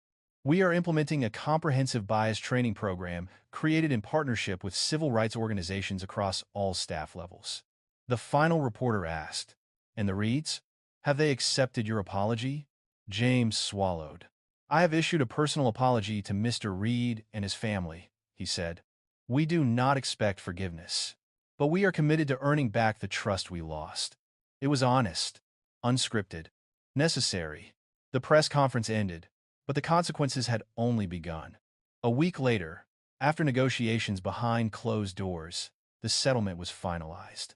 [SPEAKER 1] we are implementing a comprehensive bias training program created in partnership with civil rights organizations across all staff levels." The final reporter asked, "And the Reeds? Have they accepted your apology?" James swallowed. "I have issued a personal apology to Mr. Reed and his family," he said. "We do not expect forgiveness, but we are committed to earning back the trust we lost." It was honest, unscripted, necessary. The press conference ended, but the consequences had only begun. A week later, after negotiations behind closed doors, the settlement was finalized.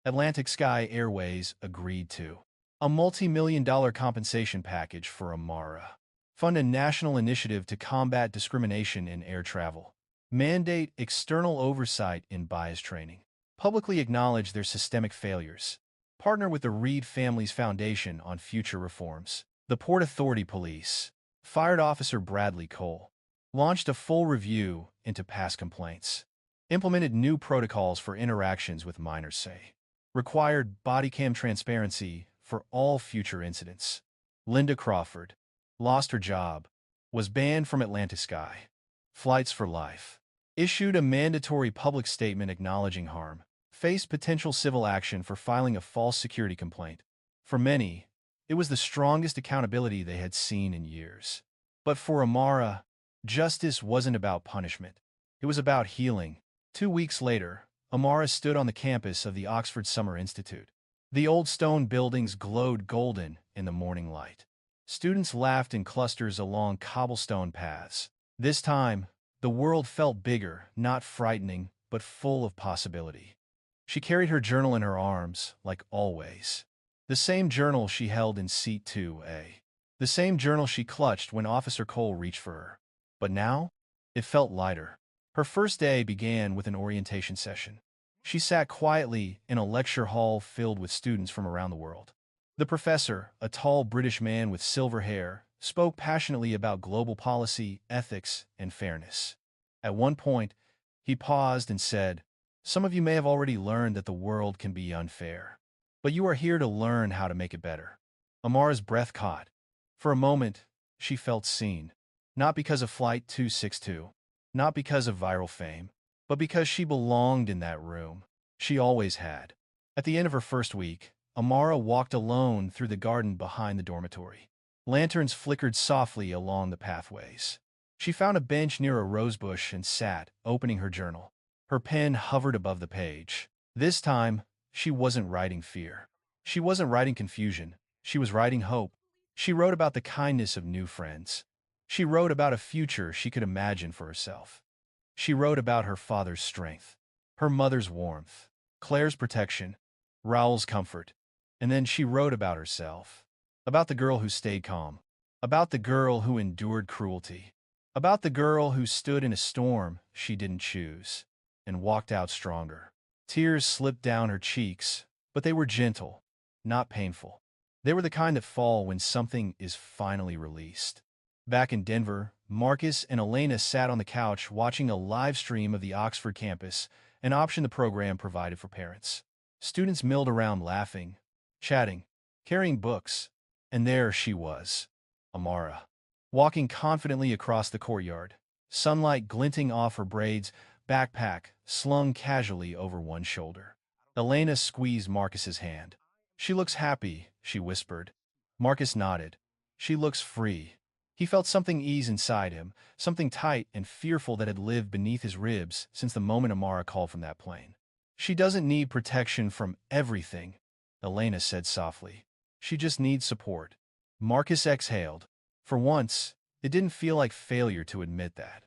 [SPEAKER 1] Atlantic Sky Airways agreed to a multi-million-dollar compensation package for Amara, fund a national initiative to combat discrimination in air travel, mandate external oversight in bias training, publicly acknowledge their systemic failures, partner with the Reed Family's Foundation on future reforms. The Port Authority Police fired Officer Bradley Cole, launched a full review into past complaints, implemented new protocols for interactions with minors, required body cam transparency for all future incidents. Linda Crawford lost her job, was banned from Atlantic Sky. Flights for Life issued a mandatory public statement acknowledging harm, faced potential civil action for filing a false security complaint. For many, it was the strongest accountability they had seen in years. But for Amara, justice wasn't about punishment. It was about healing. 2 weeks later, Amara stood on the campus of the Oxford Summer Institute. The old stone buildings glowed golden in the morning light. Students laughed in clusters along cobblestone paths. This time, the world felt bigger, not frightening, but full of possibility. She carried her journal in her arms, like always. The same journal she held in seat 2A. The same journal she clutched when Officer Cole reached for her. But now, it felt lighter. Her first day began with an orientation session. She sat quietly in a lecture hall filled with students from around the world. The professor, a tall British man with silver hair, spoke passionately about global policy, ethics, and fairness. At one point, He paused and said, "Some of you may have already learned that the world can be unfair, but you are here to learn how to make it better." Amara's breath caught. For a moment, she felt seen. Not because of Flight 262, not because of viral fame, but because she belonged in that room. She always had. At the end of her first week, Amara walked alone through the garden behind the dormitory. Lanterns flickered softly along the pathways. She found a bench near a rosebush and sat, opening her journal. Her pen hovered above the page. This time, she wasn't writing fear. She wasn't writing confusion. She was writing hope. She wrote about the kindness of new friends. She wrote about a future she could imagine for herself. She wrote about her father's strength, her mother's warmth, Claire's protection, Raoul's comfort. And then she wrote about herself, about the girl who stayed calm, about the girl who endured cruelty, about the girl who stood in a storm she didn't choose and walked out stronger. Tears slipped down her cheeks, but they were gentle, not painful. They were the kind that fall when something is finally released. Back in Denver, Marcus and Elena sat on the couch watching a live stream of the Oxford campus, an option the program provided for parents. Students milled around laughing, chatting, carrying books, and there she was, Amara, walking confidently across the courtyard, sunlight glinting off her braids, backpack slung casually over one shoulder. Elena squeezed Marcus's hand. "She looks happy," she whispered. Marcus nodded. "She looks free." He felt something ease inside him, something tight and fearful that had lived beneath his ribs since the moment Amara called from that plane. "She doesn't need protection from everything," Elena said softly. "She just needs support." Marcus exhaled. For once, it didn't feel like failure to admit that.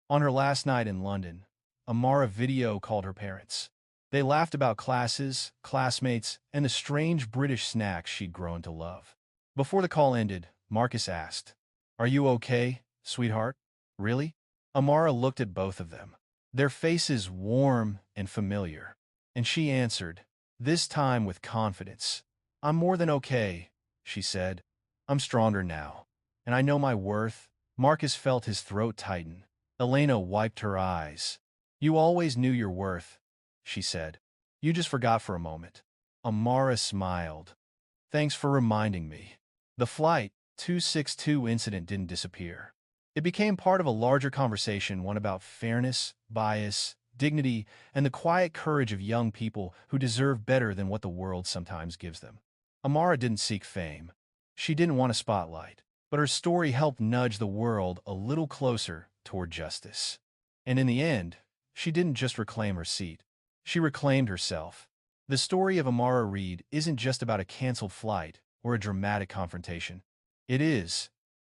[SPEAKER 1] On her last night in London, Amara video called her parents. They laughed about classes, classmates, and the strange British snacks she'd grown to love. Before the call ended, Marcus asked, "Are you okay, sweetheart? Really?" Amara looked at both of them, their faces warm and familiar, and she answered, this time with confidence. "I'm more than okay," she said. "I'm stronger now, and I know my worth." Marcus felt his throat tighten. Elena wiped her eyes. "You always knew your worth," she said. "You just forgot for a moment." Amara smiled. "Thanks for reminding me." The Flight 262 incident didn't disappear. It became part of a larger conversation, one about fairness, bias, dignity, and the quiet courage of young people who deserve better than what the world sometimes gives them. Amara didn't seek fame. She didn't want a spotlight, but her story helped nudge the world a little closer toward justice. And in the end, she didn't just reclaim her seat. She reclaimed herself. The story of Amara Reed isn't just about a canceled flight or a dramatic confrontation. It is,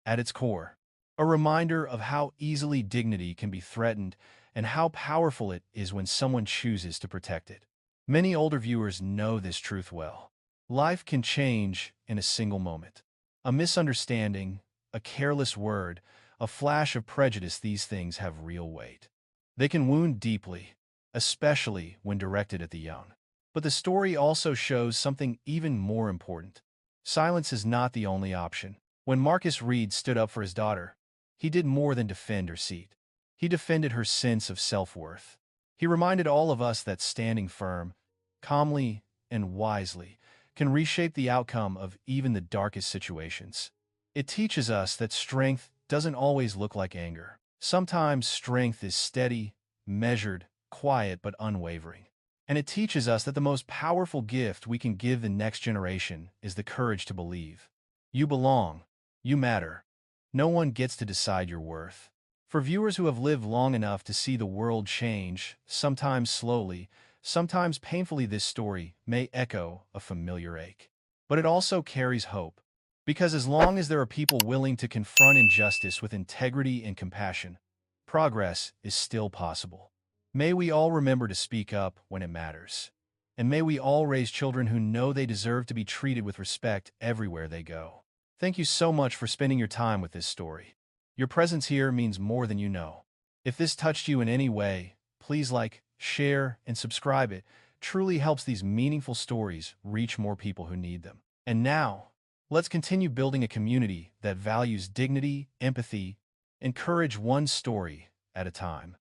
[SPEAKER 1] at its core, a reminder of how easily dignity can be threatened and how powerful it is when someone chooses to protect it. Many older viewers know this truth well. Life can change in a single moment. A misunderstanding, a careless word, a flash of prejudice, these things have real weight. They can wound deeply, especially when directed at the young. But the story also shows something even more important. Silence is not the only option. When Marcus Reed stood up for his daughter, he did more than defend her seat. He defended her sense of self-worth. He reminded all of us that standing firm, calmly and wisely, can reshape the outcome of even the darkest situations. It teaches us that strength doesn't always look like anger. Sometimes strength is steady, measured, quiet, but unwavering. And it teaches us that the most powerful gift we can give the next generation is the courage to believe. You belong. You matter. No one gets to decide your worth. For viewers who have lived long enough to see the world change, sometimes slowly, sometimes painfully, this story may echo a familiar ache. But it also carries hope. Because as long as there are people willing to confront injustice with integrity and compassion, progress is still possible. May we all remember to speak up when it matters. And may we all raise children who know they deserve to be treated with respect everywhere they go. Thank you so much for spending your time with this story. Your presence here means more than you know. If this touched you in any way, please like, share, and subscribe. It truly helps these meaningful stories reach more people who need them. And now, let's continue building a community that values dignity, empathy, and courage, one story at a time.